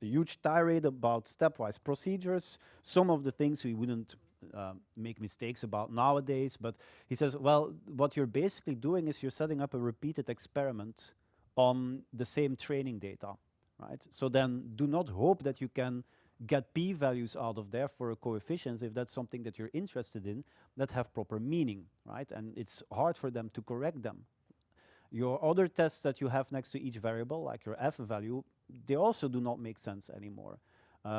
Speaker 1: huge tirade about stepwise procedures, some of the things we wouldn't make mistakes about nowadays, but he says, well, what you're basically doing is you're setting up a repeated experiment on the same training data, right? So then do not hope that you can get p-values out of there for coefficients if that's something that you're interested in that have proper meaning, right? And it's hard for them to correct them. Your other tests that you have next to each variable, like your f value, they also do not make sense anymore.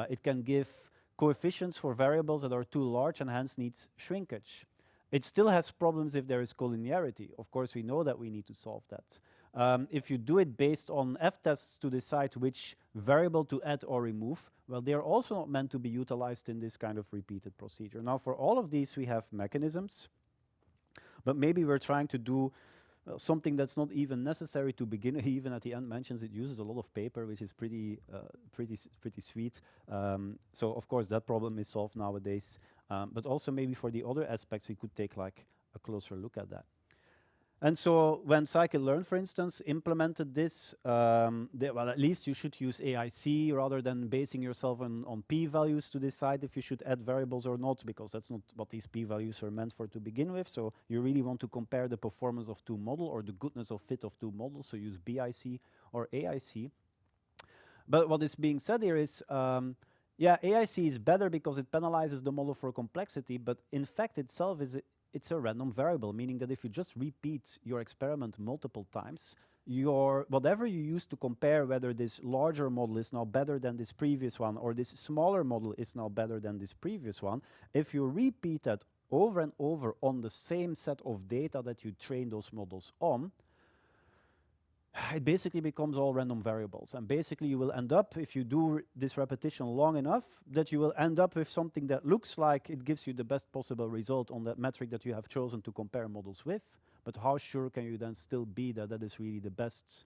Speaker 1: It can give coefficients for variables that are too large and hence needs shrinkage. It still has problems if there is collinearity. Of course, we know that we need to solve that. If you do it based on f-tests to decide which variable to add or remove, well, they're also not meant to be utilized in this kind of repeated procedure. Now, for all of these, we have mechanisms, but maybe we're trying to do something that's not even necessary to begin. He even at the end mentions it uses a lot of paper, which is pretty sweet. So of course that problem is solved nowadays. But also maybe for the other aspects, we could take like a closer look at that. And so when scikit-learn, for instance, implemented this, well, at least you should use AIC rather than basing yourself on p-values to decide if you should add variables or not, because that's not what these p-values are meant for to begin with. So you really want to compare the performance of two models or the goodness of fit of two models, so use BIC or AIC. But what is being said here is, yeah, AIC is better because it penalizes the model for complexity, but in fact itself is it's a random variable, meaning that if you just repeat your experiment multiple times, whatever you use to compare whether this larger model is now better than this previous one or this smaller model is now better than this previous one, if you repeat that over and over on the same set of data that you train those models on, it basically becomes all random variables. And basically you will end up, if you do this repetition long enough, that you will end up with something that looks like it gives you the best possible result on that metric that you have chosen to compare models with. But how sure can you then still be that that is really the best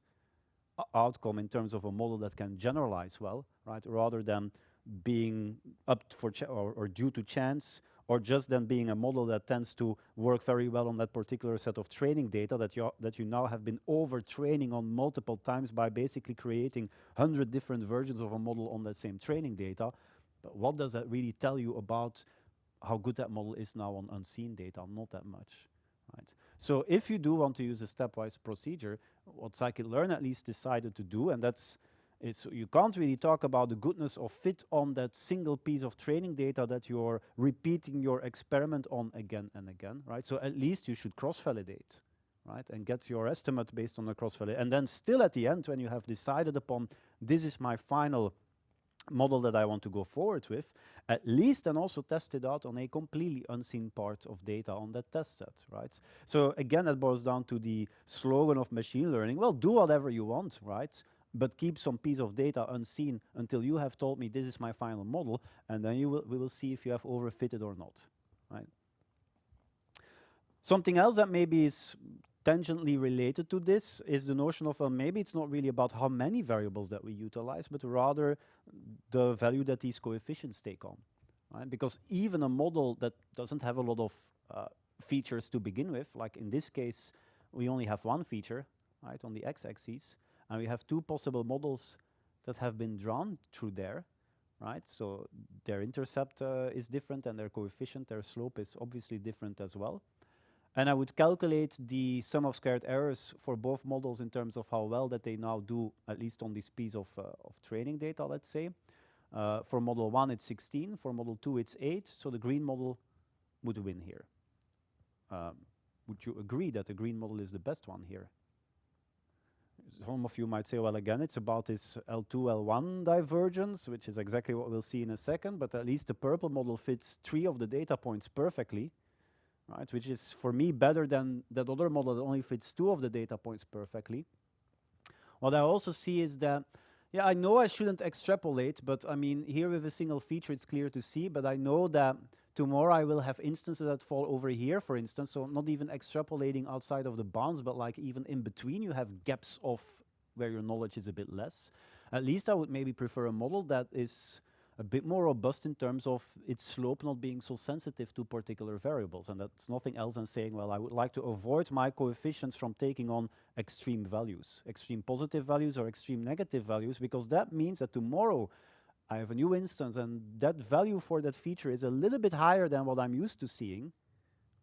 Speaker 1: outcome in terms of a model that can generalize well, right? Rather than being up for or due to chance, or just then being a model that tends to work very well on that particular set of training data that you now have been overtraining on multiple times by basically creating 100 different versions of a model on that same training data. But what does that really tell you about how good that model is now on unseen data? Not that much, right? So if you do want to use a stepwise procedure, what scikit-learn at least decided to do, and that's you can't really talk about the goodness of fit on that single piece of training data that you're repeating your experiment on again and again, right? So at least you should cross-validate, right? And get your estimate based on the cross-validate. And then still at the end, when you have decided upon this is my final model that I want to go forward with, at least then also test it out on a completely unseen part of data on that test set, right? So again, that boils down to the slogan of machine learning. Well, do whatever you want, right? But keep some piece of data unseen until you have told me this is my final model, and then we will see if you have overfitted or not, right? Something else that maybe is tangentially related to this is the notion of, well, maybe it's not really about how many variables that we utilize, but rather the value that these coefficients take on, right? Because even a model that doesn't have a lot of features to begin with, like in this case, we only have one feature, right, on the x-axis, and we have two possible models that have been drawn through there, right? So their intercept is different and their coefficient, their slope is obviously different as well. And I would calculate the sum of squared errors for both models in terms of how well that they now do, at least on this piece of training data, let's say. For model 1, it's 16. For model 2, it's 8. So the green model would win here. Would you agree that the green model is the best one here? Some of you might say, well, again, it's about this L2, L1 divergence, which is exactly what we'll see in a second, but at least the purple model fits 3 of the data points perfectly, right? Which is, for me, better than that other model that only fits 2 of the data points perfectly. What I also see is that, yeah, I know I shouldn't extrapolate, but I mean, here with a single feature, it's clear to see, but I know that tomorrow I will have instances that fall over here, for instance, so not even extrapolating outside of the bounds, but like even in between, you have gaps of where your knowledge is a bit less. At least I would maybe prefer a model that is a bit more robust in terms of its slope not being so sensitive to particular variables. And that's nothing else than saying, well, I would like to avoid my coefficients from taking on extreme values, extreme positive values or extreme negative values, because that means that tomorrow I have a new instance and that value for that feature is a little bit higher than what I'm used to seeing,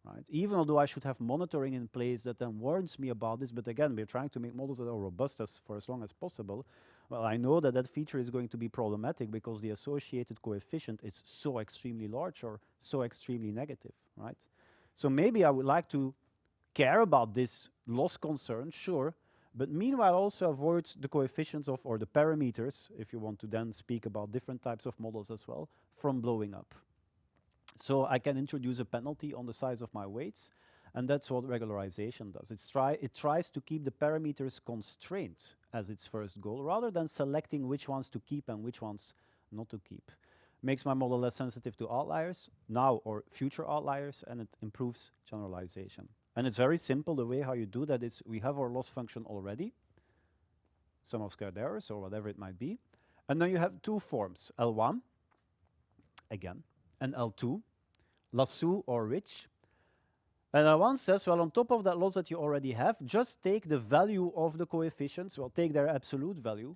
Speaker 1: right? Even although I should have monitoring in place that then warns me about this, but again, we're trying to make models that are robust for as long as possible. Well, I know that that feature is going to be problematic because the associated coefficient is so extremely large or so extremely negative, right? So maybe I would like to care about this loss concern, sure, but meanwhile also avoid the coefficients of, or the parameters, if you want to then speak about different types of models as well, from blowing up. So I can introduce a penalty on the size of my weights, and that's what regularization does. It tries to keep the parameters constrained as its first goal, rather than selecting which ones to keep and which ones not to keep. Makes my model less sensitive to outliers, now or future outliers, and it improves generalization. And it's very simple. The way how you do that is we have our loss function already, sum of squared errors or whatever it might be. And then you have two forms, L1, again, and L2, lasso or rich. And L1 says, well, on top of that loss that you already have, just take the value of the coefficients, well, take their absolute value,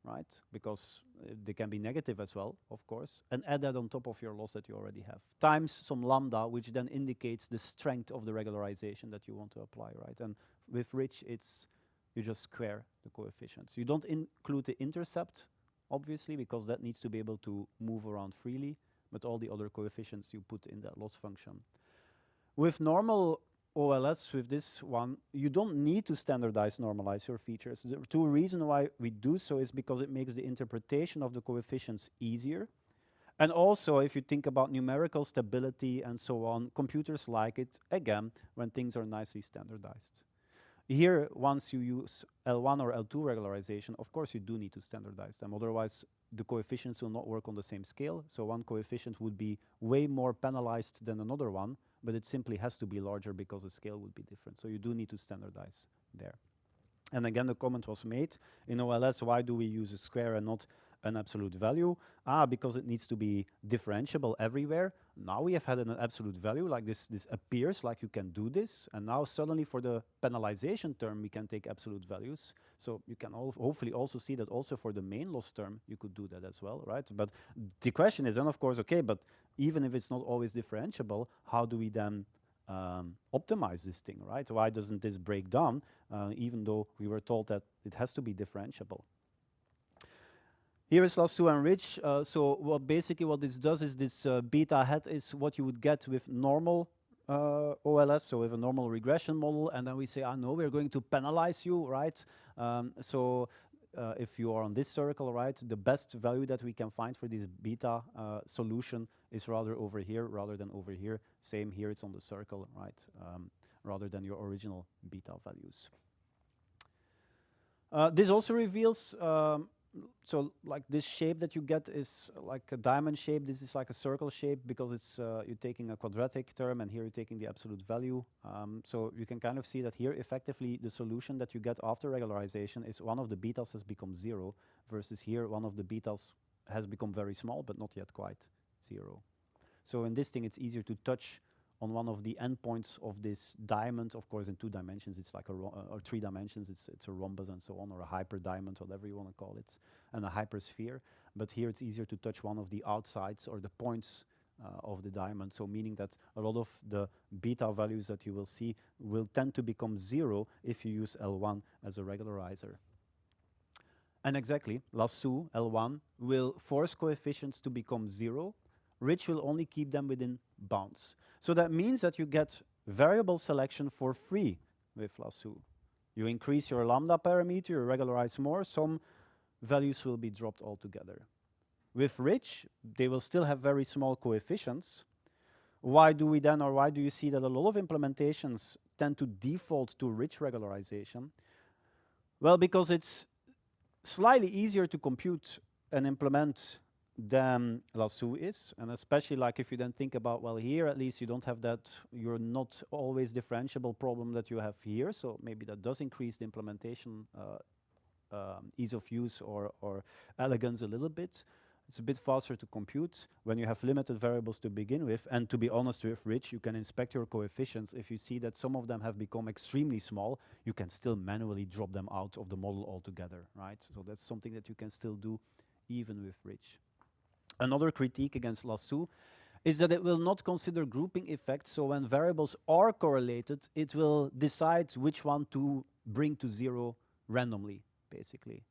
Speaker 1: right? Because they can be negative as well, of course, and add that on top of your loss that you already have, times some lambda, which then indicates the strength of the regularization that you want to apply, right? And with rich, it's you just square the coefficients. You don't include the intercept, obviously, because that needs to be able to move around freely, but all the other coefficients you put in that loss function. With normal OLS, with this one, you don't need to normalize your features. The two reasons why we do so is because it makes the interpretation of the coefficients easier. And also, if you think about numerical stability and so on, computers like it, again, when things are nicely standardized. Here, once you use L1 or L2 regularization, of course you do need to standardize them. Otherwise, the coefficients will not work on the same scale. So one coefficient would be way more penalized than another one, but it simply has to be larger because the scale would be different. So you do need to standardize there. And again, the comment was made, in OLS, why do we use a square and not an absolute value? Because it needs to be differentiable everywhere. Now we have had an absolute value, like this appears like you can do this, and now suddenly for the penalization term, we can take absolute values. So you can hopefully also see that also for the main loss term, you could do that as well, right? But the question is then, of course, okay, but even if it's not always differentiable, how do we then optimize this thing, right? Why doesn't this break down, even though we were told that it has to be differentiable? Here is lasso and rich. So what this does is this beta hat is what you would get with normal OLS, so with a normal regression model, and then we say, no, we're going to penalize you, right? If you are on this circle, right, the best value that we can find for this beta solution is rather over here rather than over here. Same here, it's on the circle, right, rather than your original beta values. This also reveals, so like this shape that you get is like a diamond shape. This is like a circle shape because it's you're taking a quadratic term and here you're taking the absolute value. So you can kind of see that here effectively the solution that you get after regularization is one of the betas has become 0 versus here one of the betas has become very small but not yet quite 0. So in this thing it's easier to touch on one of the endpoints of this diamond. Of course in 2 dimensions it's like or 3 dimensions it's a rhombus and so on, or a hyperdiamond, whatever you want to call it, and a hypersphere. But here it's easier to touch one of the outsides or the points of the diamond, so meaning that a lot of the beta values that you will see will tend to become 0 if you use L1 as a regularizer. And exactly, lasso L1 will force coefficients to become 0. Rich will only keep them within bounds. So that means that you get variable selection for free with lasso. You increase your lambda parameter, you regularize more, some values will be dropped altogether. With rich, they will still have very small coefficients. Why do we then, or why do you see that a lot of implementations tend to default to rich regularization? Well, because it's slightly easier to compute and implement than Lasso is, and especially like if you then think about, well, here at least you don't have that, you're not always differentiable problem that you have here, so maybe that does increase the implementation ease of use or elegance a little bit. It's a bit faster to compute when you have limited variables to begin with, and to be honest with Rich, you can inspect your coefficients. If you see that some of them have become extremely small, you can still manually drop them out of the model altogether, right? So that's something that you can still do even with Rich. Another critique against Lasso is that it will not consider grouping effects, so when variables are correlated, it will decide which one to bring to zero randomly, basically,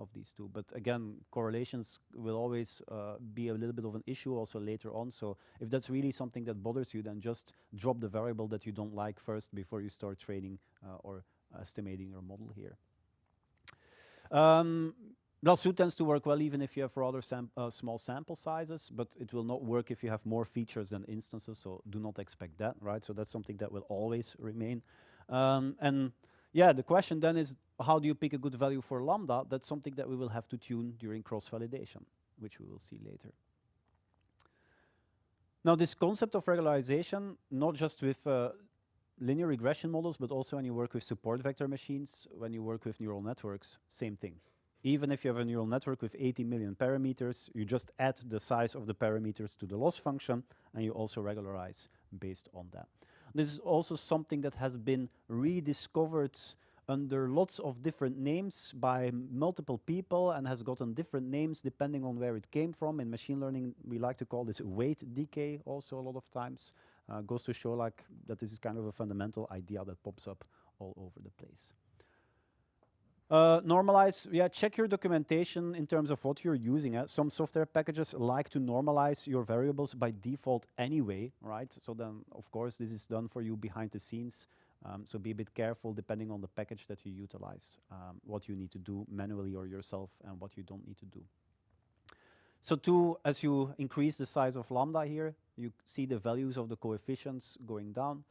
Speaker 1: of these two. But again, correlations will always be a little bit of an issue also later on, so if that's really something that bothers you, then just drop the variable that you don't like first before you start training or estimating your model here. Lasso tends to work well even if you have rather small sample sizes, but it will not work if you have more features than instances, so do not expect that, right? So that's something that will always remain. And yeah, the question then is, how do you pick a good value for lambda? That's something that we will have to tune during cross-validation, which we will see later. Now, this concept of regularization, not just with linear regression models, but also when you work with support vector machines, when you work with neural networks, same thing. Even if you have a neural network with 80 million parameters, you just add the size of the parameters to the loss function, and you also regularize based on that. This is also something that has been rediscovered under lots of different names by multiple people and has gotten different names depending on where it came from. In machine learning, we like to call this weight decay also a lot of times. Goes to show like that this is kind of a fundamental idea that pops up all over the place. Normalize, yeah, check your documentation in terms of what you're using. Some software packages like to normalize your variables by default anyway, right? So then, of course, this is done for you behind the scenes. So be a bit careful depending on the package that you utilize, what you need to do manually or yourself and what you don't need to do. So as you increase the size of lambda here, you see the values of the coefficients going down.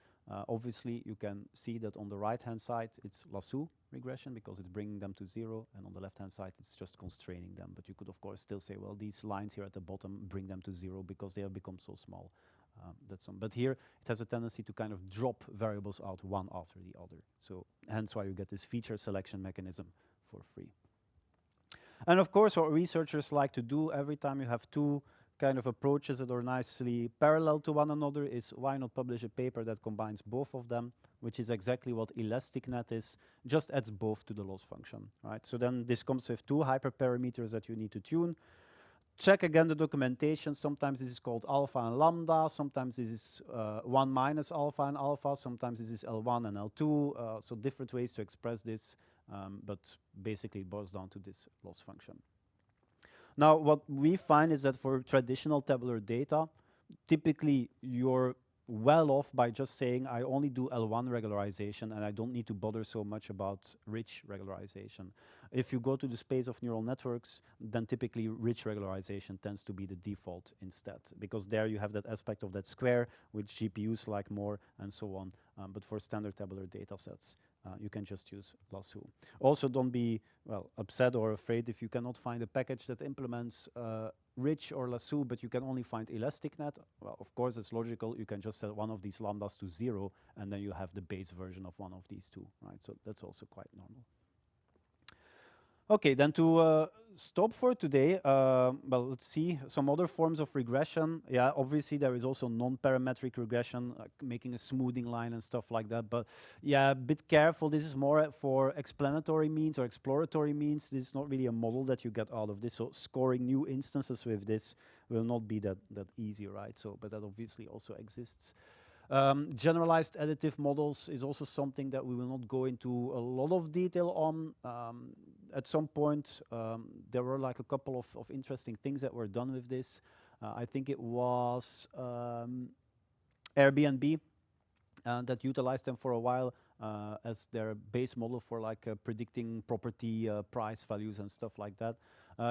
Speaker 1: Obviously, you can see that on the right-hand side, it's Lasso regression because it's bringing them to zero, and on the left-hand side, it's just constraining them. But you could, of course, still say, well, these lines here at the bottom bring them to zero because they have become so small. But here, it has a tendency to kind of drop variables out one after the other. So hence why you get this feature selection mechanism for free. And of course, what researchers like to do every time you have two kind of approaches that are nicely parallel to one another is why not publish a paper that combines both of them, which is exactly what ElasticNet is, just adds both to the loss function, right? So then this comes with two hyperparameters that you need to tune. Check again the documentation. Sometimes this is called alpha and lambda. Sometimes this is 1 minus alpha and alpha. Sometimes this is L1 and L2. So different ways to express this, but basically it boils down to this loss function. Now, what we find is that for traditional tabular data, typically you're well off by just saying, I only do L1 regularization and I don't need to bother so much about rich regularization. If you go to the space of neural networks, then typically rich regularization tends to be the default instead, because there you have that aspect of that square, which GPUs like more, and so on. But for standard tabular data sets, you can just use Lasso. Also, don't be, well, upset or afraid if you cannot find a package that implements Rich or Lasso, but you can only find ElasticNet. Well, of course, it's logical. You can just set one of these lambdas to 0, and then you have the base version of one of these two, right? So that's also quite normal. Okay, then to stop for today, well, let's see some other forms of regression. Yeah, obviously there is also non-parametric regression, like making a smoothing line and stuff like that. But yeah, a bit careful. This is more for explanatory means or exploratory means. This is not really a model that you get out of this. So scoring new instances with this will not be that easy, right? So, but that obviously also exists. Generalized additive models is also something that we will not go into a lot of detail on. At some point, there were like a couple of interesting things that were done with this. I think it was Airbnb that utilized them for a while as their base model for like predicting property price values and stuff like that.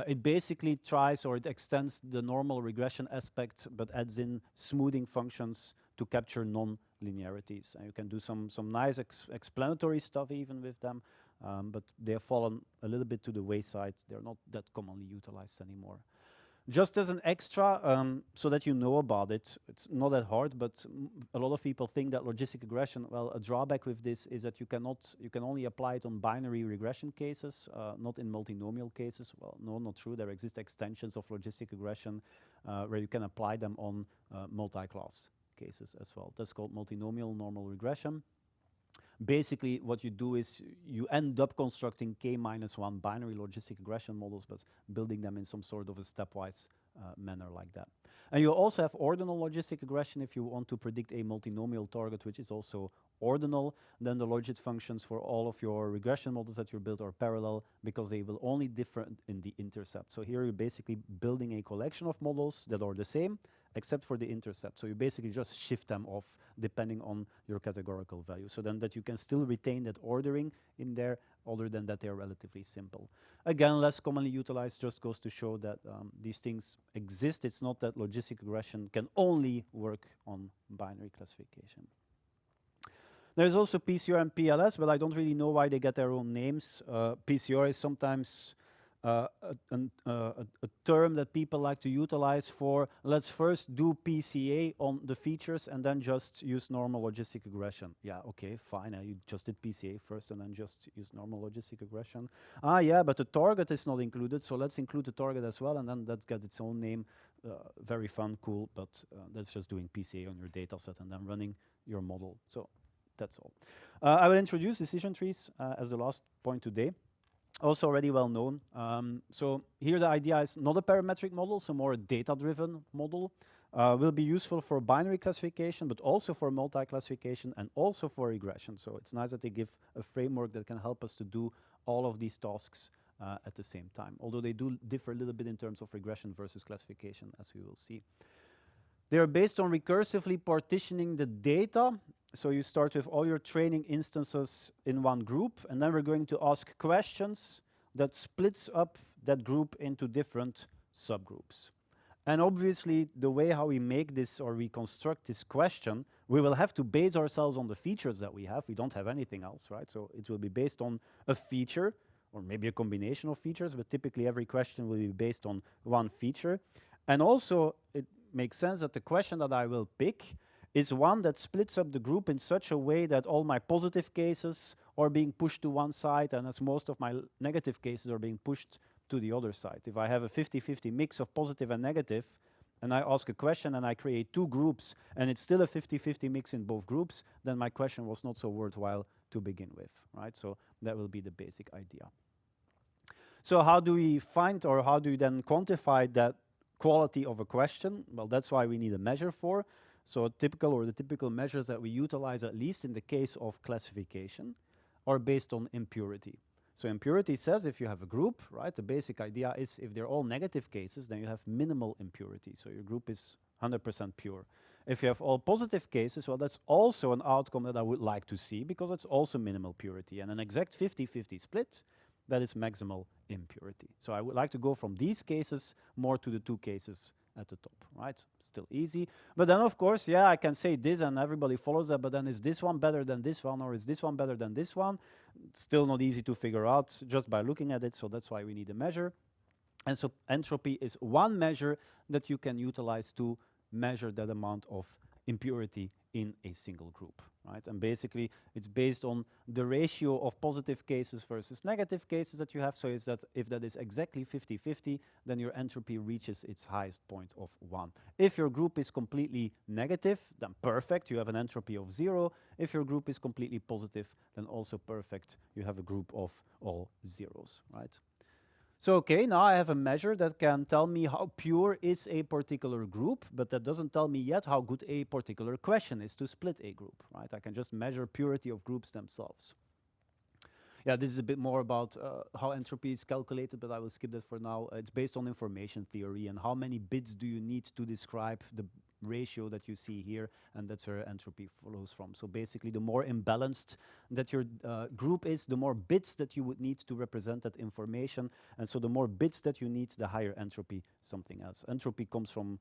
Speaker 1: It basically tries, or it extends the normal regression aspect, but adds in smoothing functions to capture non-linearities. And you can do some nice explanatory stuff even with them. but they have fallen a little bit to the wayside. They're not that commonly utilized anymore. Just as an extra, so that you know about it, it's not that hard, but a lot of people think that logistic regression, well, a drawback with this is that you can only apply it on binary regression cases, not in multinomial cases. Well, no, not true. There exist extensions of logistic regression where you can apply them on multi-class cases as well. That's called multinomial normal regression. Basically, what you do is you end up constructing k-1 binary logistic regression models, but building them in some sort of a stepwise manner like that. And you also have ordinal logistic regression if you want to predict a multinomial target, which is also ordinal. Then the logit functions for all of your regression models that you build are parallel because they will only differ in the intercept. So here you're basically building a collection of models that are the same, except for the intercept. So you basically just shift them off depending on your categorical value. So then that you can still retain that ordering in there, other than that they're relatively simple. Again, less commonly utilized, just goes to show that these things exist. It's not that logistic regression can only work on binary classification. There's also PCR and PLS, but I don't really know why they get their own names. PCR is sometimes a term that people like to utilize for, let's first do PCA on the features and then just use normal logistic regression. Yeah, okay, fine, you just did PCA first and then just use normal logistic regression. Ah, yeah, but the target is not included, so let's include the target as well, and then that's got its own name. Very fun, cool, but that's just doing PCA on your data set and then running your model. So that's all. I will introduce decision trees as the last point today. Also already well known. So here the idea is not a parametric model, so more a data-driven model. Will be useful for binary classification, but also for multi-classification and also for regression. So it's nice that they give a framework that can help us to do all of these tasks at the same time. Although they do differ a little bit in terms of regression versus classification, as we will see. They are based on recursively partitioning the data. So you start with all your training instances in one group, and then we're going to ask questions that splits up that group into different subgroups. And obviously, the way how we make this or we construct this question, we will have to base ourselves on the features that we have. We don't have anything else, right? So it will be based on a feature, or maybe a combination of features, but typically every question will be based on one feature. And also, it makes sense that the question that I will pick is one that splits up the group in such a way that all my positive cases are being pushed to one side, and as most of my negative cases are being pushed to the other side. If I have a 50-50 mix of positive and negative, and I ask a question and I create two groups, and it's still a 50-50 mix in both groups, then my question was not so worthwhile to begin with, right? So that will be the basic idea. So how do we find, or how do we then quantify that quality of a question? Well, that's why we need a measure for. So the typical measures that we utilize, at least in the case of classification, are based on impurity. So impurity says if you have a group, right, the basic idea is if they're all negative cases, then you have minimal impurity. So your group is 100% pure. If you have all positive cases, well, that's also an outcome that I would like to see because it's also minimal purity. And an exact 50-50 split, that is maximal impurity. So I would like to go from these cases more to the two cases at the top, right? Still easy. But then, of course, yeah, I can say this and everybody follows that, but then is this one better than this one, or is this one better than this one? It's still not easy to figure out just by looking at it, so that's why we need a measure. And so entropy is one measure that you can utilize to measure that amount of impurity in a single group, right? And basically, it's based on the ratio of positive cases versus negative cases that you have. So is that if that is exactly 50-50, then your entropy reaches its highest point of 1. If your group is completely negative, then perfect, you have an entropy of 0. If your group is completely positive, then also perfect, you have a group of all zeros, right? So, okay, now I have a measure that can tell me how pure is a particular group, but that doesn't tell me yet how good a particular question is to split a group, right? I can just measure purity of groups themselves. Yeah, this is a bit more about how entropy is calculated, but I will skip that for now. It's based on information theory and how many bits do you need to describe the ratio that you see here, and that's where entropy flows from. So basically, the more imbalanced that your group is, the more bits that you would need to represent that information, and so the more bits that you need, the higher entropy, something else. Entropy comes from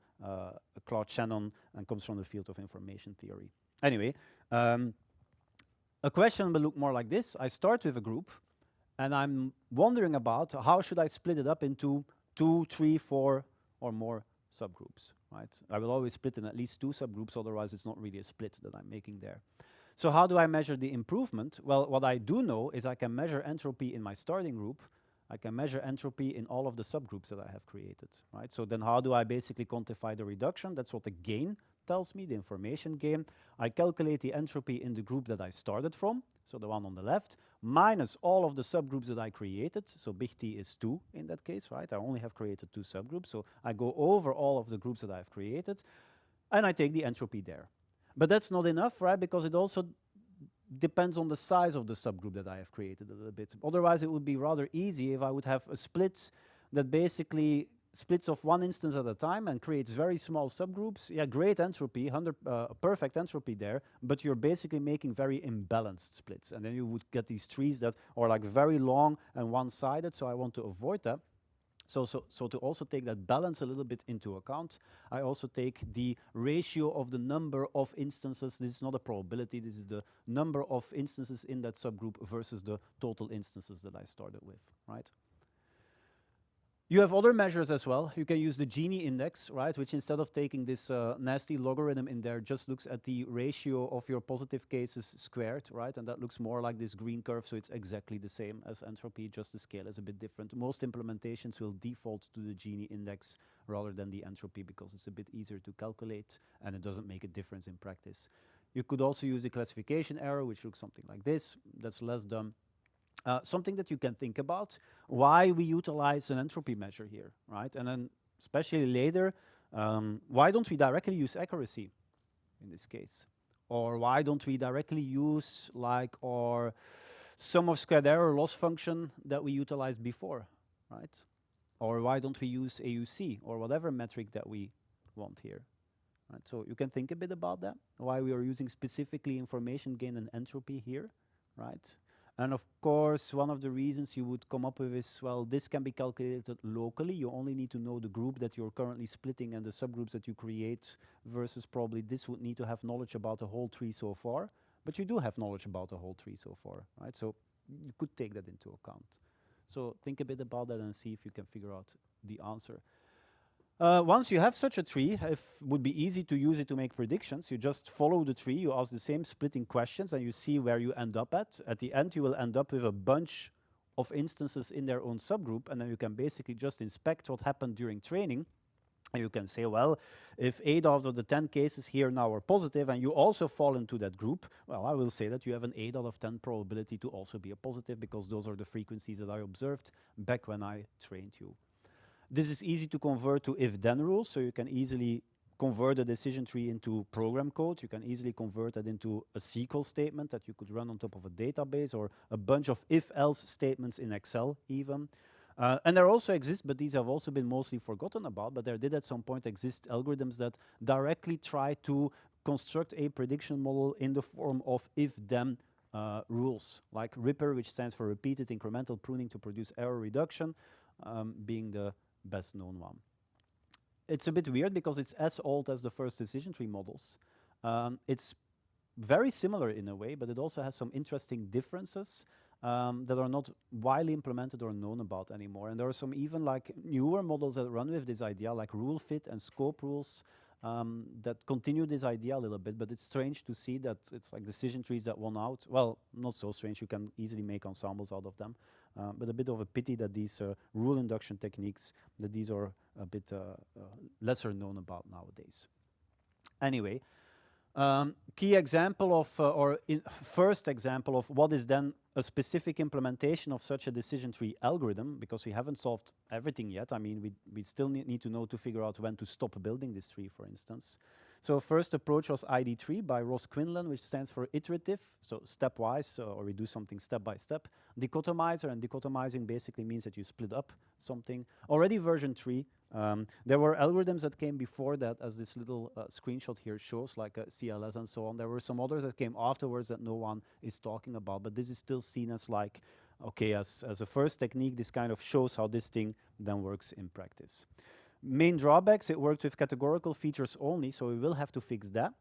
Speaker 1: Claude Shannon and comes from the field of information theory. Anyway, a question will look more like this. I start with a group, And I'm wondering about how should I split it up into 2, 3, 4, or more subgroups, right? I will always split in at least 2 subgroups, otherwise it's not really a split that I'm making there. So how do I measure the improvement? Well, what I do know is I can measure entropy in my starting group. I can measure entropy in all of the subgroups that I have created, right? So then how do I basically quantify the reduction? That's what the gain tells me, the information gain. I calculate the entropy in the group that I started from, so the one on the left, minus all of the subgroups that I created. So big T is 2 in that case, right? I only have created 2 subgroups. So I go over all of the groups that I've created, and I take the entropy there. But that's not enough, right? Because it also depends on the size of the subgroup that I have created a little bit. Otherwise, it would be rather easy if I would have a split that basically splits off one instance at a time and creates very small subgroups. Yeah, great entropy, perfect entropy there, but you're basically making very imbalanced splits. And then you would get these trees that are like very long and one-sided, so I want to avoid that. So to also take that balance a little bit into account, I also take the ratio of the number of instances. This is not a probability, this is the number of instances in that subgroup versus the total instances that I started with, right? You have other measures as well. You can use the Gini index, right, which instead of taking this nasty logarithm in there, just looks at the ratio of your positive cases squared, right, and that looks more like this green curve, so it's exactly the same as entropy, just the scale is a bit different. Most implementations will default to the Gini index rather than the entropy because it's a bit easier to calculate and it doesn't make a difference in practice. You could also use the classification error, which looks something like this. That's less dumb. Something that you can think about, why we utilize an entropy measure here, right? And then especially later, why don't we directly use accuracy in this case? Or why don't we directly use like our sum of squared error loss function that we utilized before, right? Or why don't we use AUC or whatever metric that we want here? Right? So you can think a bit about that, why we are using specifically information gain and entropy here, right? And of course, one of the reasons you would come up with is, well, this can be calculated locally. You only need to know the group that you're currently splitting and the subgroups that you create, versus probably this would need to have knowledge about the whole tree so far. But you do have knowledge about the whole tree so far, right? So you could take that into account. So think a bit about that and see if you can figure out the answer. Once you have such a tree, it would be easy to use it to make predictions. You just follow the tree, you ask the same splitting questions, and you see where you end up at. At the end, you will end up with a bunch of instances in their own subgroup, and then you can basically just inspect what happened during training. And you can say, well, if 8 out of the 10 cases here now are positive, and you also fall into that group, well, I will say that you have an 8 out of 10 probability to also be a positive, because those are the frequencies that I observed back when I trained you. This is easy to convert to if-then rules, so you can easily convert a decision tree into program code. You can easily convert it into a SQL statement that you could run on top of a database, or a bunch of if-else statements in Excel even. And there also exist, but these have also been mostly forgotten about, but there did at some point exist algorithms that directly try to construct a prediction model in the form of if-then rules, like RIPPER, which stands for repeated incremental pruning to produce error reduction, being the best known one. It's a bit weird because it's as old as the first decision tree models. It's very similar in a way, but it also has some interesting differences that are not widely implemented or known about anymore. And there are some even like newer models that run with this idea, like rule fit and scope rules, that continue this idea a little bit, but it's strange to see that it's like decision trees that won out. Well, not so strange, you can easily make ensembles out of them. But a bit of a pity that these rule induction techniques, that these are a bit lesser known about nowadays. Anyway, key example of, first example of what is then a specific implementation of such a decision tree algorithm, because we haven't solved everything yet. I mean, we still need to know to figure out when to stop building this tree, for instance. So first approach was ID3 by Ross Quinlan, which stands for iterative, so stepwise, or we do something step by step. Dichotomizer, and dichotomizing basically means that you split up something. Already version 3. There were algorithms that came before that, as this little screenshot here shows, like CLS and so on. There were some others that came afterwards that no one is talking about, but this is still seen as like, okay, as a first technique, this kind of shows how this thing then works in practice. Main drawbacks, it worked with categorical features only, so we will have to fix that.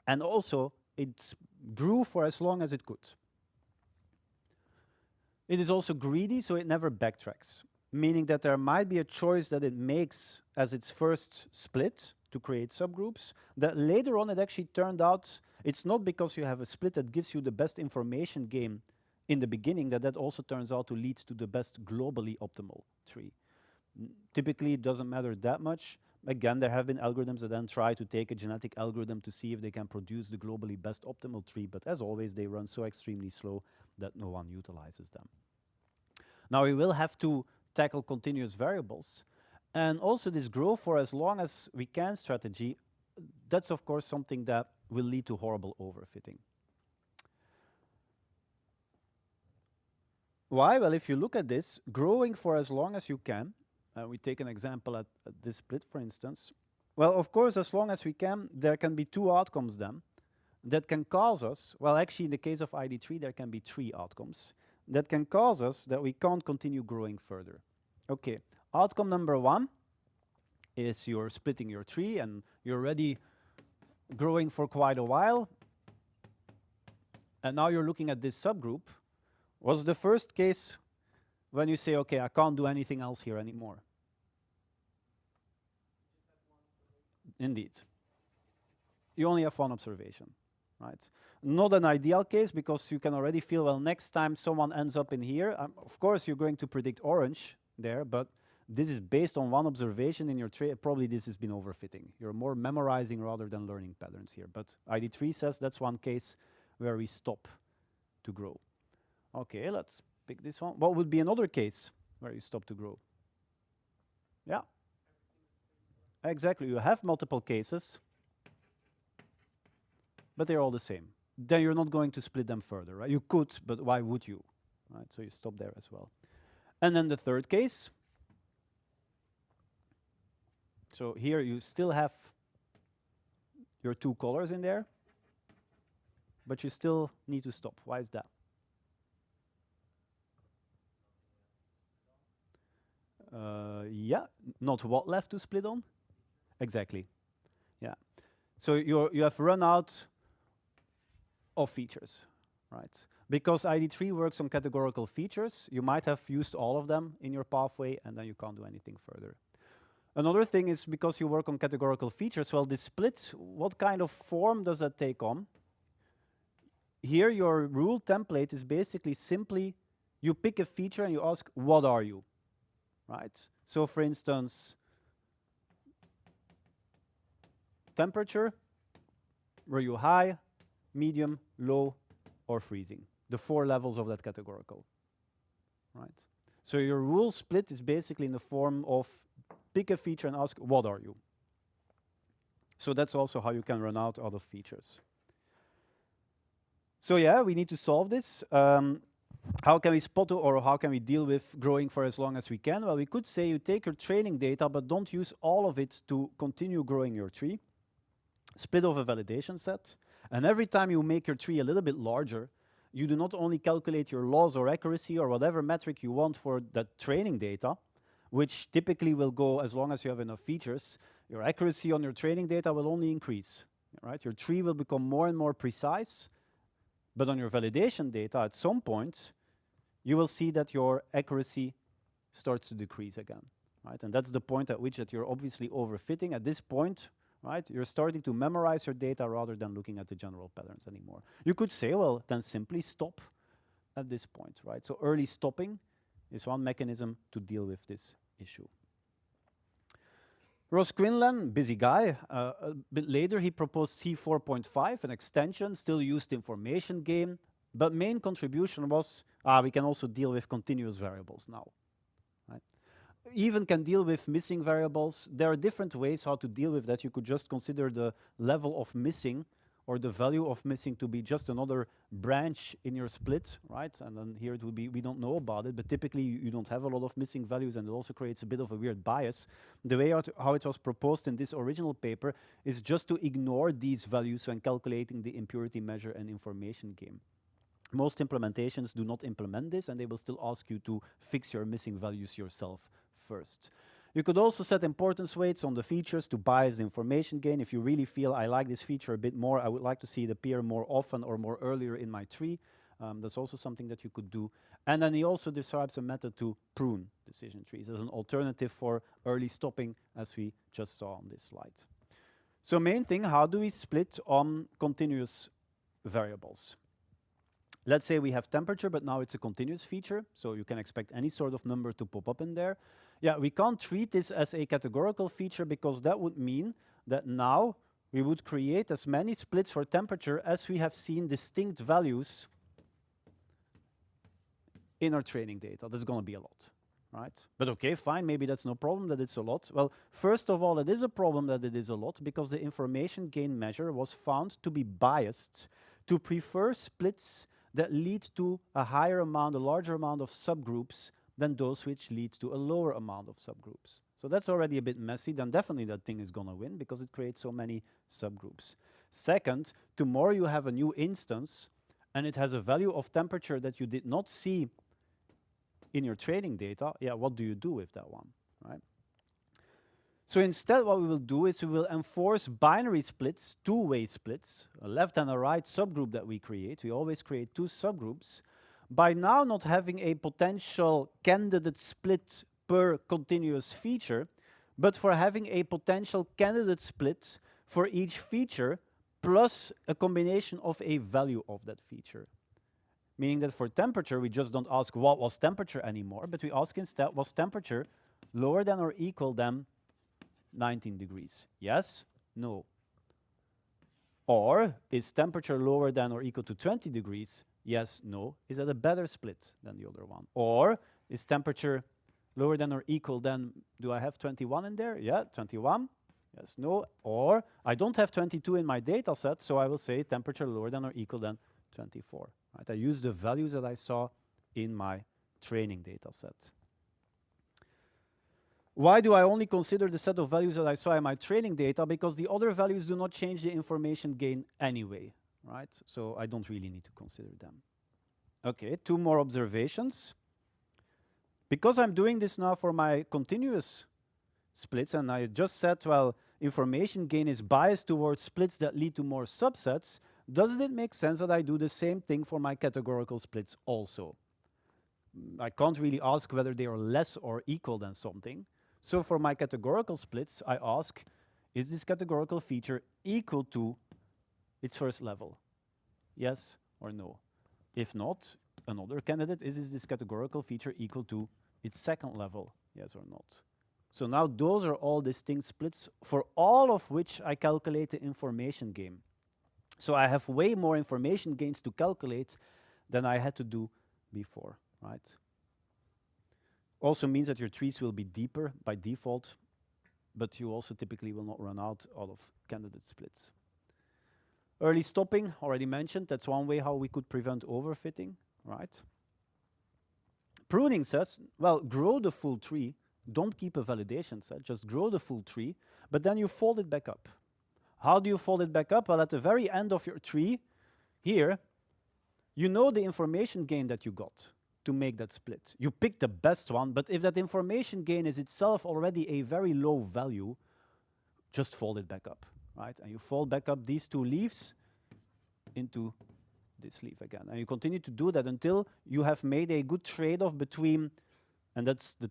Speaker 1: And also, it grew for as long as it could. It is also greedy, so it never backtracks, meaning that there might be a choice that it makes as its first split to create subgroups, that later on it actually turned out it's not because you have a split that gives you the best information game in the beginning that also turns out to lead to the best globally optimal tree. Typically, it doesn't matter that much. Again, there have been algorithms that then try to take a genetic algorithm to see if they can produce the globally best optimal tree, but as always, they run so extremely slow that no one utilizes them. Now, we will have to tackle continuous variables, and also this grow for as long as we can strategy, that's of course something that will lead to horrible overfitting. Why? Well, if you look at this, growing for as long as you can, we take an example at this split, for instance. Well, of course, as long as we can, there can be two outcomes then that can cause us, well, actually, in the case of ID3, there can be three outcomes that can cause us that we can't continue growing further. Okay, outcome number one is you're splitting your tree and you're already growing for quite a while. And now you're looking at this subgroup. Was the first case when you say, okay, I can't do anything else here anymore? Indeed. You only have one observation, right? Not an ideal case because you can already feel, well, next time someone ends up in here, of course you're going to predict orange there, but this is based on one observation in your tree. Probably this has been overfitting. You're more memorizing rather than learning patterns here. But ID3 says that's one case where we stop to grow. Okay, let's pick this one. What would be another case where you stop to grow? Yeah. Exactly. You have multiple cases, but they're all the same. Then you're not going to split them further, right? You could, but why would you? Right? So you stop there as well. And then the third case. So here you still have your two colors in there, but you still need to stop. Why is that? Yeah, not what left to split on? Exactly. Yeah. So you have run out of features, right? Because ID3 works on categorical features, you might have used all of them in your pathway, and then you can't do anything further. Another thing is because you work on categorical features, well, this split, what kind of form does that take on? Here, your rule template is basically simply you pick a feature and you ask, what are you? Right? So, for instance, temperature, were you high, medium, low, or freezing? The 4 levels of that categorical. Right? So your rule split is basically in the form of pick a feature and ask, what are you? So that's also how you can run out of features. So yeah, we need to solve this. How can we spot or how can we deal with growing for as long as we can? Well, we could say you take your training data, but don't use all of it to continue growing your tree. Split off a validation set. And every time you make your tree a little bit larger, you do not only calculate your loss or accuracy or whatever metric you want for that training data, which typically will go as long as you have enough features, your accuracy on your training data will only increase. Right? Your tree will become more and more precise, but on your validation data, at some point, you will see that your accuracy starts to decrease again. Right? And that's the point at which that you're obviously overfitting. At this point, right, you're starting to memorize your data rather than looking at the general patterns anymore. You could say, well, then simply stop at this point. Right? So early stopping is one mechanism to deal with this issue. Ross Quinlan, busy guy, a bit later he proposed C4.5, an extension, still used information game, but main contribution was, we can also deal with continuous variables now. Right? Even can deal with missing variables. There are different ways how to deal with that. You could just consider the level of missing or the value of missing to be just another branch in your split, right? And then here it would be, we don't know about it, but typically you don't have a lot of missing values, and it also creates a bit of a weird bias. The way how it was proposed in this original paper is just to ignore these values when calculating the impurity measure and information game. Most implementations do not implement this, and they will still ask you to fix your missing values yourself first. You could also set importance weights on the features to bias the information gain. If you really feel I like this feature a bit more, I would like to see it appear more often or more earlier in my tree. That's also something that you could do. And then he also describes a method to prune decision trees as an alternative for early stopping, as we just saw on this slide. So main thing, how do we split on continuous variables? Let's say we have temperature, but now it's a continuous feature, so you can expect any sort of number to pop up in there. Yeah, we can't treat this as a categorical feature because that would mean that now we would create as many splits for temperature as we have seen distinct values in our training data. That's going to be a lot, right? But okay, fine, maybe that's no problem that it's a lot. Well, first of all, it is a problem that it is a lot because the information gain measure was found to be biased to prefer splits that lead to a higher amount, a larger amount of subgroups than those which lead to a lower amount of subgroups. So that's already a bit messy, then definitely that thing is gonna win because it creates so many subgroups. Second, tomorrow you have a new instance and it has a value of temperature that you did not see in your training data. Yeah, what do you do with that one, right? So instead what we will do is we will enforce binary splits, two-way splits, a left and a right subgroup that we create. We always create two subgroups. By now not having a potential candidate split per continuous feature, but for having a potential candidate split for each feature plus a combination of a value of that feature. Meaning that for temperature, we just don't ask what was temperature anymore, but we ask instead, was temperature lower than or equal than 19 degrees? Yes? No. Or is temperature lower than or equal to 20 degrees? Yes? No. Is that a better split than the other one? Or is temperature lower than or equal than, do I have 21 in there? Yeah, 21. Yes, no. Or I don't have 22 in my data set, so I will say temperature lower than or equal than 24. Right? I use the values that I saw in my training data set. Why do I only consider the set of values that I saw in my training data? Because the other values do not change the information gain anyway, right? So I don't really need to consider them. Okay, two more observations. Because I'm doing this now for my continuous splits, and I just said, well, information gain is biased towards splits that lead to more subsets, doesn't it make sense that I do the same thing for my categorical splits also? I can't really ask whether they are less or equal than something. So for my categorical splits, I ask, is this categorical feature equal to its first level? Yes or no? If not, another candidate, is this categorical feature equal to its second level? Yes or not? So now those are all distinct splits for all of which I calculate the information gain. So I have way more information gains to calculate than I had to do before, right? Also means that your trees will be deeper by default, but you also typically will not run out of candidate splits. Early stopping, already mentioned, that's one way how we could prevent overfitting, right? Pruning says, well, grow the full tree, don't keep a validation set, just grow the full tree, but then you fold it back up. How do you fold it back up? Well, at the very end of your tree, here, you know the information gain that you got to make that split. You pick the best one, but if that information gain is itself already a very low value, just fold it back up, right? And you fold back up these two leaves into this leaf again. And you continue to do that until you have made a good trade-off between, and that's the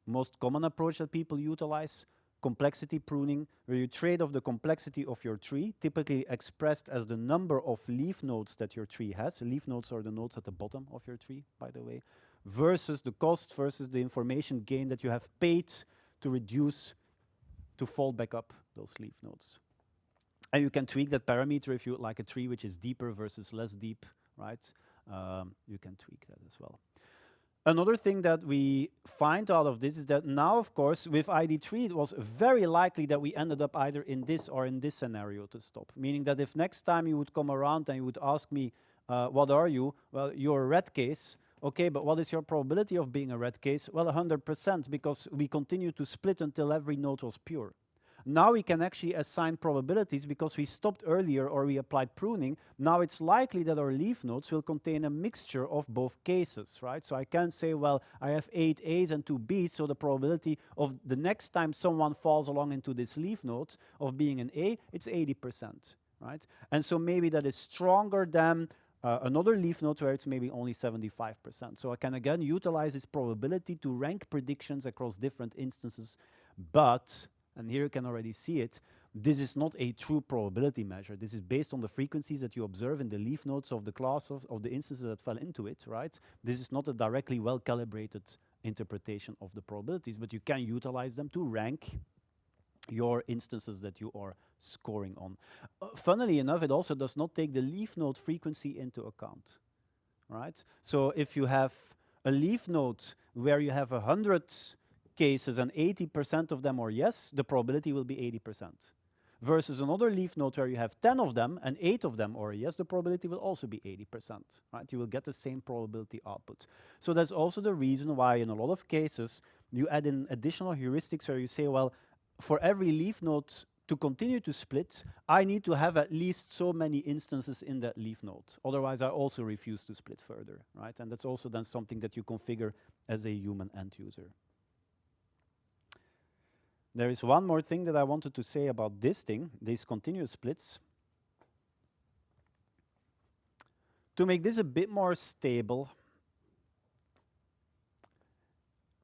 Speaker 1: most common approach that people utilize, complexity pruning, where you trade off the complexity of your tree, typically expressed as the number of leaf nodes that your tree has. Leaf nodes are the nodes at the bottom of your tree, by the way, versus the cost versus the information gain that you have paid to reduce, to fold back up those leaf nodes. And you can tweak that parameter if you would like a tree which is deeper versus less deep, right? You can tweak that as well. Another thing that we find out of this is that now, of course, with ID3, it was very likely that we ended up either in this or in this scenario to stop. Meaning that if next time you would come around and you would ask me, what are you? Well, you're a red case. Okay, but what is your probability of being a red case? Well, 100%, because we continue to split until every node was pure. Now we can actually assign probabilities because we stopped earlier or we applied pruning. Now it's likely that our leaf nodes will contain a mixture of both cases, right? So I can say, well, I have 8 A's and 2 B's, so the probability of the next time someone falls along into this leaf node of being an A, it's 80%, right? And so maybe that is stronger than another leaf node where it's maybe only 75%. So I can again utilize this probability to rank predictions across different instances, but, and here you can already see it, this is not a true probability measure. This is based on the frequencies that you observe in the leaf nodes of the class of the instances that fell into it, right? This is not a directly well-calibrated interpretation of the probabilities, but you can utilize them to rank your instances that you are scoring on. Funnily enough, it also does not take the leaf node frequency into account, right? So if you have a leaf node where you have 100 cases and 80% of them are yes, the probability will be 80%. Versus another leaf node where you have 10 of them and 8 of them are yes, the probability will also be 80%, right? You will get the same probability output. So that's also the reason why in a lot of cases you add in additional heuristics where you say, well, for every leaf node to continue to split, I need to have at least so many instances in that leaf node. Otherwise, I also refuse to split further, right? And that's also then something that you configure as a human end user. There is one more thing that I wanted to say about this thing, these continuous splits. To make this a bit more stable,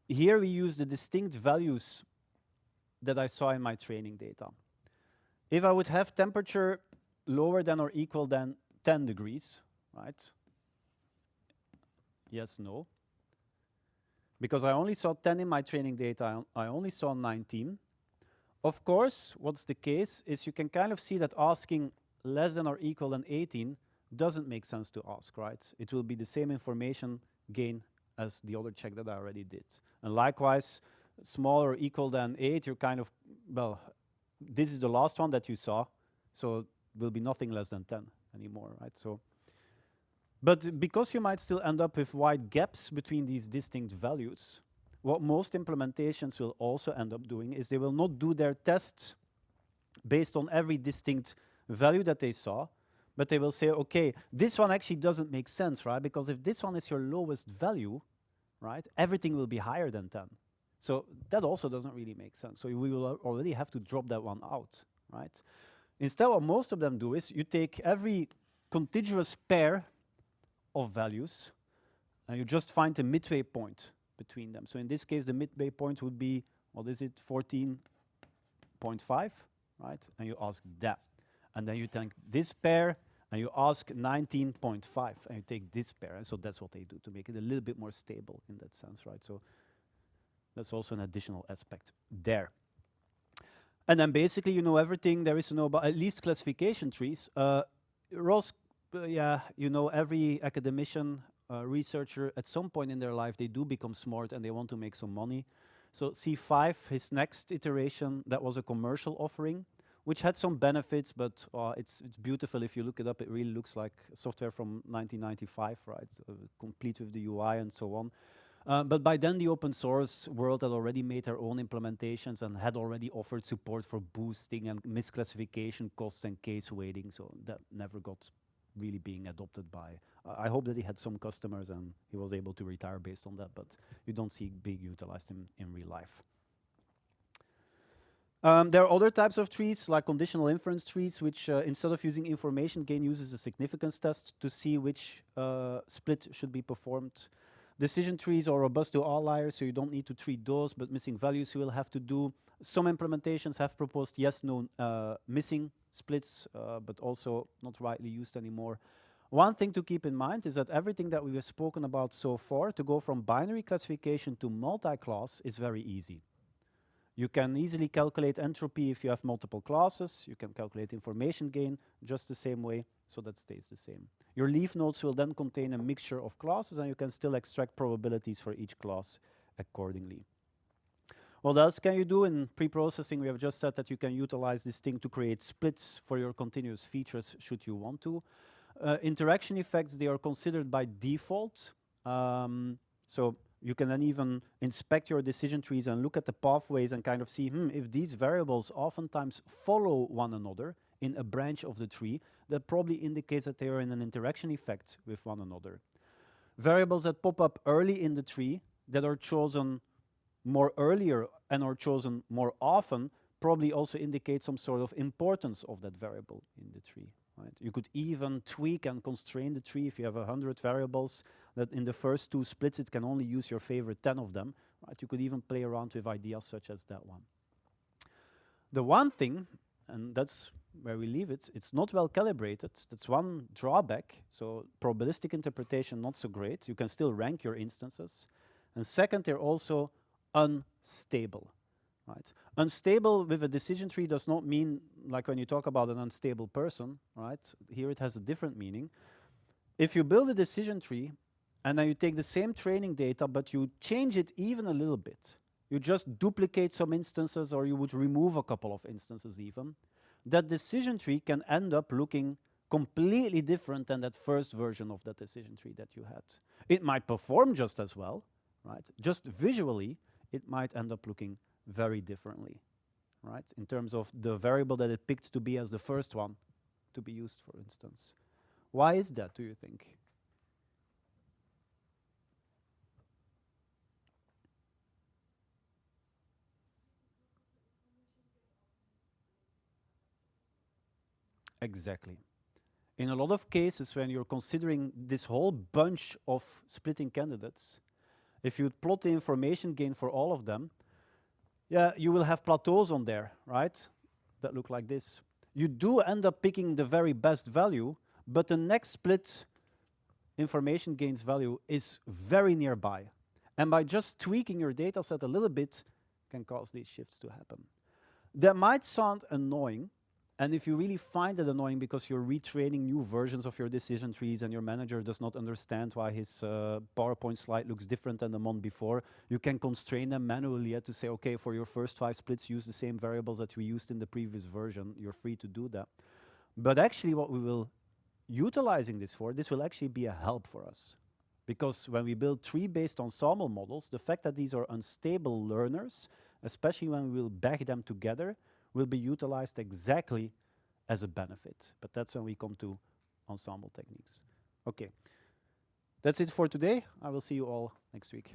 Speaker 1: here we use the distinct values that I saw in my training data. If I would have temperature lower than or equal than 10 degrees, right? Yes, no. Because I only saw 10 in my training data, I only saw 19. Of course, what's the case is you can kind of see that asking less than or equal than 18 doesn't make sense to ask, right? It will be the same information gain as the other check that I already did. And likewise, smaller or equal than 8, you're kind of, well, this is the last one that you saw, so it will be nothing less than 10 anymore, right? So, but because you might still end up with wide gaps between these distinct values, what most implementations will also end up doing is they will not do their test based on every distinct value that they saw, but they will say, okay, this one actually doesn't make sense, right? Because if this one is your lowest value, right, everything will be higher than 10. So that also doesn't really make sense. So we will already have to drop that one out, right? Instead, what most of them do is you take every contiguous pair of values and you just find a midway point between them. So in this case, the midway point would be, what is it, 14.5, right? And you ask that. And then you take this pair and you ask 19.5 and you take this pair. And so that's what they do to make it a little bit more stable in that sense, right? So that's also an additional aspect there. And then basically you know everything there is to know about, at least classification trees. Ross, yeah, you know, every academician, researcher, at some point in their life, they do become smart and they want to make some money. So C5, his next iteration, that was a commercial offering, which had some benefits, but it's beautiful. If you look it up, it really looks like software from 1995, right? Complete with the UI and so on. But by then, the open source world had already made their own implementations and had already offered support for boosting and misclassification costs and case weighting. So that never got really being adopted by. I hope that he had some customers and he was able to retire based on that, but you don't see big utilized in real life. There are other types of trees, like conditional inference trees, which instead of using information gain, uses a significance test to see which split should be performed. Decision trees are robust to outliers, so you don't need to treat those, but missing values you will have to do. Some implementations have proposed yes, no, missing splits, but also not widely used anymore. One thing to keep in mind is that everything that we have spoken about so far, to go from binary classification to multi-class, is very easy. You can easily calculate entropy if you have multiple classes. You can calculate information gain just the same way, so that stays the same. Your leaf nodes will then contain a mixture of classes, and you can still extract probabilities for each class accordingly. What else can you do? In pre-processing, we have just said that you can utilize this thing to create splits for your continuous features should you want to. Interaction effects, they are considered by default. So you can then even inspect your decision trees and look at the pathways and kind of see, if these variables oftentimes follow one another in a branch of the tree, that probably indicates that they are in an interaction effect with one another. Variables that pop up early in the tree that are chosen more earlier and are chosen more often probably also indicate some sort of importance of that variable in the tree, right? You could even tweak and constrain the tree if you have 100 variables, that in the first 2 splits it can only use your favorite 10 of them, right? You could even play around with ideas such as that one. The one thing, and that's where we leave it, it's not well calibrated. That's one drawback. So probabilistic interpretation, not so great. You can still rank your instances. And second, they're also unstable, right? Unstable with a decision tree does not mean like when you talk about an unstable person, right? Here it has a different meaning. If you build a decision tree and then you take the same training data, but you change it even a little bit, you just duplicate some instances or you would remove a couple of instances even, that decision tree can end up looking completely different than that first version of that decision tree that you had. It might perform just as well, right? Just visually, it might end up looking very differently, right? In terms of the variable that it picked to be as the first one to be used, for instance. Why is that, do you think? Exactly. In a lot of cases, when you're considering this whole bunch of splitting candidates, if you plot the information gain for all of them, yeah, you will have plateaus on there, right? That look like this. You do end up picking the very best value, but the next split information gains value is very nearby. And by just tweaking your data set a little bit, can cause these shifts to happen. That might sound annoying, and if you really find it annoying because you're retraining new versions of your decision trees and your manager does not understand why his PowerPoint slide looks different than the month before, you can constrain them manually to say, okay, for your first 5 splits, use the same variables that we used in the previous version. You're free to do that. But actually what we will utilizing this for, this will actually be a help for us. Because when we build tree-based ensemble models, the fact that these are unstable learners, especially when we will back them together, will be utilized exactly as a benefit. But that's when we come to ensemble techniques. Okay, that's it for today. I will see you all next week.